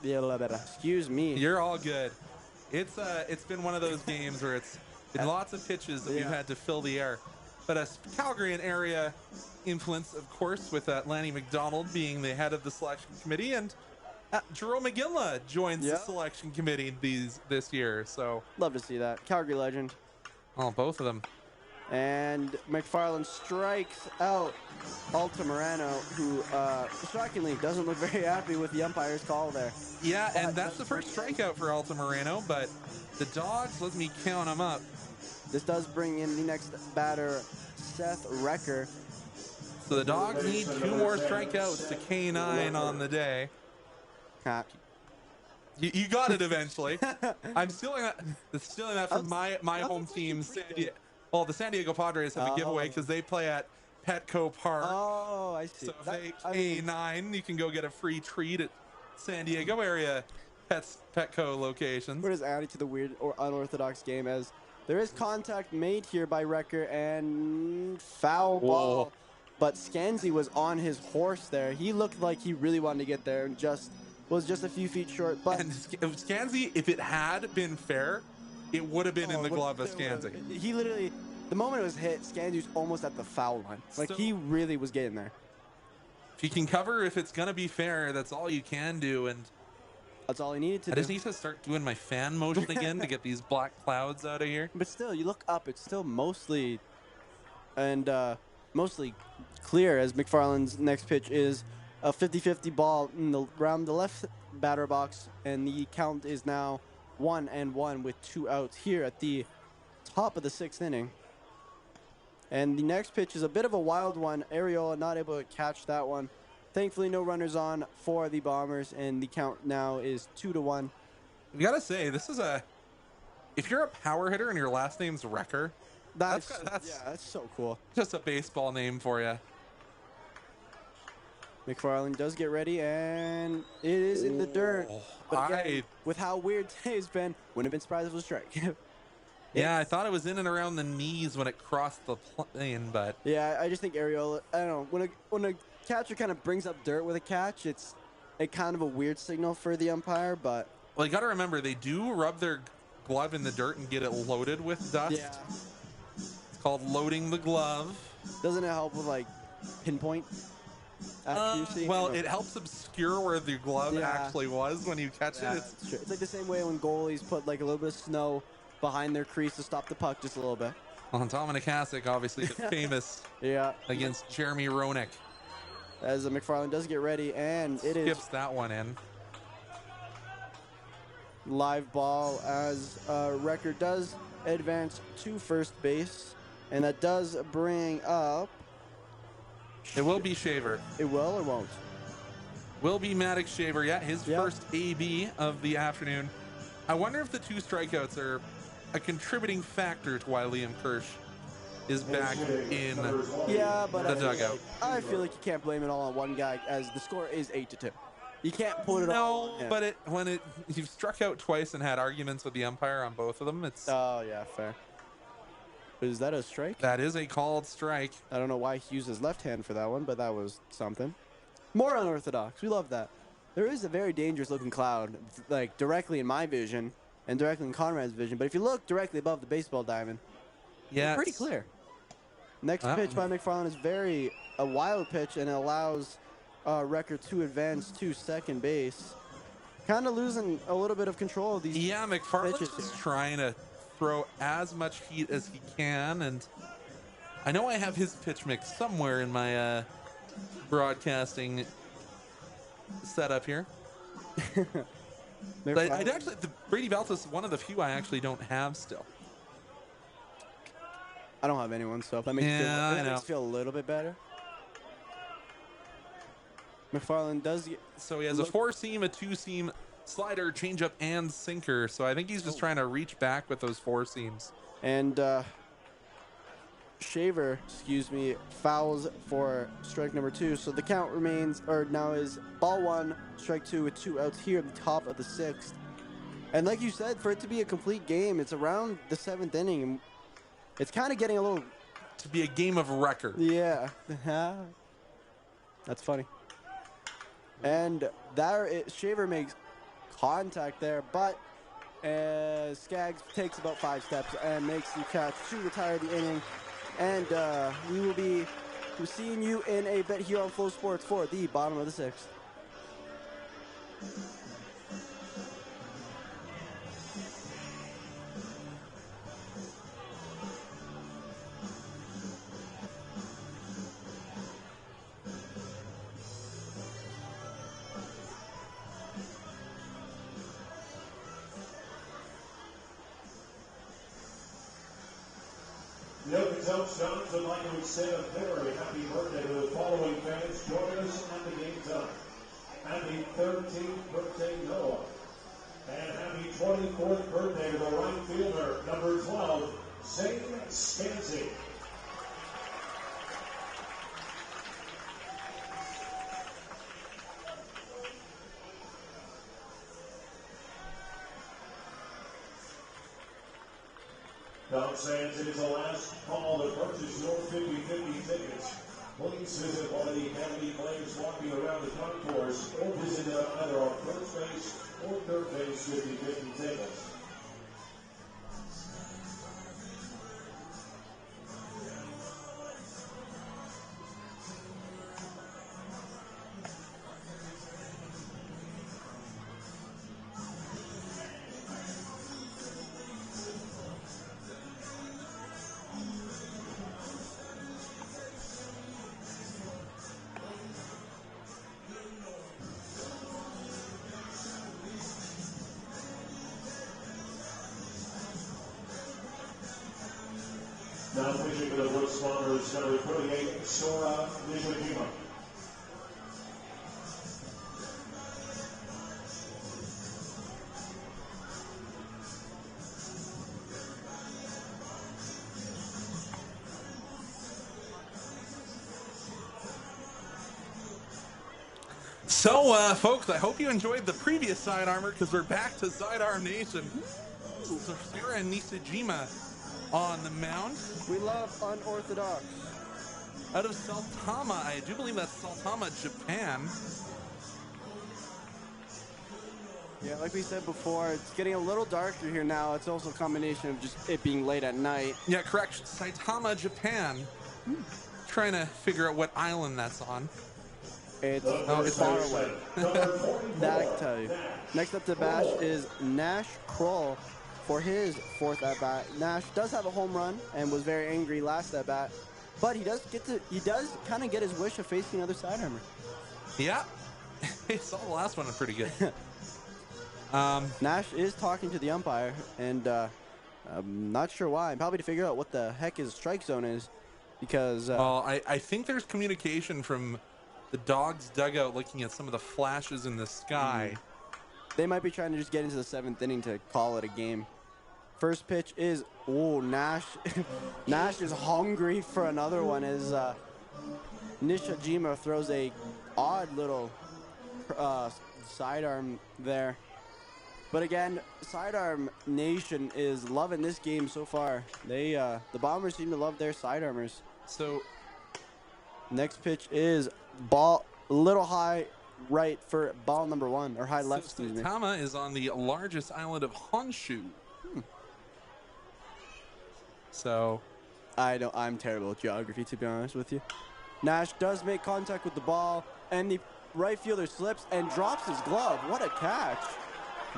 excuse me. You're all good. It's been one of those games where it's been lots of pitches that we've had to fill the air. But a Calgary and area influence, of course, with Lanny McDonald being the head of the selection committee, and Jerome McGinley joins the selection committee this year. So love to see that. Calgary legend. Oh, both of them. And McFarland strikes out Alta Moreno, who shockingly doesn't look very happy with the umpire's call there. Yeah, and that's the first strikeout for Alta Moreno, but the Dogs, let me count them up. This does bring in the next batter, Seth Recker. So the Dogs need 2 more strikeouts to K9 on the day. You got it eventually. I'm stealing that from my home team, San Diego. Well, the San Diego Padres have a giveaway because they play at Petco Park. Oh, I see. So if they K9, you can go get a free treat at San Diego area Petco locations. We're just adding to the weird or unorthodox game, as there is contact made here by Recker and foul ball. But Scanzi was on his horse there. He looked like he really wanted to get there and was just a few feet short. But and Scanzi, if it had been fair, it would have been in the glove of Scanzi. He literally, the moment it was hit, Scanzi was almost at the foul line. Like, he really was getting there. If you can cover, if it's going to be fair, that's all you can do. And that's all he needed to do. I just need to start doing my fan motion again to get these black clouds out of here. But still, you look up, it's still mostly clear, as McFarland's next pitch is a 50-50 ball around the left batter box, and the count is now 1-1 with 2 outs here at the top of the 6th inning. And the next pitch is a bit of a wild one. Arriola not able to catch that one. Thankfully, no runners on for the Bombers, and the count now is 2-1. We gotta say, this is if you're a power hitter and your last name's Recker, that's so cool. Just a baseball name for you. McFarland does get ready, and it is in the dirt. But again, with how weird today's been, wouldn't have been surprised if it was a strike. Yeah, I thought it was in and around the knees when it crossed the plane, but yeah, I just think Arriola, I don't know, when a catcher kind of brings up dirt with a catch, it's kind of a weird signal for the umpire. But well, you got to remember, they do rub their glove in the dirt and get it loaded with dust. Yeah, it's called loading the glove. Doesn't it help with like pinpoint accuracy? Well, it helps obscure where the glove actually was when you catch it. It's like the same way when goalies put like a little bit of snow behind their crease to stop the puck just a little bit. Well, Dominic Hasek, obviously the famous Yeah. against Jeremy Roenick. As McFarland does get ready, and it is Skips that one in. live ball as Record does advance to first base, and that does bring up. It will be Shaver. It will or won't? Will be Maddox Shaver. Yeah, his Yep. first AB of the afternoon. I wonder if the 2 strikeouts are a contributing factor to why Liam Kirsch is back in Yeah, but the dugout. I feel like you can't blame it all on one guy, as the score is 8-2. You can't put it all on No, him. but you've struck out twice and had arguments with the umpire on both of them. Oh yeah, fair. Is that a strike? That is a called strike. I don't know why he used his left hand for that one, but that was something. More unorthodox. We love that. There is a very dangerous looking cloud, like directly in my vision and directly in Conrad's vision. But if you look directly above the baseball diamond, Yeah, it's pretty clear. Next pitch by McFarland is a wild pitch, and it allows Record to advance to second base. Kind of losing a little bit of control of these. Yeah, McFarland's pitches just here. trying to throw as much heat as he can, and I know I have his pitch mix somewhere in my broadcasting setup here. But I'd actually, the Brady Beltis is one of the few I actually don't have still. I don't have anyone, so if that makes, Yeah, I know. makes you feel a little bit better. McFarland does get, So he has a 4-seam, a 2-seam, slider, changeup, and sinker. So I think he's just trying to reach back with those 4 seams. and Shaver, fouls for strike number 2. So the count remains, or now is ball 1, strike 2 with 2 outs here at the top of the 6th. And like you said, for it to be a complete game, it's around the 7th inning. And it's kind of getting a little, To be a game of record. yeah. That's funny. And Shaver makes contact there, but Skaggs takes about 5 steps and makes the catch to retire the inning. And we will be seeing you in a bit here on Flow Sports for the bottom of the 6th. The Okotoks Dawgs would like to extend a very happy birthday to the following fans joining us at the game time. Happy 13th birthday, Noah. And happy 24th birthday to the right fielder, number 12, Zane Scansey. Dawgs fans, it is the last call to purchase your 50/50 tickets. Please visit one of the Academy players walking around the concourse or visit either our first base or third base 50/50 tickets. Now pitching for the Brooks Wanderers, number 38, Sora Nijima. So, folks, I hope you enjoyed the previous Side Armor, because we're back to Sidearm Nation. So Sarah Nisijima on the mound. We love unorthodox. Out of Saitama, I do believe that's Saitama, Japan. Yeah, like we said before, it's getting a little darker here now. It's also a combination of just it being late at night. Yeah, correct. Saitama, Japan. Trying to figure out what island that's on. It's it's far far away. That I can tell you. Next up to bash is Nash Kroll for his 4th at bat. Nash does have a home run and was very angry last at bat, but he does kind of get his wish of facing another sidearmer. Yeah, I saw the last one pretty good. Nash is talking to the umpire, and I'm not sure why. Probably to figure out what the heck his strike zone is, because Well, I think there's communication from the Dawgs dugout looking at some of the flashes in the sky. they might be trying to just get into the 7th inning to call it a game. First pitch is, Nash. Nash is hungry for another one as Nishijima throws a odd little sidearm there. But again, Sidearm Nation is loving this game so far. The Bombers seem to love their sidearmers. So Next pitch is ball a little high right for ball number 1, or high left, excuse me. Saitama is on the largest island of Honshu. So I'm terrible at geography, to be honest with you. Nash does make contact with the ball, and the right fielder slips and drops his glove. What a catch.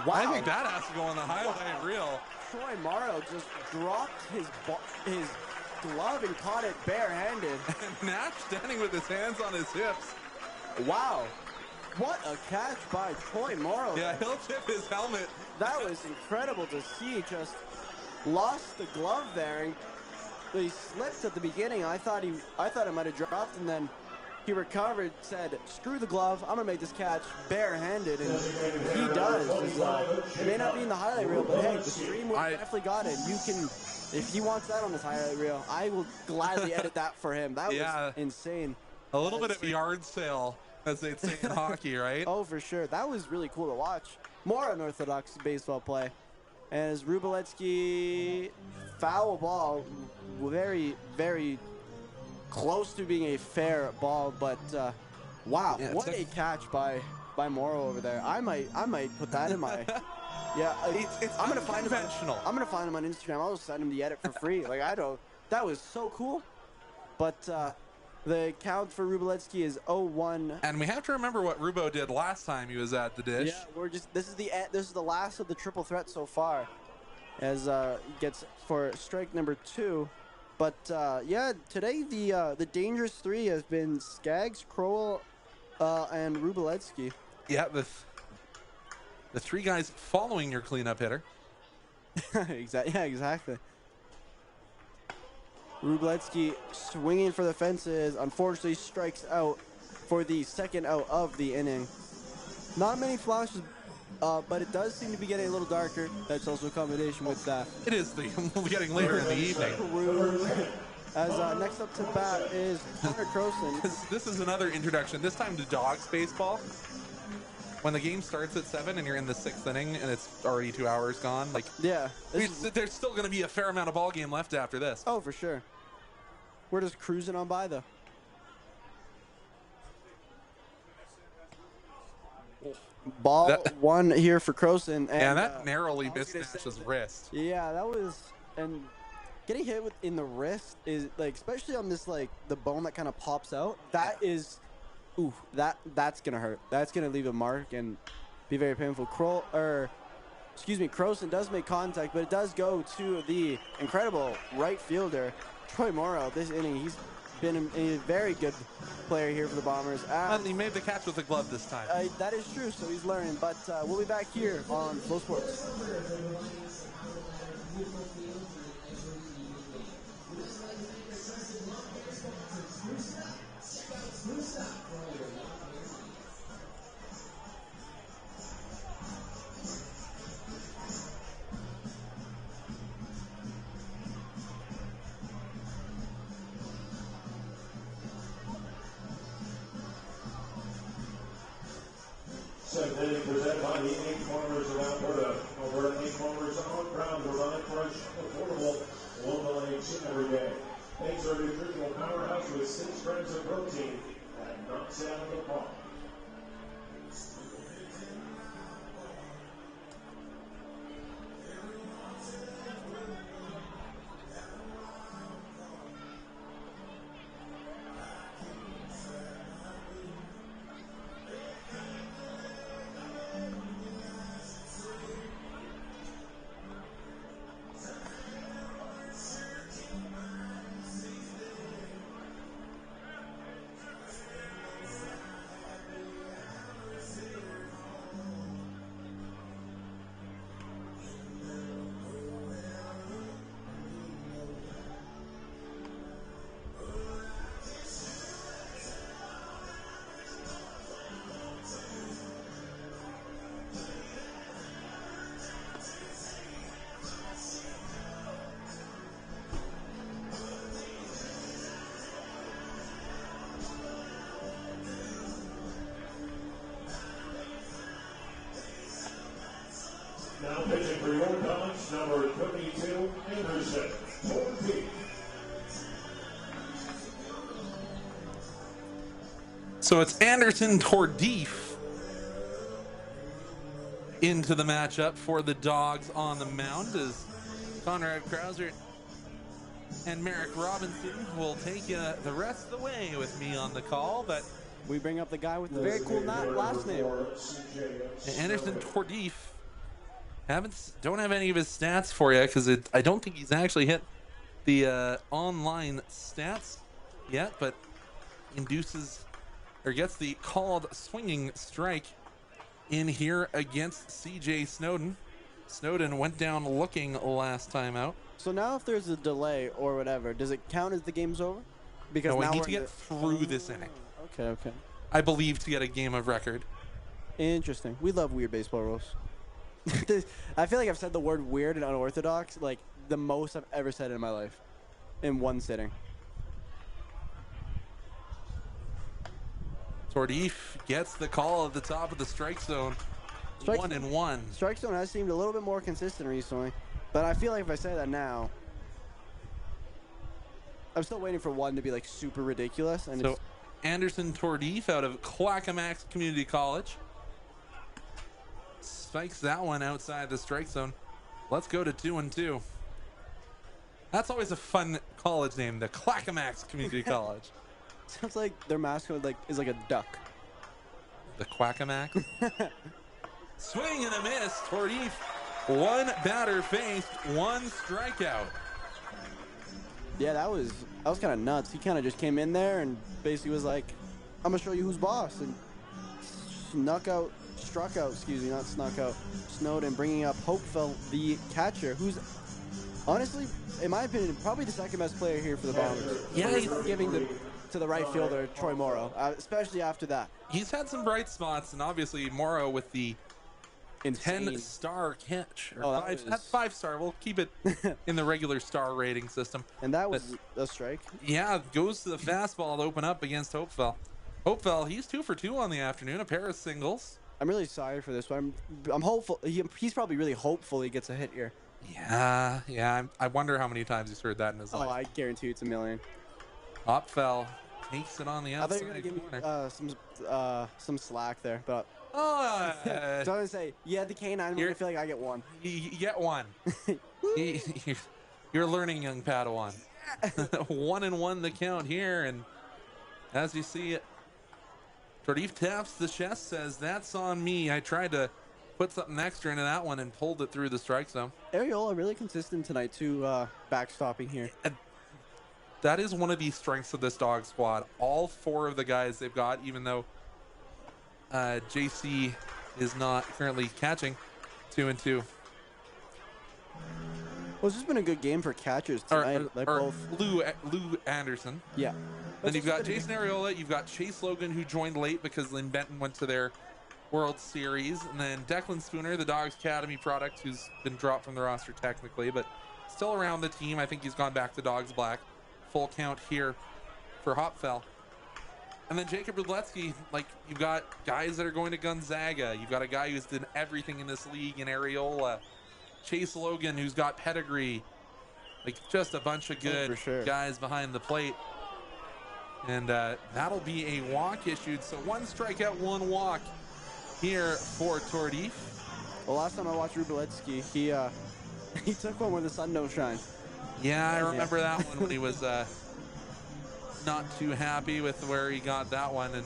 Wow. I think that has to go on the highlight reel. Troy Morrow just dropped his glove and caught it barehanded. And Nash standing with his hands on his hips. Wow. What a catch by Troy Morrow. Yeah, he'll tip his helmet. That was incredible to see. Just lost the glove there, and he slipped at the beginning. I thought it might have dropped, and then he recovered, said, screw the glove, I'm gonna make this catch barehanded, and he does. It may not be in the highlight reel, but hey, the stream would definitely got it. You can, if he wants that on his highlight reel, I will gladly edit that for him. That was insane. A little bit of a yard sale, as they'd say in hockey, right? Oh, for sure. That was really cool to watch. More unorthodox baseball play. As Rubaletsky, foul ball, very, very close to being a fair ball, but wow, what a catch by Morrow over there. I might put that in my I'm gonna find him. I'm gonna find him on Instagram. I'll just send him the edit for free. Like that was so cool. But the count for Rubaletsky is 0-1. And we have to remember what Rubo did last time he was at the dish. Yeah, this is the last of the triple threat so far, as he gets for strike number 2. But today the dangerous 3 has been Skaggs, Crowell, and Rubaletsky. Yeah, the 3 guys following your cleanup hitter. Exactly. Rubaletsky swinging for the fences, unfortunately strikes out for the 2nd out of the inning. Not many flashes, but it does seem to be getting a little darker. That's also a combination with that. It is getting later in the evening. As next up to bat is Hunter Croson. This is another introduction, this time to Dawgs baseball. When the game starts at 7 and you're in the 6th inning and it's already 2 hours gone, there's still going to be a fair amount of ball game left after this. Oh, for sure. We're just cruising on by, though. Ball 1 here for Croson. And that narrowly missed Nash's wrist. Yeah, that was, and getting hit in the wrist is especially on this the bone that kind of pops out. That is, that's gonna hurt. That's gonna leave a mark and be very painful. Croson does make contact, but it does go to the incredible right fielder, Troy Morrow. This inning, he's been a very good player here for the Bombers. And he made the catch with the glove this time. That is true, so he's learning. But we'll be back here on Flow Sports. Presented by the 8 Corners of Alberta. Alberta 8 Corners on ground provide fresh, affordable, local eggs every day. Eggs are a nutritional powerhouse with 6 grams of protein that knocks it out of the park. Now pitching for your Okotoks, number 32, Anderson Torpy. So it's Anderson Tordif into the matchup for the Dawgs on the mound as Conrad Krauser and Merrick Robinson will take the rest of the way with me on the call. But We bring up the guy with the very cool last name. Anderson Tordif, don't have any of his stats for you because I don't think he's actually hit the online stats yet, but gets the called swinging strike in here against CJ Snowden. Snowden went down looking last time out. So now if there's a delay or whatever, does it count as the game's over? Because No, we now need we're to in get through this inning. Okay. I believe to get a game of record. Interesting. We love weird baseball rules. I feel like I've said the word weird and unorthodox like the most I've ever said in my life in one sitting. Tordif gets the call at the top of the strike zone. 1-1. Strike zone has seemed a little bit more consistent recently, but I feel like if I say that now, I'm still waiting for one to be like super ridiculous. And so Anderson Tordif out of Clackamas Community College spikes that one outside the strike zone. Let's go to 2-2. That's always a fun college name, the Clackamas Community College. sounds like their mascot is like a duck. The Quackamack. Swing and a miss. Tordif, one batter faced, one strikeout. Yeah, that was kind of nuts. He kind of just came in there and basically was like, "I'm gonna show you who's boss," and struck out, Snowden, bringing up Hopeful, the catcher, who's honestly, in my opinion, probably the second best player here for the Bombers. Yeah, he's giving to the right fielder, Troy Morrow, especially after that. He's had some bright spots, and obviously Morrow with the 10-star catch. Or five star. We'll keep it in the regular star rating system. And that was a strike. Yeah, goes to the fastball to open up against Hopeful. Hopeful, he's 2 for 2 on the afternoon, a pair of singles. I'm really sorry for this, but I'm hopeful. He's probably really hopeful he gets a hit here. Yeah. I wonder how many times he's heard that in his life. Oh, I guarantee it's a million. Hopfel takes it on the outside. I thought you were gonna give me some slack there, but so I was gonna say, yeah, the canine. I feel like I get one. You get one. You're learning, young Padawan. 1-1 the count here, and as you see it, Tordif taps the chest, says, "That's on me. I tried to put something extra into that one and pulled it through the strike zone." Ariola really consistent tonight too, backstopping here. That is one of the strengths of this Dawg squad. All 4 of the guys they've got, even though JC is not currently catching. 2-2. Well, it's just been a good game for catchers tonight. Both Lou Anderson. Yeah. Then you've got Jason Ariola. You've got Chase Logan, who joined late because Lynn Benton went to their World Series. And then Declan Spooner, the Dawgs Academy product, who's been dropped from the roster technically, but still around the team. I think he's gone back to Dawgs Black. Full count here for Hopfel. And then Jacob Rudletsky, you've got guys that are going to Gonzaga. You've got a guy who's done everything in this league in Ariola. Chase Logan, who's got pedigree. Just a bunch of good guys behind the plate. And that'll be a walk issued. So 1 strikeout, 1 walk here for Tordif. Well, last time I watched Rubeletsky, he took one where the sun don't shine. Yeah, I remember that one when he was not too happy with where he got that one. And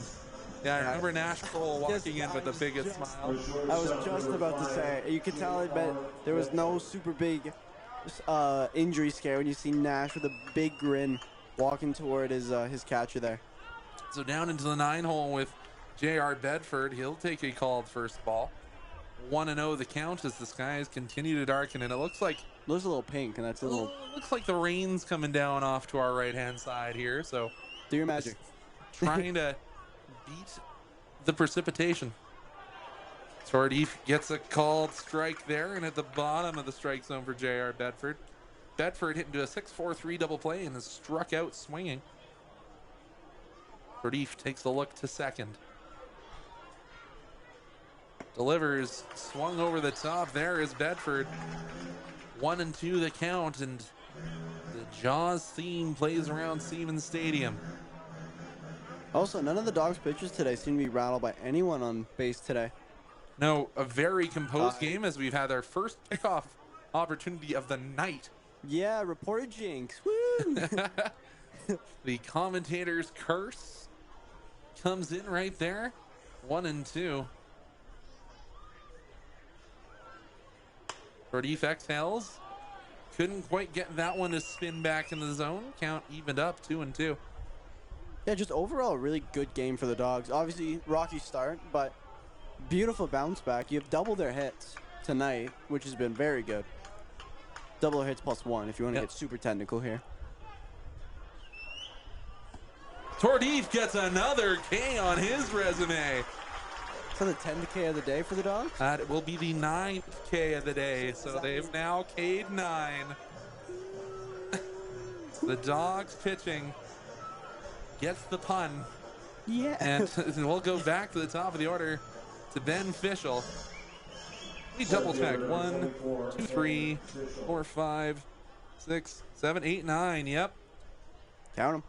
yeah, I remember Nash Kroll walking in with the biggest smile. I was just about to say, you could tell there was no super big injury scare when you see Nash with a big grin walking toward his catcher there. So down into the 9-hole with J.R. Bedford. He'll take a called first ball. 1-0 the count as the skies continue to darken, and it looks like a little pink, and that's a little. Looks like the rain's coming down off to our right-hand side here. So do your magic. Trying to beat the precipitation. Tordif gets a called strike there, and at the bottom of the strike zone for J.R. Bedford. Bedford hit into a 6-4-3 double play and is struck out swinging. Tordif takes a look to second. delivers, swung over the top. There is Bedford. 1-2 the count, and the Jaws theme plays around Siemens Stadium. Also, none of the Dawgs pitchers today seem to be rattled by anyone on base today. No, a very composed game as we've had our first kickoff opportunity of the night. Yeah, reported jinx. Woo! The commentator's curse comes in right there. 1-2. Tardif exhales. Couldn't quite get that one to spin back in the zone. Count evened up, 2-2. Yeah, just overall a really good game for the Dawgs. Obviously, rocky start, but beautiful bounce back. You have double their hits tonight, which has been very good. Double their hits +1 if you want to get super technical here. Tardif gets another K on his resume. So the 10th K of the day for the Dawgs? That will be the 9th K of the day. So they've now K'd 9. The Dawgs pitching gets the pun. Yeah. And we'll go back to the top of the order to Ben Fischel. We double check. 1, 2, 3, 4, 5, 6, 7, 8, 9. Yep. Count them.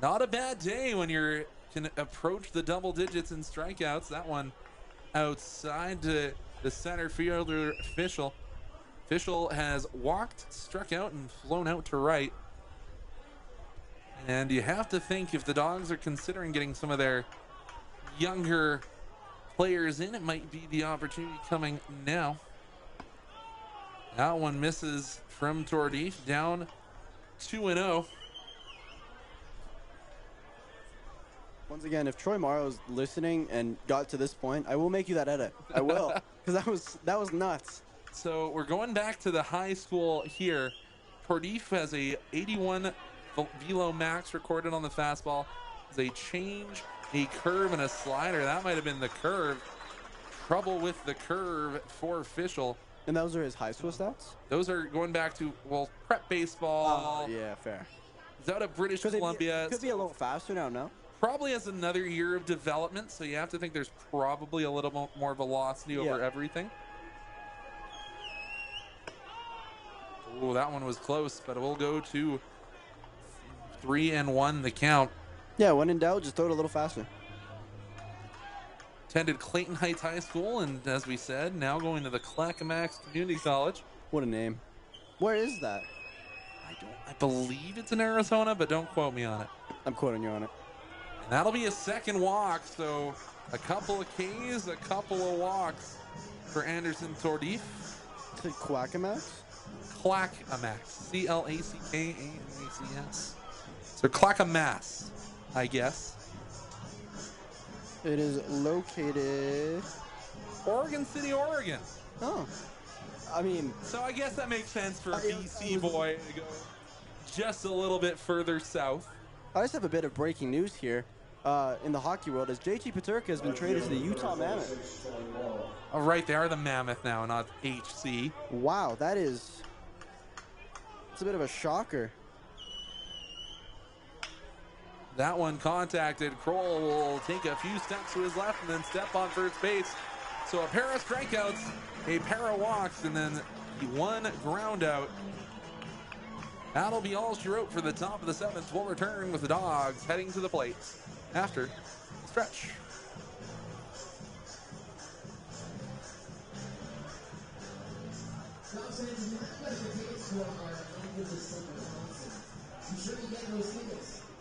Not a bad day when you can approach the double digits in strikeouts. That one outside to the center fielder, Fischel. Fischel has walked, struck out, and flown out to right. And you have to think if the Dawgs are considering getting some of their younger players in, it might be the opportunity coming now. That one misses from Tardif, down 2-0. Once again, if Troy Morrow's listening and got to this point, I will make you that edit. I will, because that was nuts. So we're going back to the high school here. Tardif has a 81 velo max recorded on the fastball. There's a change, a curve, and a slider. That might have been the curve. Trouble with the curve for Fischel. And those are his high school stats? Those are going back to, well, prep baseball. Oh, yeah, fair. He's out of British Columbia. Could be a little faster now, no? Probably has another year of development, so you have to think there's probably a little more velocity over everything. Oh, that one was close, but we'll go to 3-1 the count. Yeah, when in doubt, just throw it a little faster. Attended Clayton Heights High School, and as we said, now going to the Clackamas Community College. What a name. Where is that? I believe it's in Arizona, but don't quote me on it. I'm quoting you on it. And that'll be a second walk, so a couple of Ks, a couple of walks for Anderson Tardif. Is it Clackamas? Clackamas, Clackamas. So Clackamas, I guess. It is located... Oregon City, Oregon. Oh. I mean... So I guess that makes sense for a BC boy to go just a little bit further south. I just have a bit of breaking news here in the hockey world as JT Peterka has been traded to the Utah Mammoth. Oh, right, they are the Mammoth now, not HC. Wow, it's a bit of a shocker. That one contacted. Kroll will take a few steps to his left and then step on first base. So a pair of strikeouts, a pair of walks, and then one ground out. That'll be all she wrote for the top of the seventh. We'll return with the Dawgs heading to the plate after the stretch.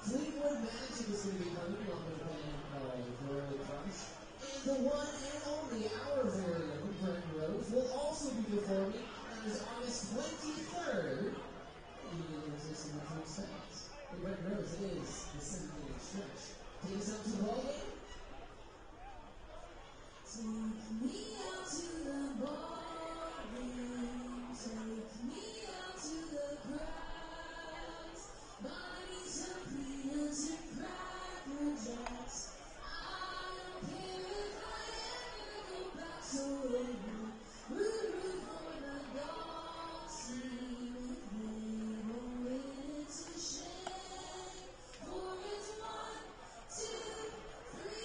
Fleetwood Magic is going to be coming up with a band called Royal Crush. And the one and only our very own Brent Rose will also be performing on his August 23rd. And resisting the first steps. And Brent Rose is the 7-minute stretch. Take us out to the ball game. Take me out to the ballroom, take me out to the crowds, buy some peanuts and cracker jacks. I don't care if I ever go back to when you root for the Dawgs team with me. Oh, it's a shame, for it's 1, 2, 3.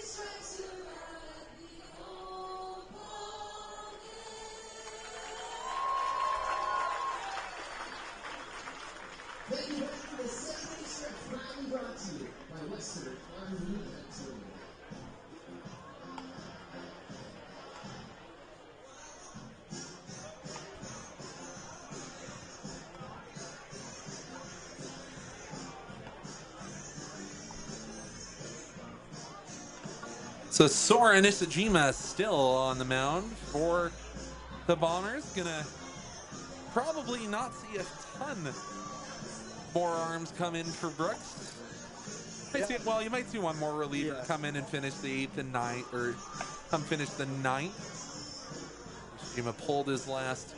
So Sora Nisajima still on the mound for the Bombers. Gonna probably not see a ton more arms come in for Brooks. Well, you might see one more reliever come in and finish the 8th and 9th, or come finish the 9th. Nisajima pulled his last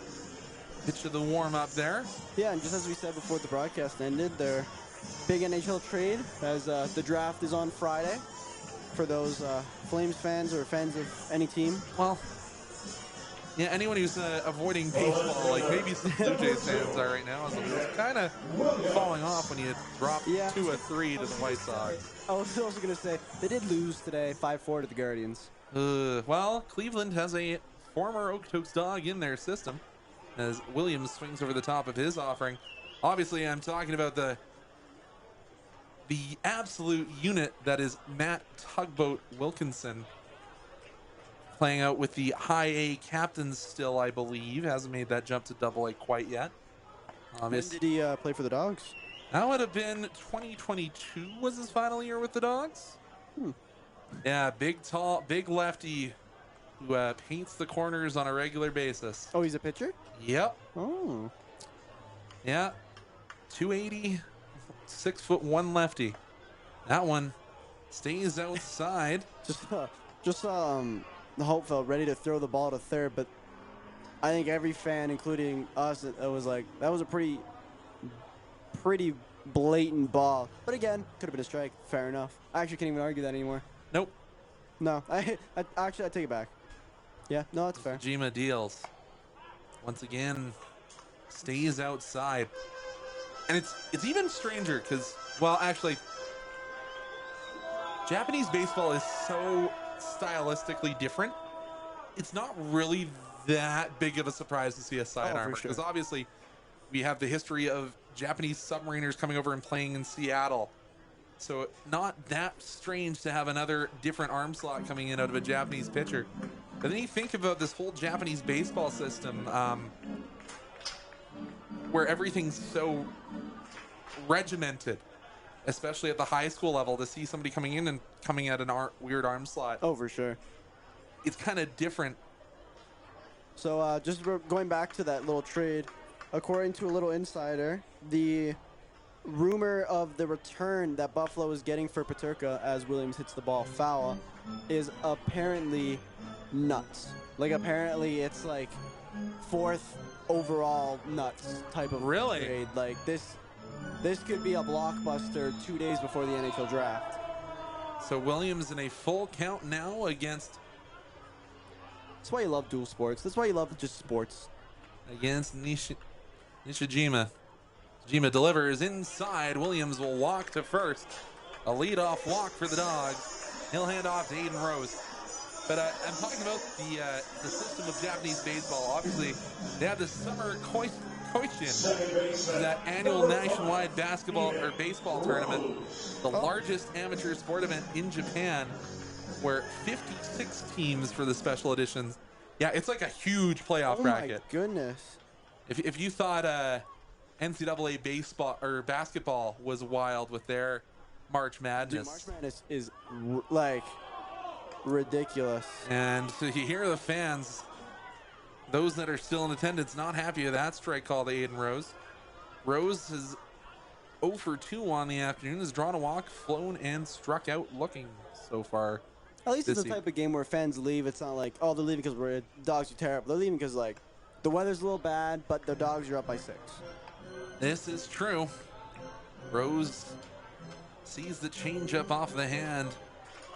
pitch of the warm-up there. Yeah, and just as we said before the broadcast ended, their big NHL trade, as the draft is on Friday, for those Flames fans or fans of any team. Well, yeah, anyone who's avoiding baseball, like maybe some Blue Jays fans are right now, as the wheels kind of falling off when you drop 2-3 to the White Sox. I was also going to say, they did lose today, 5-4 to the Guardians. Well, Cleveland has a former Okotoks dog in their system, as Williams swings over the top of his offering. Obviously, I'm talking about the absolute unit that is Matt Tugboat Wilkinson, playing out with the high A captains still, I believe. Hasn't made that jump to double A quite yet. When did he play for the Dawgs? That would have been 2022 was his final year with the Dawgs. Yeah, big, tall, big lefty who paints the corners on a regular basis. Oh, he's a pitcher? Yep. Oh. Yeah. 280, 6'1" lefty. That one stays outside. The hope felt ready to throw the ball to third, but I think every fan, including us, it was like, that was a pretty blatant ball. But again, could have been a strike. Fair enough. I actually can't even argue that anymore. Nope. No, I take it back. Yeah, no, that's fair. Jima deals. Once again, stays outside. And it's even stranger because, well, actually, Japanese baseball is so stylistically different. It's not really that big of a surprise to see a side armor, because obviously we have the history of Japanese submariners coming over and playing in Seattle. So not that strange to have another different arm slot coming in out of a Japanese pitcher. But then you think about this whole Japanese baseball system, where everything's so regimented, especially at the high school level, to see somebody coming in and coming at an weird arm slot. Oh, for sure. It's kind of different. So just going back to that little trade, according to a little insider, the rumor of the return that Buffalo is getting for Paterka as Williams hits the ball foul is apparently nuts. Like, apparently it's like 4th overall nuts type of trade. Like, this could be a blockbuster 2 days before the NHL draft. So Williams in a full count now against... That's why you love dual sports. That's why you love just sports. Against Nishijima. Jima delivers inside. Williams will walk to first. A leadoff walk for the Dogs. He'll hand off to Aiden Rose. But I'm talking about the system of Japanese baseball. Obviously, they have the summer Koishin, that annual nationwide basketball or baseball tournament, the largest amateur sport event in Japan, where 56 teams for the special editions. Yeah, it's like a huge playoff bracket. Oh my goodness. If you thought NCAA baseball or basketball was wild with their March Madness. Dude, March Madness is like ridiculous. And so you hear the fans, those that are still in attendance, not happy with that strike call to Aiden Rose. Rose is 0 for 2 on the afternoon, has drawn a walk, flown, and struck out looking so far. At least it's the type of game where fans leave. It's not like, oh, they're leaving because we're Dogs are terrible. They're leaving because, like, the weather's a little bad, but the Dogs are up by 6. This is true. Rose sees the changeup off the hand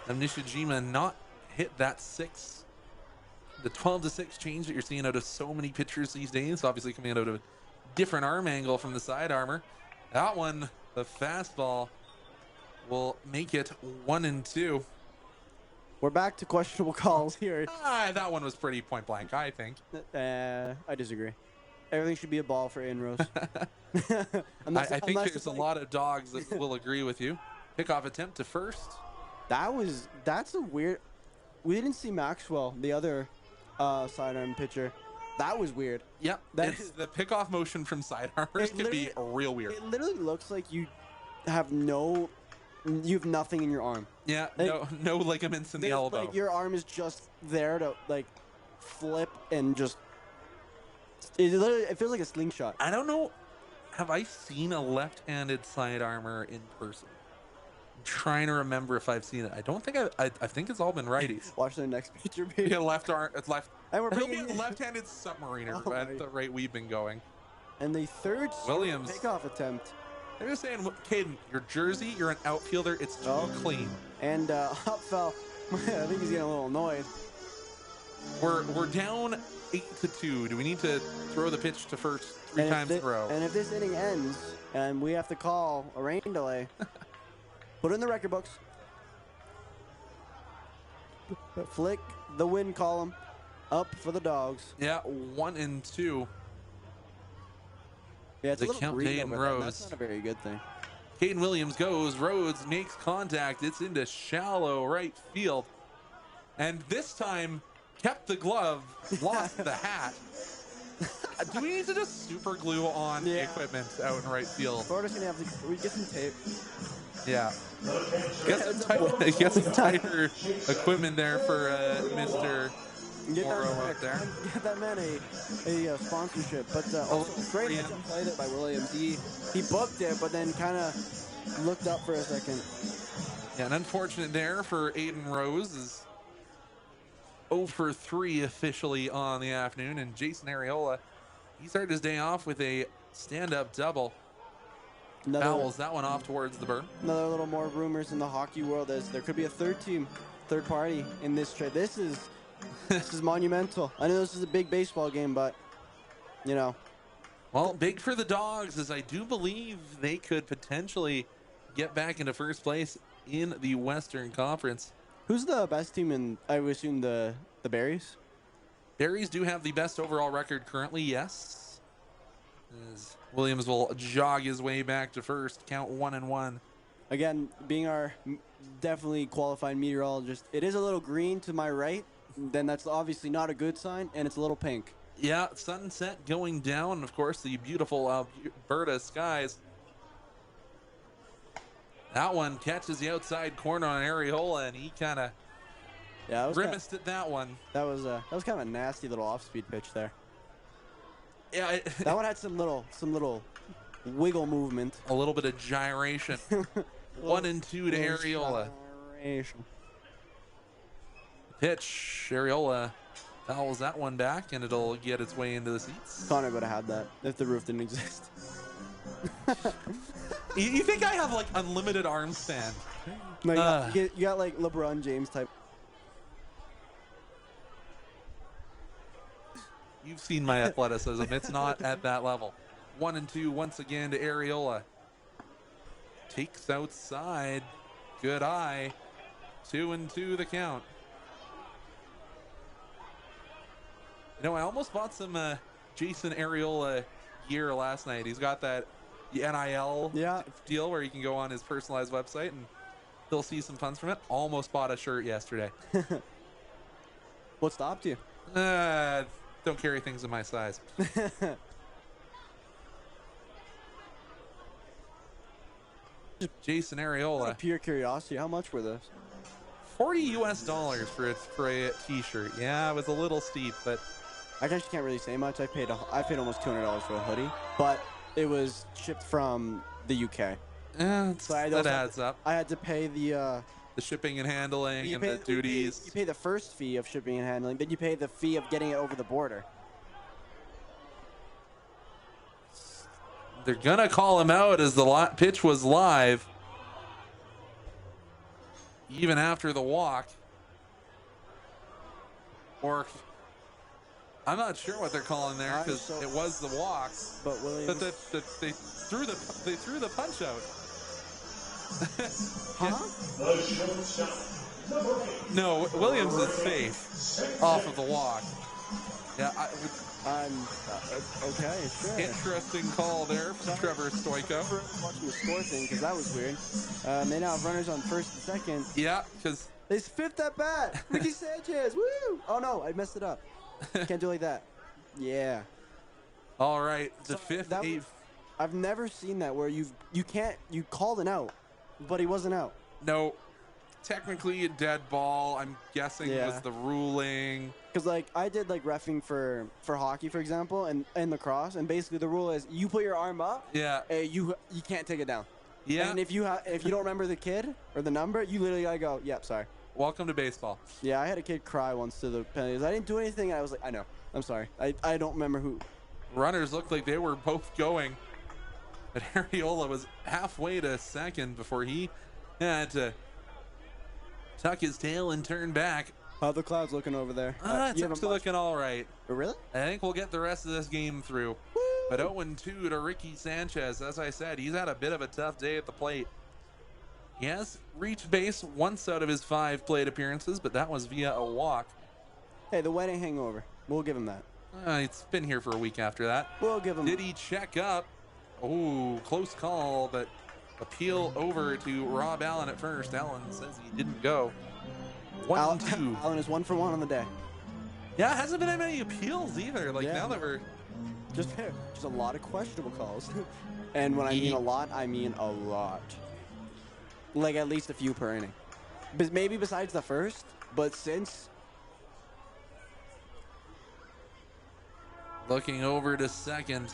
of Nishijima not hit that 6. The 12-6 change that you're seeing out of so many pitchers these days, obviously coming out of a different arm angle from the side armor. That one, the fastball, will make it 1-2. We're back to questionable calls here. That one was pretty point blank, I think. I disagree. Everything should be a ball for Aiden Rose. I think there's a lot of Dogs that will agree with you. Pickoff attempt to first. That's a weird. We didn't see Maxwell, the other sidearm pitcher. That was weird. Yep. The pickoff motion from sidearmers can be real weird. It literally looks like you have no you have nothing in your arm. Yeah, Like, no ligaments in the elbow. Like your arm is just there to like flip and just. It feels like a slingshot. I don't know. Have I seen a left-handed side armor in person? I'm trying to remember if I've seen it. I don't think I think it's all been righties. Watch the next picture, baby. Yeah, left arm, it's left. And we're He'll be bringing a left-handed submariner Oh at my. the rate we've been going. And the third Williams. takeoff attempt. I'm just saying, Caden, your jersey, you're an outfielder. It's too clean. And up fell. I think he's getting a little annoyed. We're down 8-2. Do we need to throw the pitch to first three times in a row? And if this inning ends and we have to call a rain delay, put it in the record books. Flick the win column up for the Dogs. Yeah, 1-2. Yeah, it's The a little count, green Dayton over there. Rose. That's not a very good thing. Caden Williams goes. Rhodes makes contact. It's into shallow right field. And this time, kept the glove, lost the hat. Do we need to just super glue on the equipment out in right field? Florida's going to have to we get some tape. Yeah. Get some tighter equipment there for Mr. Morrow up there. Get that man a sponsorship. But also, great heads-up play that by Williams. He booked it, but then kind of looked up for a second. Yeah, an unfortunate there for Aiden Rose is 0 for 3 officially on the afternoon, and Jason Ariola, he started his day off with a stand-up double. Fouls that one off towards the berm. Another little more rumors in the hockey world is there could be a third party in this trade. This is monumental. I know this is a big baseball game, but you know. Well, big for the Dogs, as I do believe they could potentially get back into first place in the Western Conference. Who's the best team in, I would assume, the Berries? Berries do have the best overall record currently, yes. As Williams will jog his way back to first, count 1-1. Again, being our definitely qualified meteorologist, it is a little green to my right. Then that's obviously not a good sign, and it's a little pink. Yeah, sunset going down, and of course the beautiful Alberta skies. That one catches the outside corner on Ariola, and he kind of grimaced at that one. That was kind of a nasty little off-speed pitch there. Yeah, that one had some little wiggle movement. A little bit of gyration. 1-2 to Ariola. Gyration. Pitch, Ariola fouls that one back, and it'll get its way into the seats. Connor would have had that if the roof didn't exist. You think I have like unlimited arm span? No, you got like LeBron James type. You've seen my athleticism. It's not at that level. 1-2 once again to Ariola. Takes outside. Good eye. 2-2 the count. You know, I almost bought some Jason Ariola gear last night. He's got that NIL deal where you can go on his personalized website and he'll see some funds from it. Almost bought a shirt yesterday. What stopped you? Don't carry things in my size. Jason Ariola. Pure curiosity. How much were those? $40 US for a t-shirt. Yeah, it was a little steep, but I actually can't really say much. I paid almost $200 for a hoodie, but it was shipped from the UK. So that adds up. I had to pay the shipping and handling and the duties. You pay the first fee of shipping and handling, then you pay the fee of getting it over the border. They're gonna call him out as the pitch was live, even after the walk. Or I'm not sure what they're calling there because it was the walk. But Williams, they threw the punch out. No, Williams is safe off of the walk. Yeah, okay, sure. Interesting call there from Trevor Stoico. Watching the score thing because that was weird. They now have runners on first and second. Yeah, because they fifth at bat. Ricky Sanchez, woo! Oh no, I messed it up. Can't do it like that. Yeah. All right, the fifth, eighth. I've never seen that where you called an out, but he wasn't out. No, technically a dead ball. I'm guessing Yeah. was the ruling. Because like I did like reffing for hockey, for example, and lacrosse, and basically the rule is you put your arm up, Yeah. you can't take it down. Yeah. And if you don't remember the kid or the number, you literally gotta go. Yep, sorry. Welcome to baseball. Yeah, I had a kid cry once to the penalties. I didn't do anything. And I was like, I know. I'm sorry. I don't remember who. Runners looked like they were both going, but Ariola was halfway to second before he had to tuck his tail and turn back. How the Clouds looking over there? It's actually looking all right. Oh, really? I think we'll get the rest of this game through. But 0-2 to Ricky Sanchez. As I said, he's had a bit of a tough day at the plate. He has reached base once out of his 5 plate appearances, but that was via a walk. Hey, the wedding hangover. We'll give him that. It's been here for a week after that. We'll give him. Did he check up? Oh, close call, but appeal over to Rob Allen at first. Allen says he didn't go. 1-2. Allen is 1 for 1 on the day. Yeah, it hasn't been that many appeals either. Like Yeah. now that we're Just a lot of questionable calls. And when I mean a lot, I mean a lot. Like at least a few per inning. But maybe besides the first, but since looking over to second.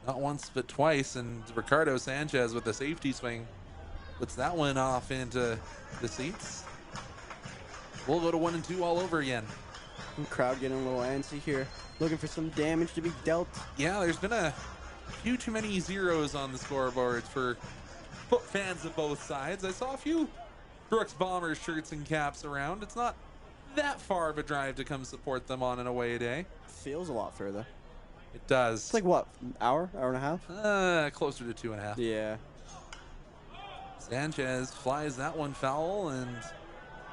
Not once, but twice. And Ricardo Sanchez with the safety swing puts that one off into the seats. We'll go to 1-2 all over again. the crowd getting a little antsy here, looking for some damage to be dealt. Yeah, there's been a few too many zeros on the scoreboards for fans of both sides. I saw a few Brooks Bombers shirts and caps around. It's not that far of a drive to come support them on an away day. Feels a lot further. It does. It's like what, hour and a half? Closer to 2.5. Yeah. Sanchez flies that one foul, and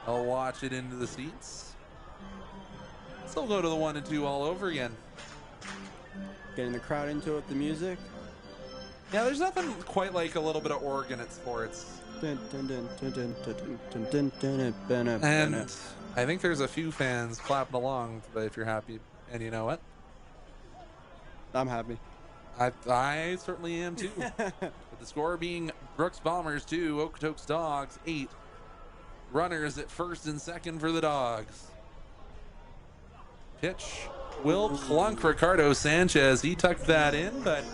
I'll watch it into the seats. So we'll go to the 1-2 all over again. Getting the crowd into it with the music. Yeah, there's nothing quite like a little bit of organ at sports. And I think there's a few fans clapping along, but if you're happy, and you know what? I'm happy. I certainly am too. With the score being Brooks Bombers 2, Okotoks Dawgs 8. Runners at first and second for the Dogs. Pitch will clunk Ricardo Sanchez. He tucked that in, but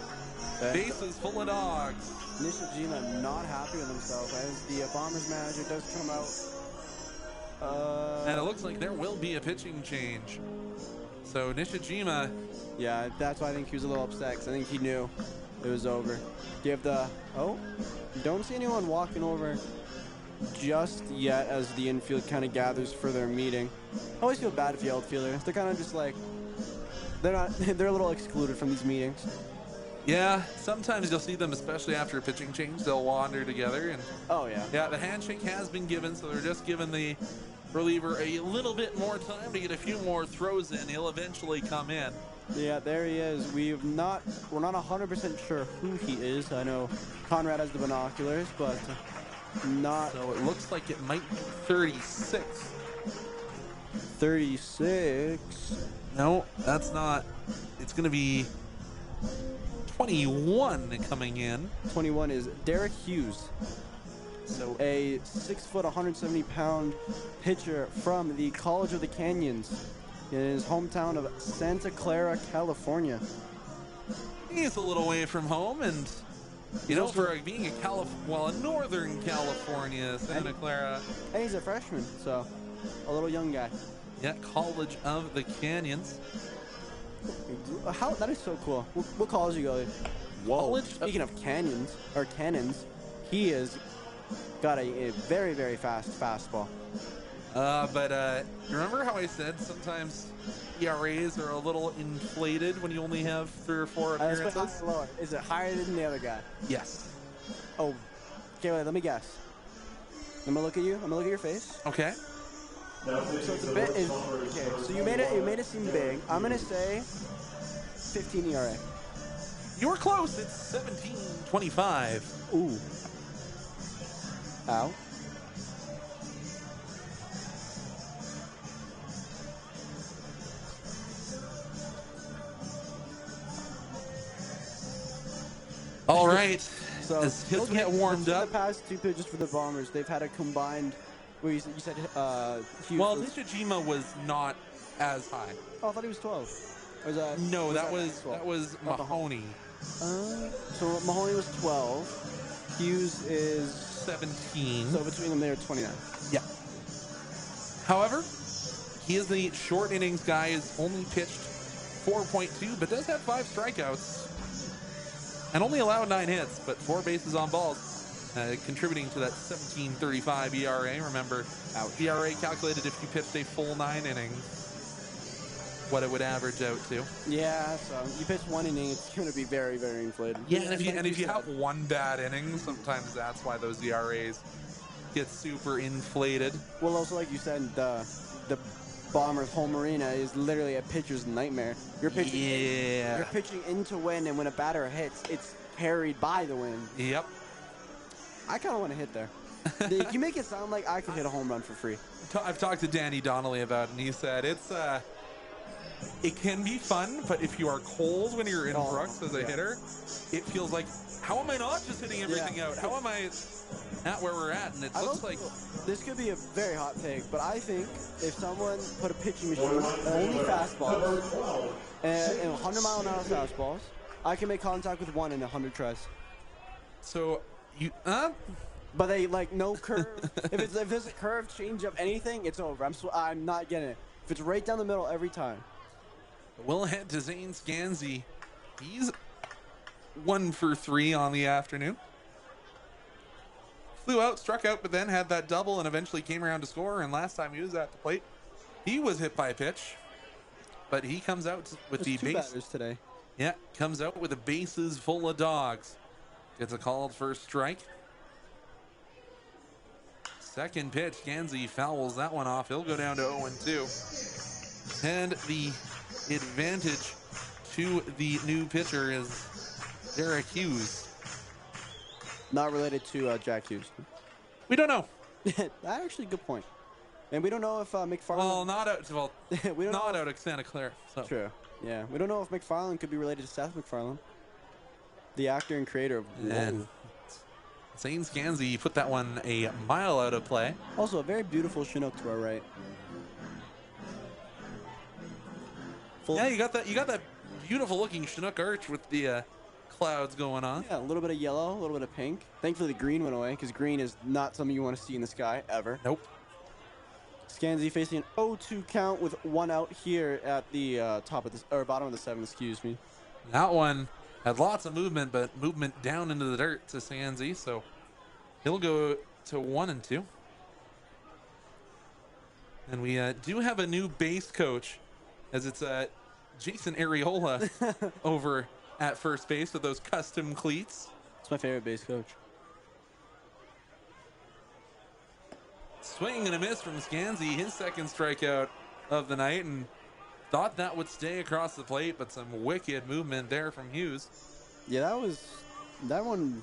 base is full of Dogs. Nishijima not happy with himself as the Bombers manager does come out. And it looks like there will be a pitching change. So Nishijima, Yeah, that's why I think he was a little upset, because I think he knew it was over. Give the... Oh, don't see anyone walking over just yet as the infield kind of gathers for their meeting. I always feel bad for the outfielders. They're kind of just like... They're a little excluded from these meetings. yeah, sometimes you'll see them, especially after a pitching change, they'll wander together. And Oh, yeah. yeah, the handshake has been given, so they're just giving the reliever a little bit more time to get a few more throws in. He'll eventually come in. Yeah, there he is. We're not 100% sure who he is. I know Conrad has the binoculars, but not So it looks like it might be 36. 36. No, that's not. It's going to be 21 coming in. 21 is Derek Hughes, So a 6 foot, 170-pound pitcher from the College of the Canyons in his hometown of Santa Clara, California. he's a little way from home, and you know, for being a Northern California, Santa Clara, And he's a freshman, so a little young guy. yeah, College of the Canyons. How that is so cool. What college you go to? College? Speaking of canyons or cannons, he has got a very, very fast fastball. But remember how I said sometimes ERAs are a little inflated when you only have 3 or 4 appearances? Lower. Is it higher than the other guy? Yes. Oh, okay, wait, let me guess. I'm gonna look at you. I'm gonna look at your face. Okay. Now So it's a bit. Okay, so you made it seem big. I'm gonna say 15 ERA. You were close. It's 17.25. Ooh. Ow. All right. So As he'll get warmed between up. the past two pitches for the Bombers, they've had a combined. Well, you said Hughes Well, was, Nishijima was not as high. oh, I thought he was 12. Or is that, No, that Max 12? was Not Mahoney. So Mahoney was 12. Hughes is 17. So between them, they're 29. Yeah. However, he is the short innings guy. Is only pitched 4.2, but does have 5 strikeouts and only allowed 9 hits, but 4 bases on balls, contributing to that 17.35 ERA. Remember, ERA calculated if you pitched a full 9 innings, what it would average out to. Yeah, so you pitch 1 inning, it's going to be very, very inflated. Yeah, and if you have 1 bad inning, sometimes that's why those ERAs get super inflated. Well, also, like you said, the Bombers' home arena is literally a pitcher's nightmare. You're pitching, Yeah. you're pitching into wind, and when a batter hits, it's carried by the wind. Yep. I kind of want to hit there. You make it sound like I could hit a home run for free. I've talked to Danny Donnelly about it, and he said it can be fun, but if you are cold when you're in Brooks as a hitter, it feels like, how am I not just hitting everything out? How am I at where we're at? And it looks like this could be a very hot take, but I think if someone put a pitching machine only fastballs and 100-mile-an-hour fastballs, I can make contact with 1 in 100 tries. so you But they like no curve. if there's a curve, change up anything, it's over. I'm not getting it. If it's right down the middle every time. we'll head to Zane Scanzi. He's 1 for 3 on the afternoon. Flew out, struck out, but then had that double and eventually came around to score. And last time he was at the plate, he was hit by a pitch, but he comes out with There's the two base. batters today. Yeah, comes out with the bases full of Dawgs. Gets a called first strike. Second pitch, Scanzi fouls that one off. He'll go down to 0-2. And the advantage to the new pitcher is Derek Hughes. Not related to Jack Hughes. We don't know. Actually, good point. And we don't know if McFarland. Well, not out. Well, we don't not know out of Santa Clara. So. True. Yeah, we don't know if McFarland could be related to Seth MacFarlane, the actor and creator of. And Zane Scanzi put that one a mile out of play. Also, a very beautiful Chinook to our right. Yeah, you got that beautiful looking Chinook arch with the clouds going on. Yeah, a little bit of yellow, a little bit of pink. Thankfully, the green went away because green is not something you want to see in the sky ever. Nope. Scanzi facing an 0-2 count with 1 out here at the top of this or bottom of the 7th. Excuse me. That one had lots of movement, but movement down into the dirt to Scanzi, so he'll go to 1-2. And we do have a new base coach, as it's Jason Areola over at first base with those custom cleats. It's my favorite base coach. Swing and a miss from Scanzi, his second strikeout of the night, and thought that would stay across the plate, but some wicked movement there from Hughes. Yeah, that one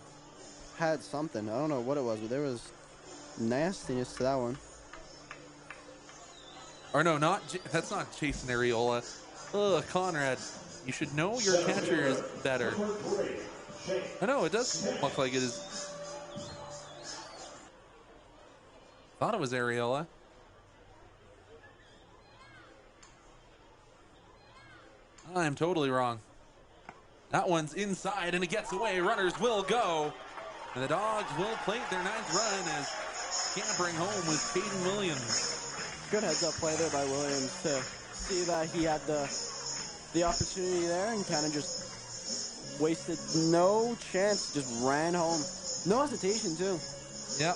had something. I don't know what it was, but there was nastiness to that one. Or no, that's not Jason Areola. Ugh, Conrad, you should know your catcher is better. I know, it does look like it is. Thought it was Areola. I'm totally wrong. That one's inside and it gets away. Runners will go. And the Dawgs will plate their 9th run as scampering home with Caden Williams. Good heads-up play there by Williams to see that he had the opportunity there and kind of just wasted no chance, just ran home. No hesitation, too. Yep.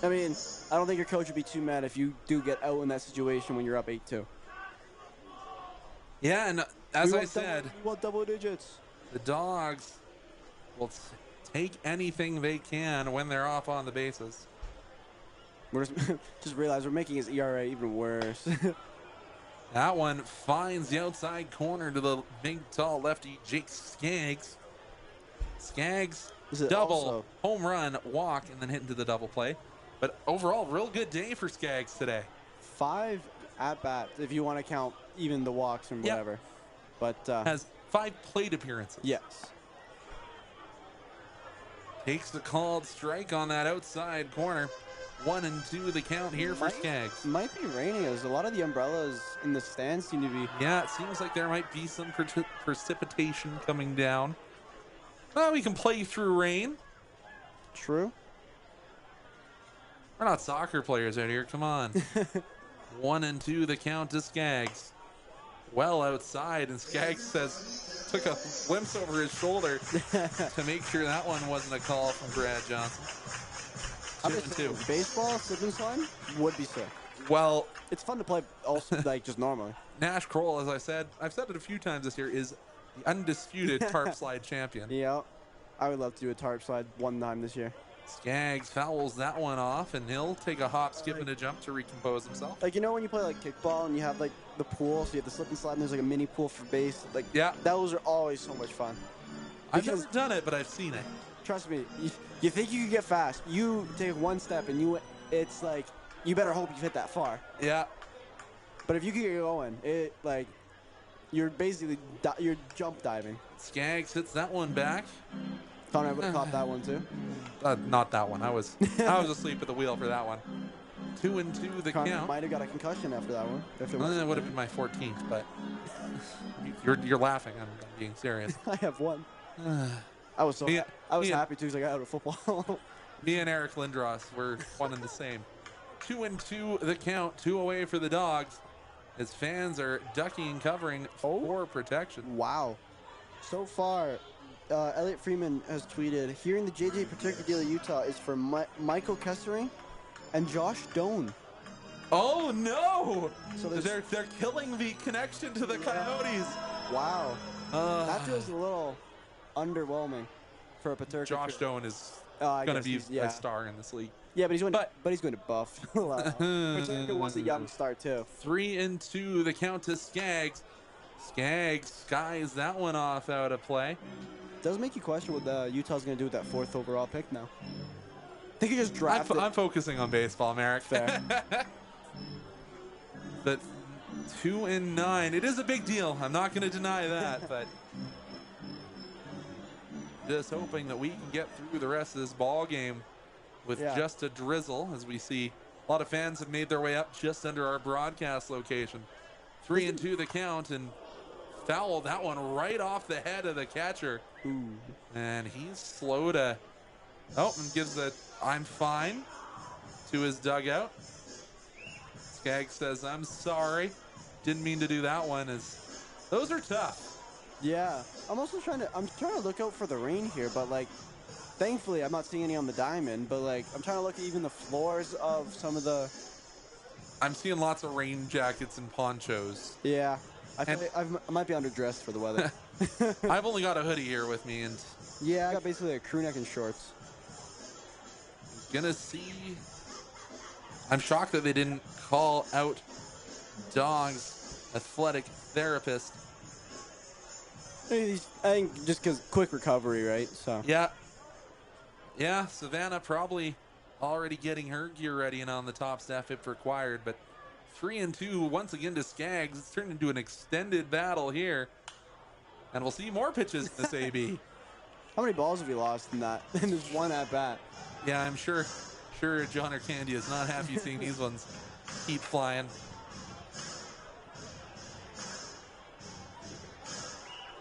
I mean, I don't think your coach would be too mad if you do get out in that situation when you're up 8-2. Yeah, and as I said, we want double digits. the Dawgs will take anything they can when they're off on the bases. We're just realized we're making his ERA even worse. That one finds the outside corner to the big, tall lefty, Jake Skaggs. Skaggs, double, also home run, walk, and then hit into the double play. But overall, real good day for Skaggs today. 5 at-bats, if you want to count even the walks and whatever. But Has 5 plate appearances. yes. Takes the called strike on that outside corner. 1-2 the count here for Skaggs. Might be raining as a lot of the umbrellas in the stands seem to be. Yeah, it seems like there might be some precipitation coming down. Well, we can play through rain. True. We're not soccer players out here. Come on. 1-2 the count to Skaggs. Well outside, and Skaggs says took a glimpse over his shoulder to make sure that one wasn't a call from Brad Johnson. 2-2. Baseball slip and slide would be sick. Well, It's fun to play also like just normally. Nash Kroll, as I've said it a few times this year, is the undisputed tarp slide champion. Yeah. I would love to do a tarp slide one time this year. Skaggs fouls that one off, and he'll take a hop, skip, and a jump to recompose himself. Like, you know when you play like kickball and you have like the pool, so you have the slip and slide and there's like a mini pool for base? Like, Yeah. those are always so much fun. I've Because- never done it, but I've seen it. Trust me, you think you can get fast. You take one step and it's like, you better hope you hit that far. Yeah. But if you can get going, you're basically, you're jump diving. Skaggs hits that one back. Thought I would have caught that one too. Not that one. I was asleep at the wheel for that one. 2-2 the Connor count. might have got a concussion after that one. If it was. That would have been my 14th, but you're laughing. I'm being serious. I have one. I was Yeah, happy too because I got out of football. Me and Eric Lindros were one and the same. 2-2 the count. 2 away for the Dawgs, as fans are ducking and covering for protection. Wow. So far, Elliot Freeman has tweeted, hearing the JJ Paterka deal of Utah is for Michael Kessering and Josh Doan. Oh no! So They're killing the connection to the Coyotes. Wow. That feels a little underwhelming for a Paterka. Josh Doan is I going to guess be he's- a star in this league. Yeah, but he's going to buff. Paterka was a young star too. 3-2 the count to Skaggs. Skaggs skies that one off out of play. Does make you question what Utah's going to do with that 4th overall pick now. They could just draft I'm focusing on baseball, Merrick. Fair. But 2-9, it is a big deal. I'm not going to deny that, but just hoping that we can get through the rest of this ball game with just a drizzle, as we see a lot of fans have made their way up just under our broadcast location. 3-2 the count, and foul that one right off the head of the catcher. Ooh. And he's slow to, and gives a "I'm fine" to his dugout. Skaggs says, "I'm sorry, didn't mean to do that one." As those are tough. Yeah, I'm trying to look out for the rain here, but like, thankfully I'm not seeing any on the diamond. But like, I'm trying to look at even the floors of some of the. I'm seeing lots of rain jackets and ponchos. Yeah, I might be underdressed for the weather. I've only got a hoodie here with me, and Yeah, I got basically a crew neck and shorts. gonna see. I'm shocked that they didn't call out Dawgs' athletic therapist. I think just because quick recovery, right? So. Yeah, Savannah probably already getting her gear ready and on the top step if required, but 3-2 once again to Skaggs. It's turned into an extended battle here, and we'll see more pitches in this AB. How many balls have we lost in that? In this one at bat. Yeah, I'm sure John Candy is not happy seeing these ones keep flying.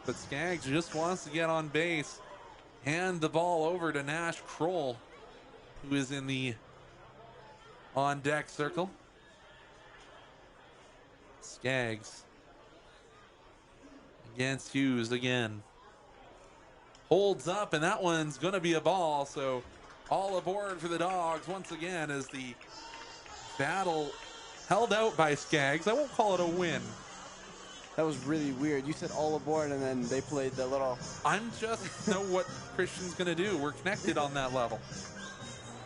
But Skaggs just wants to get on base. Hand the ball over to Nash Kroll, who is in the on-deck circle. Skaggs against Hughes again. Holds up, and that one's going to be a ball, so all aboard for the Dawgs once again as the battle held out by Skaggs. I won't call it a win. That was really weird. You said all aboard, and then they played the little. I'm just know what Christian's going to do. We're connected on that level.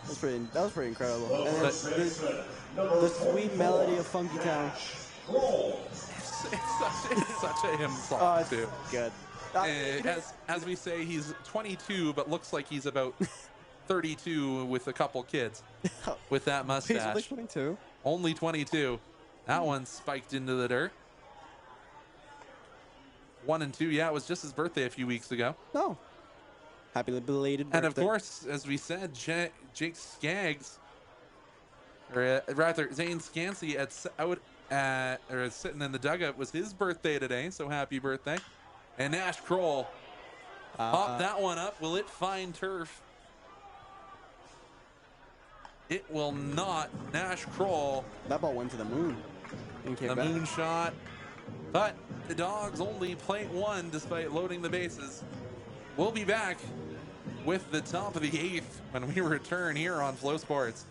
That was pretty incredible. And the sweet melody of Funky Town. It's such a him song, Oh, it's too. good. As we say, he's 22, but looks like he's about 32 with a couple kids with that He's only mustache. 22. Only 22. That one spiked into the dirt. 1-2. Yeah, it was just his birthday a few weeks ago. No. Happy belated birthday. And of course, as we said, Jake Skaggs, or rather Zane Scansey, sitting in the dugout, was his birthday today. So happy birthday! And Nash Kroll popped that one up. Will it find turf? It will not. Nash Kroll. That ball went to the moon. And came The back. moon shot. But the Dogs only play one despite loading the bases. We'll be back with the top of the 8th when we return here on Flow Sports.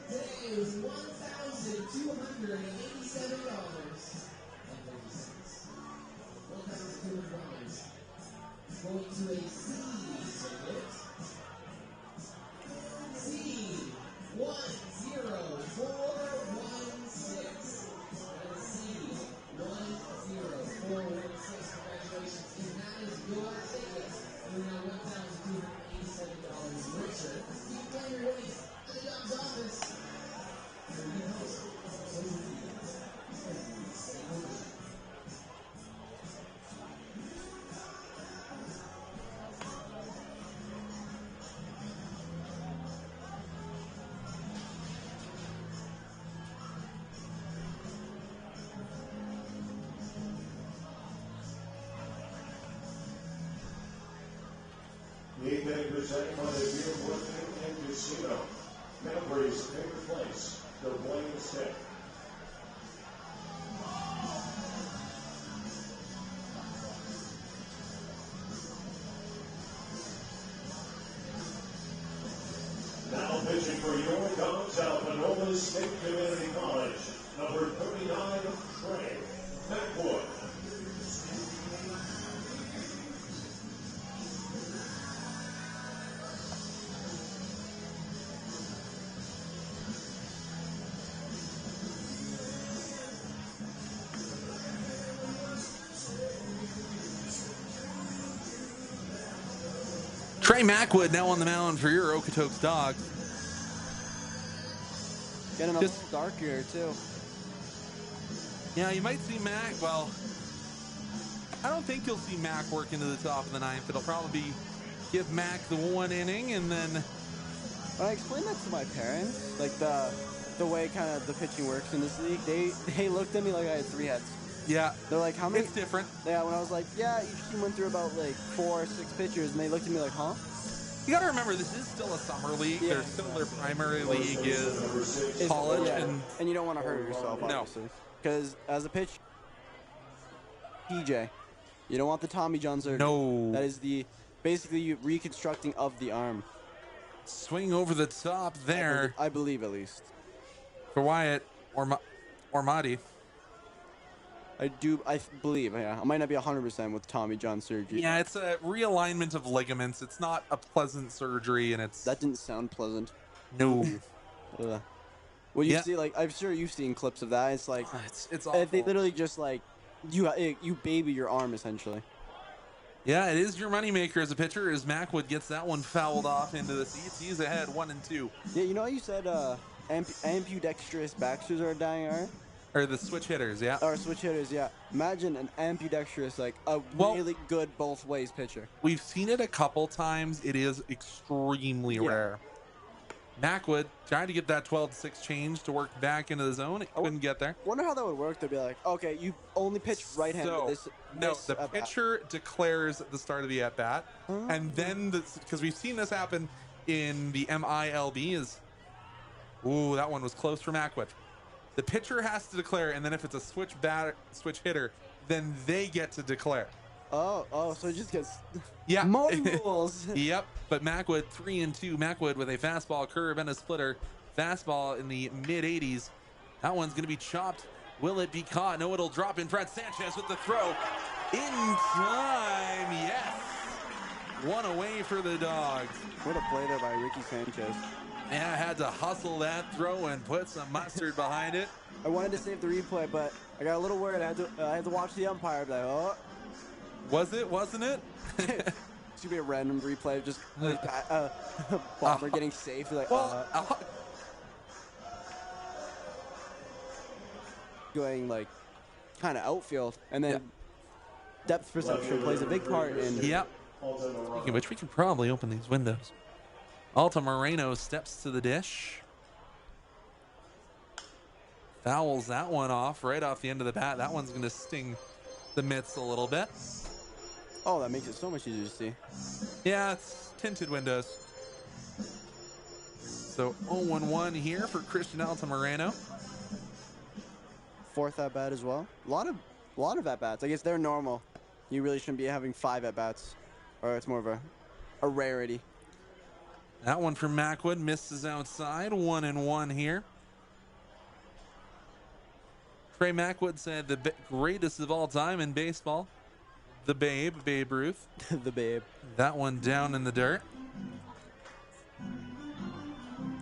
Today is $1,287.30. Going to a C ticket. C 10416. That is C 10416. Congratulations. If that is your ticket, you're now $1,287 richer. You can your race at the Dawgs office. Your new host, social media. Stay home. The evening presented by the Beer Woodman and Casino. Memories take place. The Blaine Stick. Now pitching for your Dogs, Alberta State Community College. Number 39, Trey Macwood. Trey Macwood now on the mound for your Okotoks Dogs. Getting a Just- little dark here, too. Yeah, you might see Mac. Well, I don't think you'll see Mac work into the top of the 9th. It'll probably be give Mac the 1 inning and then When I explained that to my parents, like the way kind of the pitching works in this league, they looked at me like I had 3 heads. yeah, They're like, how many? it's different. Yeah, when I was like, yeah, each team went through about like 4 or 6 pitchers, and they looked at me like, huh? You got to remember, this is still a summer league. Yeah. Their still their primary league is It's- college, yeah, and you don't want to hurt yourself, No. obviously. Because as a pitch, PJ, you don't want the Tommy John surgery. no That is the basically reconstructing of the arm. swing over the top there I believe at least. for Wyatt or Marty. I believe, yeah. I might not be 100% with Tommy John surgery. Yeah, it's a realignment of ligaments. It's not a pleasant surgery, and it's That didn't sound pleasant. no. Ugh. Well, you Yeah. see, like, I'm sure you've seen clips of that. It's like, It's awful. they literally just, like, you baby your arm, essentially. Yeah, it is your moneymaker as a pitcher, as Macwood gets that one fouled off into the seats. He's ahead 1-2. Yeah, you know how you said ambidextrous backers are a dying art? Or the switch hitters, yeah. Or switch hitters, yeah. Imagine an ambidextrous, like, a Well- really good both ways pitcher. We've seen it a couple times. It is extremely Yeah. rare. Macwood tried to get that 12-6 change to work back into the zone. It couldn't get there. Wonder how that would work. They'd be like, okay, you only pitch right-handed. So, no, the pitcher declares at the start of the at-bat, and then, because we've seen this happen in the MILB, ooh, that one was close for Macwood. The pitcher has to declare, and then if it's a switch hitter, then they get to declare. Oh, so it just gets Yeah. more rules. Yep, but Macwood 3-2. Macwood with a fastball curve and a splitter. Fastball in the mid-80s. That one's going to be chopped. Will it be caught? No, it'll drop in front. Sanchez with the throw. In time, yes. One away for the Dogs. What a play there by Ricky Sanchez. Yeah, had to hustle that throw and put some mustard behind it. I wanted to save the replay, but I got a little worried. I had to watch the umpire. Be like, oh, Was it? Wasn't it? It's gonna be a random replay of just like Bomber getting safe. Like, going like kind of outfield, and then depth perception plays a big part in. Yep. Speaking of which, we can probably open these windows. Alta Moreno steps to the dish. Fouls that one off right off the end of the bat. That one's going to sting the mitts a little bit. Oh, that makes it so much easier to see. Yeah, it's tinted windows. So 0-1 here for Christian Alta Moreno. Fourth at bat as well. A lot of at bats. I guess they're normal. You really shouldn't be having 5 at bats, or it's more of a rarity. That one from Macwood misses outside. 1-1 here. Trey Macwood said the greatest of all time in baseball, the Babe Ruth. The Babe. That one down in the dirt.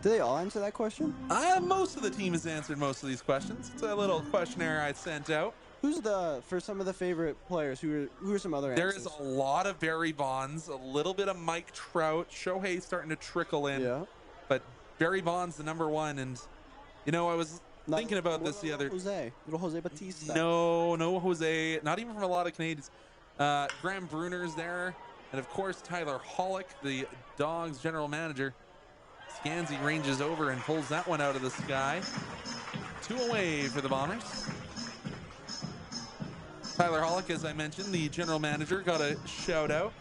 Do they all answer that question? Most of the team has answered most of these questions. It's a little questionnaire I sent out. Who's for some of the favorite players? Who are some other There answers? is a lot of Barry Bonds, a little bit of Mike Trout. Shohei's starting to trickle in. Yeah. But Barry Bonds, the number one. And, I was thinking about this the other... Little Jose Batista. No Jose. Not even from a lot of Canadians. Graham Bruner's there. And, of course, Tyler Hollick, the Dawgs general manager. Scansy ranges over and pulls that one out of the sky. 2 away for the Bombers. Tyler Hollick, as I mentioned, the general manager, got a shout out.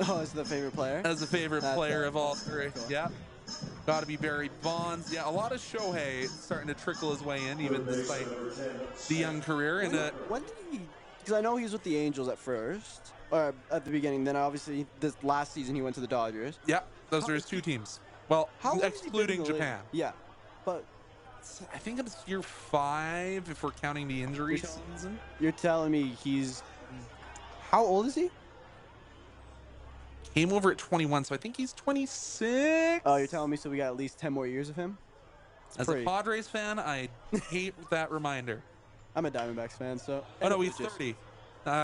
Oh, as the favorite player? As the favorite player of all three. Cool. Yeah. Got to be Barry Bonds. Yeah, a lot of Shohei starting to trickle his way in, even despite the young career. When did he... Because I know he was with the Angels at first, or at the beginning. Then obviously this last season he went to the Dodgers. Yeah, those are his 2 teams. Well, excluding Japan. Yeah, but... I think it's year 5 if we're counting the injury season. You're telling me he's... How old is he? Came over at 21, so I think he's 26. Oh, you're telling me so we got at least 10 more years of him? As a Padres fan, I hate that reminder. I'm a Diamondbacks fan, so... Oh, no, he's 30.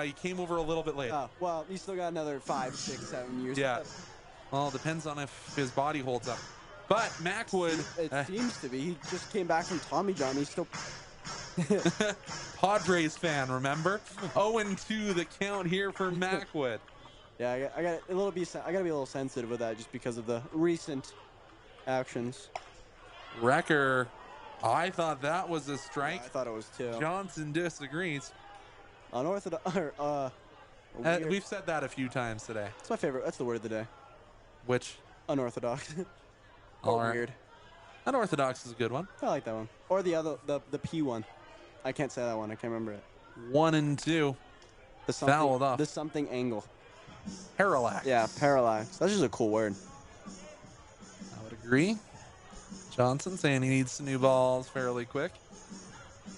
He came over a little bit late. Oh, well, he's still got another 5, 6, 7 years. Yeah. Well, it depends on if his body holds up. But Macwood... It seems to be. He just came back from Tommy John. He's still... Padres fan, remember? 0-2 the count here for Macwood. Yeah, I gotta be a little sensitive with that just because of the recent actions. Wrecker, I thought that was a strike. Yeah, I thought it was too. Johnson disagrees. Unorthodox. We've said that a few times today. It's my favorite. That's the word of the day. Which? Unorthodox. Weird. Unorthodox is a good one. I like that one. Or the other, the P one. I can't say that one. I can't remember it. 1-2. The something, fouled off. The something angle. Parallax. Yeah, parallax. That's just a cool word. I would agree. Johnson saying he needs some new balls fairly quick.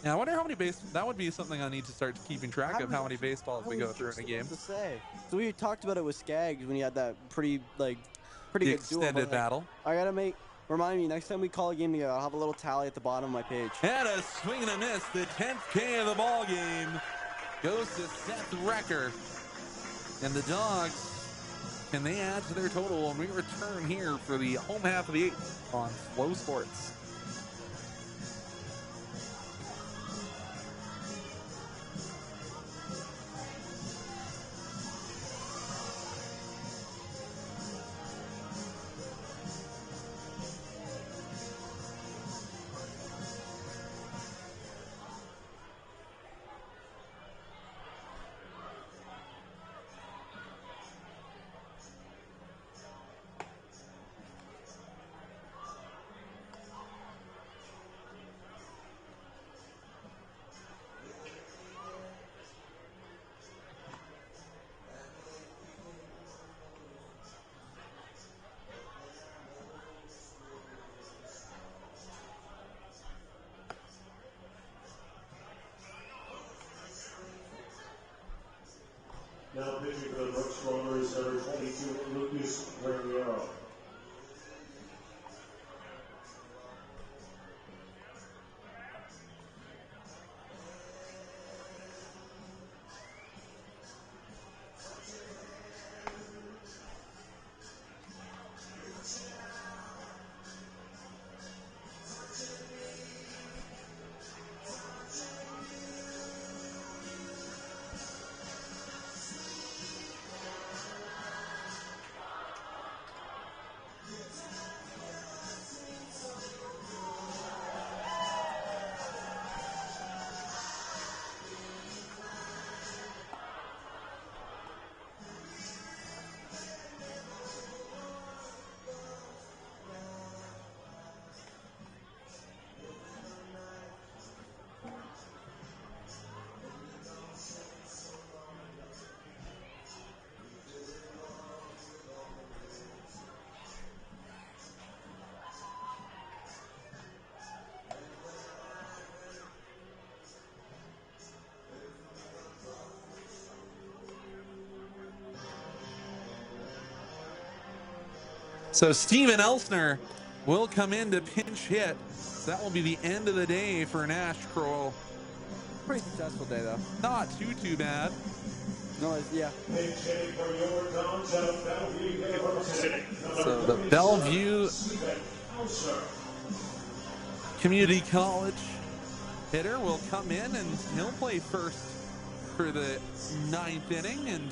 Yeah, I wonder how many that would be something I need to start keeping track of, how many baseballs we go through in a game. To say. So we talked about it with Skaggs when he had that pretty good extended battle. I gotta remind me next time we call a game together, I'll have a little tally at the bottom of my page. And a swing and a miss. The 10th K of the ball game goes to Seth Wrecker. And the Dawgs, can they add to their total when we return here for the home half of the 8th on Flow Sports? Now pitching for the Brooks Rovers, number 22, Lucas Guerrero. So Steven Elsner will come in to pinch hit. So that will be the end of the day for Nash Kroll. Pretty successful day, though. Not too bad. No, yeah. So the Bellevue Community College hitter will come in and he'll play first for the 9th inning. And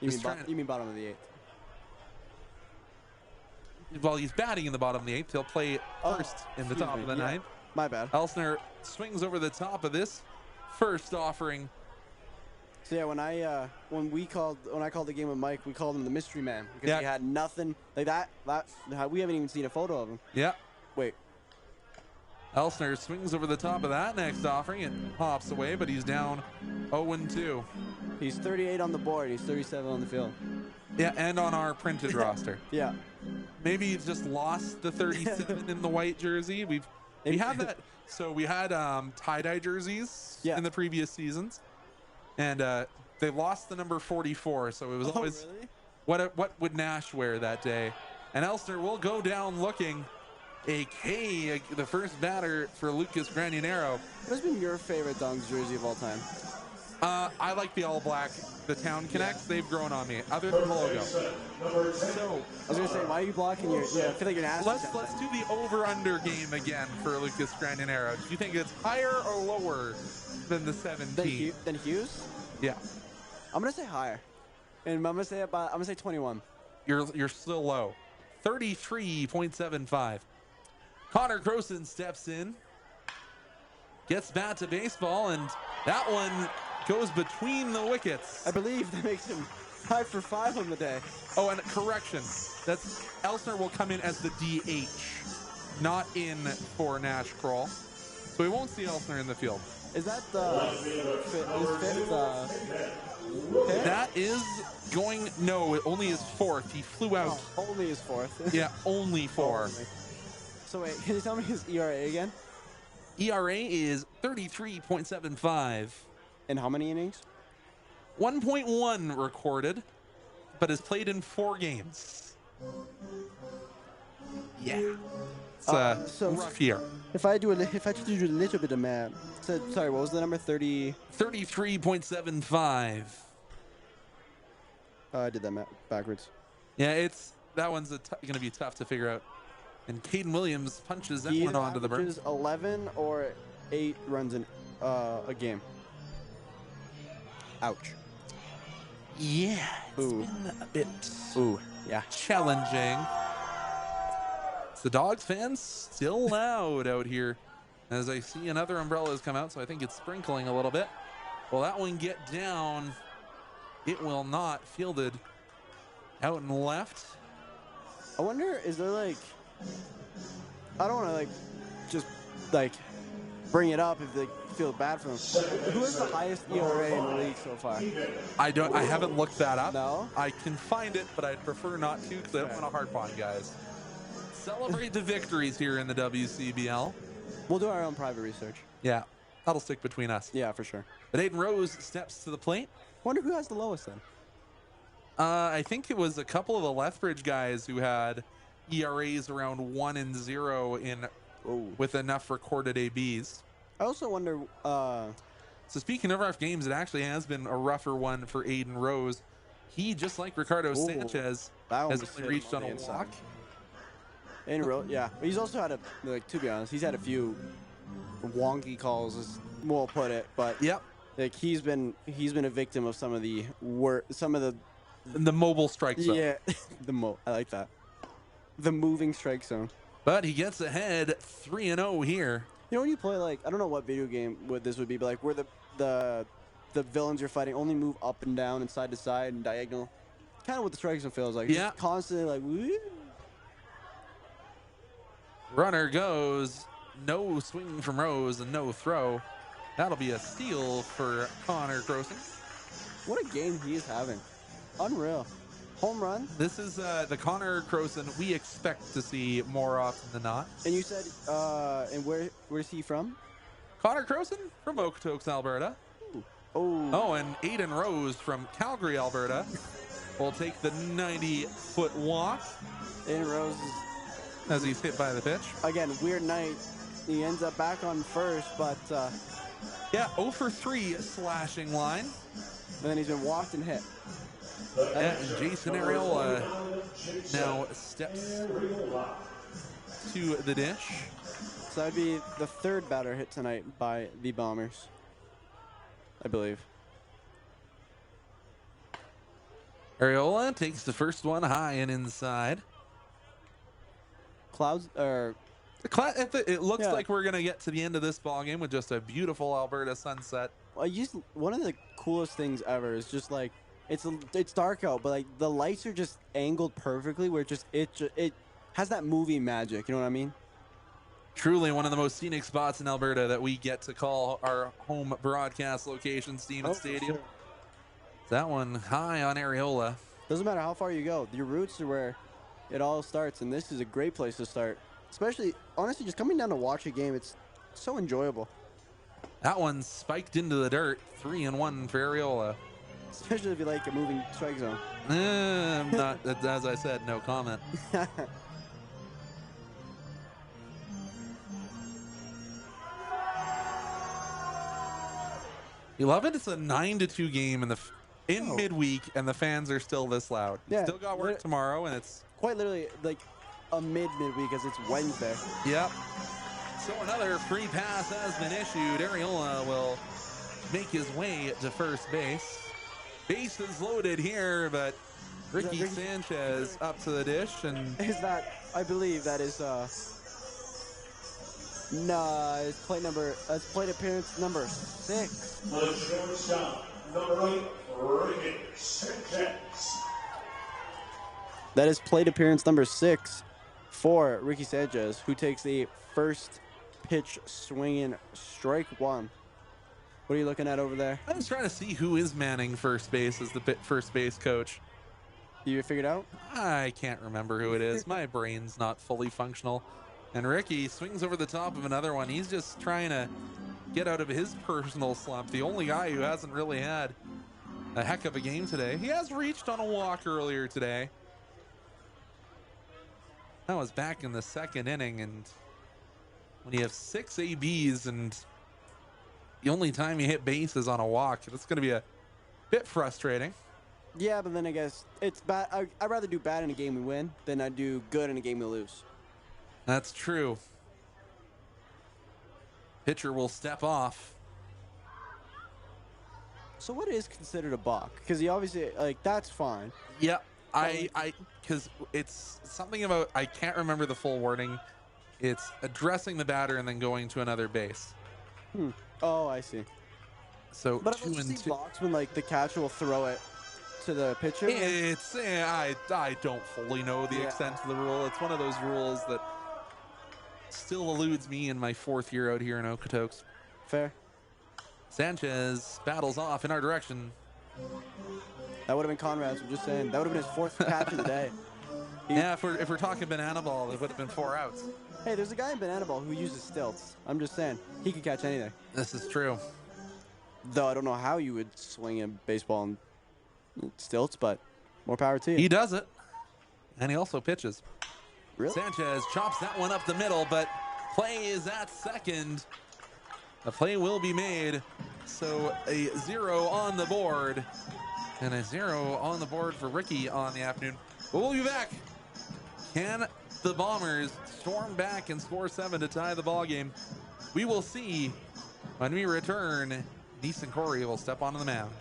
You mean bottom of the 8th? While he's batting in the bottom of the 8th, he'll play first in the top of the 9th. My bad. Elsner swings over the top of this first offering. So yeah, when I called the game with Mike, we called him the mystery man because he had nothing like that. We haven't even seen a photo of him. Yeah. Wait. Elsner swings over the top of that next offering and hops away, but he's down 0-2. He's 38 on the board. He's 37 on the field. Yeah, and on our printed roster. Yeah. Maybe he's just lost the 37 in the white jersey. We had that. So we had tie-dye jerseys in the previous seasons, and they lost the number 44. So it was always really? what would Nash wear that day? And Elsner will go down looking. The first batter for Lucas Granionero. What has been your favorite Dawgs jersey of all time? I like the all black, the Town Connects. They've grown on me, other than the logo. So I was gonna say, why are you blocking your? Yeah, I feel like you're nasty. Let's do the over/under game again for Lucas Granionero. Do you think it's higher or lower than the 17? Than Hughes? Yeah. I'm gonna say higher, and I'm gonna say 21. You're still low. 33.75. Connor Croson steps in, gets bat to baseball, and that one goes between the wickets. I believe that makes him 5 for 5 on the day. Oh, and correction. That's Elsner will come in as the DH, not in for Nash Kroll. So we won't see Elsner in the field. Is that his fifth? That is going. No, it only is fourth. He flew out. Oh, only his fourth. Yeah, only 4. Only. So wait, can you tell me his ERA again? ERA is 33.75. In how many innings? 1.1 recorded, but has played in 4 games. Yeah. It's so rough year. If I do a little bit of math. So, sorry, what was the number? 33.75. I did that math backwards. Yeah, that one's going to be tough to figure out. And Caden Williams punches that one onto the berm. 11 or 8 runs in a game. Ouch. Yeah, it's been a bit challenging. The Dawgs fans still loud out here as I see another umbrella has come out, so I think it's sprinkling a little bit. Will that one get down? It will not. Fielded out and left. I wonder, is there like, I don't want to just bring it up if they feel bad for them. Who has the highest ERA in the league so far? I haven't looked that up. No? I can find it, but I'd prefer not to because I don't want to harp on guys. Celebrate the victories here in the WCBL. We'll do our own private research. Yeah, that'll stick between us. Yeah, for sure. But Aiden Rose steps to the plate. Wonder who has the lowest then? I think it was a couple of the Lethbridge guys who had ERAs around 1 and 0 with enough recorded ABs. I also wonder. So speaking of rough games, it actually has been a rougher one for Aiden Rose. He, just like Ricardo Sanchez, has only reached on a walk. Yeah. He's also had to be honest, he's had a few wonky calls, as we'll put it. But yep, he's been a victim of some of the mobile strike zone. Yeah, I like that. The moving strike zone. But he gets ahead 3-0 here. You know, when you play I don't know what video game this would be, but where the villains you're fighting only move up and down and side to side and diagonal. Kind of what the strike zone feels like. Yeah. Just constantly woo. Runner goes, no swing from Rose and no throw. That'll be a steal for Connor Croson. What a game he is having. Unreal. Home run. This is the Connor Croson we expect to see more often than not. And you said, and where's he from? Connor Croson from Okotoks, Alberta. Ooh. Oh. And Aiden Rose from Calgary, Alberta. will take the 90-foot walk Aiden Rose as he's hit by the pitch. again, weird night. He ends up back on first, but Yeah, 0 for 3 slashing line. and then he's been walked and hit. And Jason Areola now steps to the dish. So that'd be the third batter hit tonight by the Bombers, I believe. Areola takes the first one high and inside. Clouds or It looks Yeah. like we're going to get to the end of this ball game with just a beautiful Alberta sunset. one of the coolest things ever is just like it's dark out, but like the lights are just angled perfectly where it has that movie magic. You know what I mean? Truly one of the most scenic spots in Alberta that we get to call our home broadcast location, Stevens for Stadium. sure. That one high on Areola. Doesn't matter how far you go, your roots are where it all starts, and this is a great place to start. Especially, honestly, just coming down to watch a game, it's so enjoyable. That one spiked into the dirt. 3-1 for Areola. Especially if you like a moving strike zone. I'm not, as I said, no comment. You love it. It's a 9-2 game in midweek, and the fans are still this loud. You Yeah, still got work tomorrow, and it's Quite literally like a midweek as it's Wednesday. yep. So another free pass has been issued. Areola will make his way to first base. Bases loaded here, but Ricky Ricky? Sanchez up to the dish, and Is that? I believe that is. Nah, it's plate appearance number 6. The shortstop, number 8, Ricky Sanchez. That is plate appearance number 6 for Ricky Sanchez, who takes the first pitch swinging strike one. What are you looking at over there? I was trying to see who is manning first base as the first base coach. You figured out? I can't remember who it is. My brain's not fully functional. And Ricky swings over the top of another one. He's just trying to get out of his personal slump. The only guy who hasn't really had a heck of a game today. He has reached on a walk earlier today. That was back in the second inning. And when you have 6 ABs and the only time you hit base is on a walk, that's going to be a bit frustrating. Yeah, but then I guess it's bad. I'd rather do bad in a game we win than I do good in a game we lose. That's true. Pitcher will step off. So what is considered a balk? Because he obviously, like, that's fine. Yep. Because it's something about, I can't remember the full wording. It's addressing the batter and then going to another base. Oh, I see. So But I've 2 also and seen 2. balks when, like, the catcher will throw it to the pitcher. It's I don't fully know the Yeah. extent of the rule. It's one of those rules that still eludes me in my 4th year out here in Okotoks. Fair. Sanchez battles off in our direction. That would have been Conrad's. I'm just saying. That would have been his 4th catch of the day. Yeah, if we're talking banana ball, it would have been 4 outs. Hey, there's a guy in Banana Ball who uses stilts. I'm just saying. He could catch anything. This is true. Though I don't know how you would swing a baseball in stilts, but more power to you. He does it, and he also pitches. Really? Sanchez chops that one up the middle, but play is at second. The play will be made, so a 0 on the board, and a 0 on the board for Ricky on the afternoon. But we'll be back. Can the Bombers storm back and score 7 to tie the ball game? We will see when we return. Neeson Corey will step onto the mound.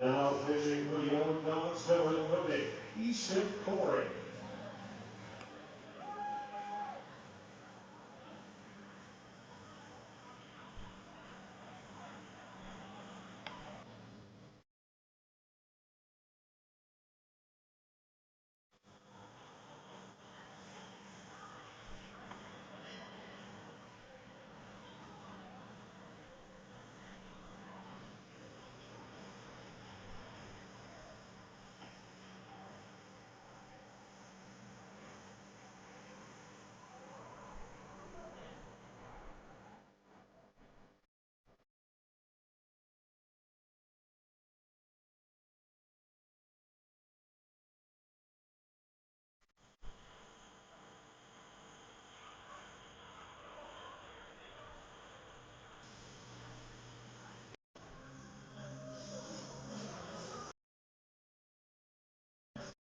Now pitching for the Okotoks, number 50, Easton Corey.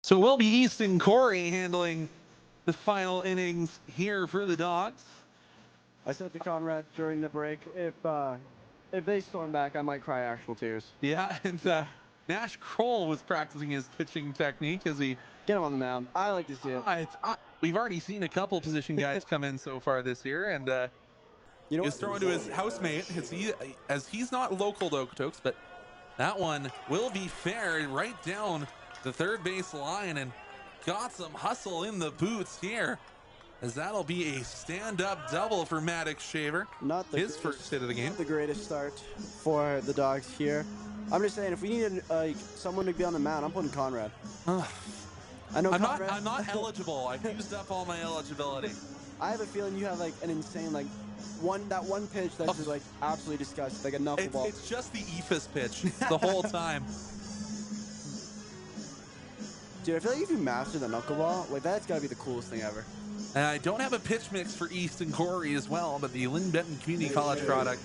So it will be Easton Corey handling the final innings here for the Dawgs. I said to Conrad during the break, if they storm back, I might cry actual tears. Yeah, and Nash Kroll was practicing his pitching technique as he. Get him on the mound. I like to see it. We've already seen a couple position guys come in so far this year, and You know he was what? throwing to his housemate as he's not local to Okotoks, but that one will be fair right down the third base line and got some hustle in the boots here, as that'll be a stand-up double for Maddox Shaver. Not the his greatest- first hit of the game. not the greatest start for the Dawgs here. I'm just saying, if we needed someone to be on the mound, I'm putting Conrad. I know I'm Conrad. not eligible. I've used up all my eligibility. I have a feeling you have like an insane that one pitch that's just like absolutely disgusting, like a knuckleball. It's just the ephus pitch the whole time. Dude, I feel like if you master the knuckleball, like that's gotta be the coolest thing ever. And I don't have a pitch mix for Easton Corey as well, but the Lynn Benton Community College product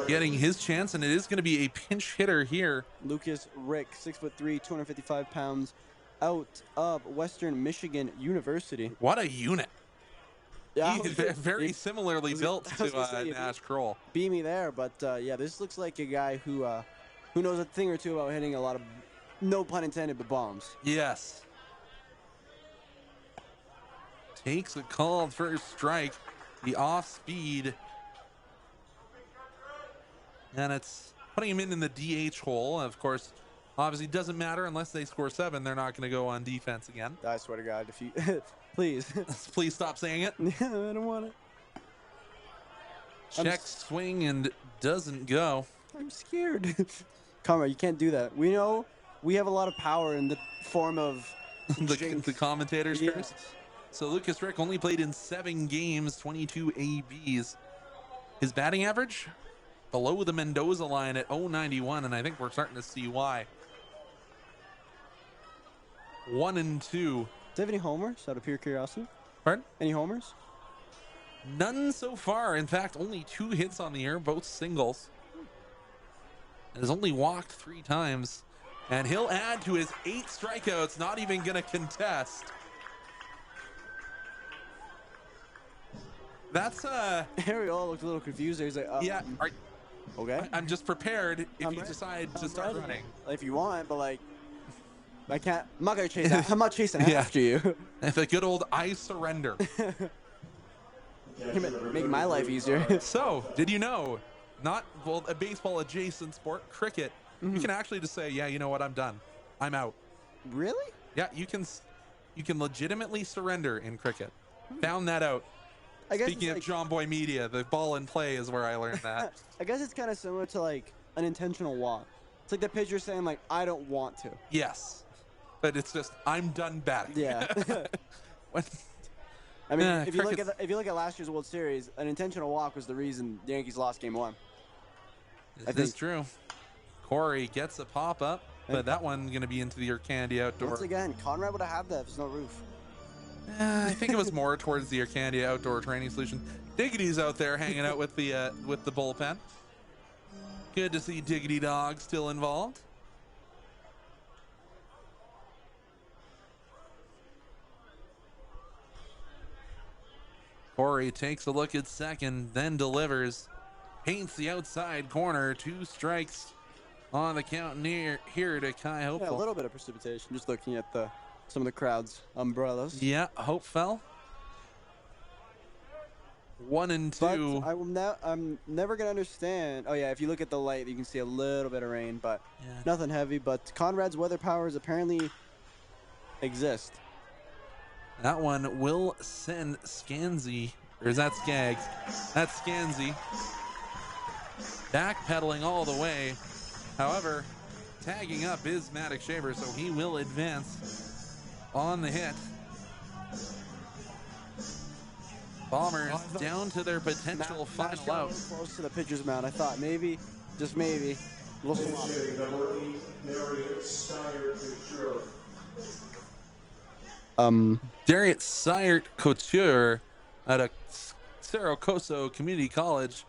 getting his chance, and it is going to be a pinch hitter here. Lucas Rick, 6'3", 255 pounds, out of Western Michigan University. What a unit. Yeah, He's very similarly built I was to gonna say, Nash Kroll. beat me there, but yeah, this looks like a guy who knows a thing or two about hitting a lot of, no pun intended, but bombs. Yes. Takes a called first strike. The off speed. And it's putting him in the DH hole. Of course, obviously doesn't matter unless they score 7. They're not going to go on defense again. I swear to God, if you please. Please stop saying it. I don't want it. Check swing and doesn't go. I'm scared. Conrad, you can't do that. We know we have a lot of power in the form of the commentators Yes. curse. So Lucas Rick only played in 7 games, 22 ABs. His batting average below the Mendoza line at 091, and I think we're starting to see why. 1 and 2. Do you have any homers out of pure curiosity? Pardon? Any homers? None so far. In fact, only 2 hits on the year, both singles. And has only walked 3 times. And he'll add to his 8 strikeouts, not even going to contest. That's Harry all looked a little confused there. He's like, yeah. okay. I'm just prepared if I'm you ready. decide to I'm start ready. running. If you want, but like, I can't. I'm not gonna chase. I'm not chasing Yeah. after you. If a good old I surrender. Make my life easier. So, did you know, a baseball adjacent sport, cricket, you can actually just say, yeah, you know what, I'm done. I'm out. Really? Yeah, you can legitimately surrender in cricket. Found that out. I guess Speaking it's of John Boy Media, the ball in play is where I learned that. I guess it's kind of similar to like an intentional walk. It's like the pitcher saying like, I don't want to. Yes. But it's just, I'm done batting. Yeah. When- I mean, Yeah, if you cricket's- look at last year's World Series, an intentional walk was the reason the Yankees lost Game 1. This is true. Corey gets a pop up, but that one going to be into the Urcandy outdoor. Once again, Conrad would have had that if there's no roof. I think it was more towards the Urcandy outdoor training solution. Diggity's out there hanging out with the bullpen. Good to see Diggity Dog still involved. Corey takes a look at second, then delivers. Paints the outside corner. 2 strikes on the count near here to Kai Yeah, a Hopeful. little bit of precipitation. Just looking at some of the crowd's umbrellas. Yeah, Hope fell. 1 and 2. But I'm never gonna understand. Oh yeah, if you look at the light, you can see a little bit of rain, but Yeah. nothing heavy. But Conrad's weather powers apparently exist. That one will send Scansy, or is that Skaggs? That's Scansy. Backpedaling all the way. However, tagging up is Maddox Shaver, so he will advance on the hit. Bombers down to their potential Matt final got a out. little close to the pitcher's mound. I thought maybe, just maybe, a little swap. Number 8, Darius Steyer Couture. Darius Sire Couture out of Saracoso Community College.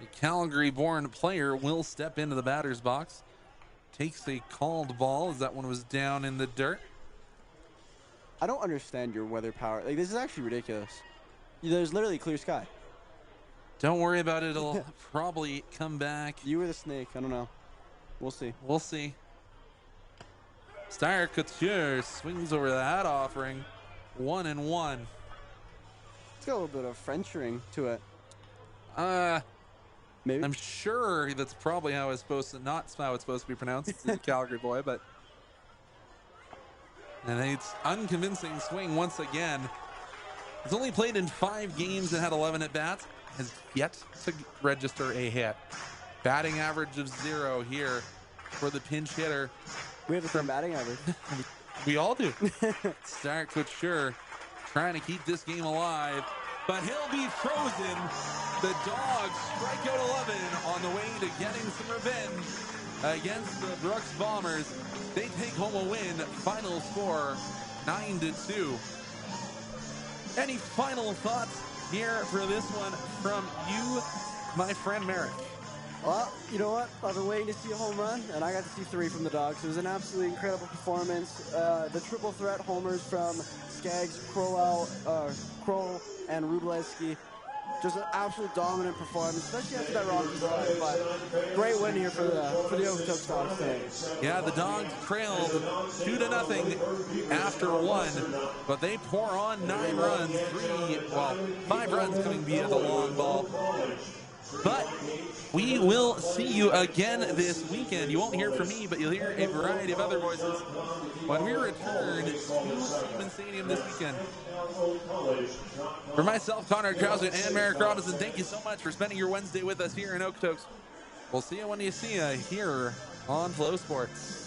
A Calgary-born player will step into the batter's box. takes a called ball as that one was down in the dirt. I don't understand your weather power. Like, this is actually ridiculous. There's literally clear sky. Don't worry about it. It'll probably come back. You were the snake. I don't know. We'll see. We'll see. Steyr Couture swings over that offering. 1-1. It's got a little bit of French ring to it. Maybe. I'm sure that's probably how it's supposed to, not how it's supposed to be pronounced. It's a Calgary boy, but. And it's unconvincing swing once again. He's only played in 5 games and had 11 at bats. Has yet to register a hit. Batting average of 0 here for the pinch hitter. We have the same batting average. We all do. Steyr Couture trying to keep this game alive, but he'll be frozen. The Dawgs strike out 11 on the way to getting some revenge against the Brooks Bombers. They take home a win. Final score 9-2. Any final thoughts here for this one from you, my friend Merrick? Well, you know what? I've been waiting to see a home run, and I got to see 3 from the Dawgs. It was an absolutely incredible performance. The triple threat homers from Skaggs, Crowell, and Wróblewski. Just an absolute dominant performance, especially after that Rocky start. But great win here for the Okotoks Dawgs today. Yeah, the Dawgs trailed 2-0 after 1, but they pour on 9 runs, 5 runs coming via the long ball. But we will see you again this weekend. You won't hear from me, but you'll hear a variety of other voices when we return to Stephen Stadium this weekend. For myself, Connor Krause, and Merrick Robinson, thank you so much for spending your Wednesday with us here in Okotoks. We'll see you when you see you here on Flow Sports.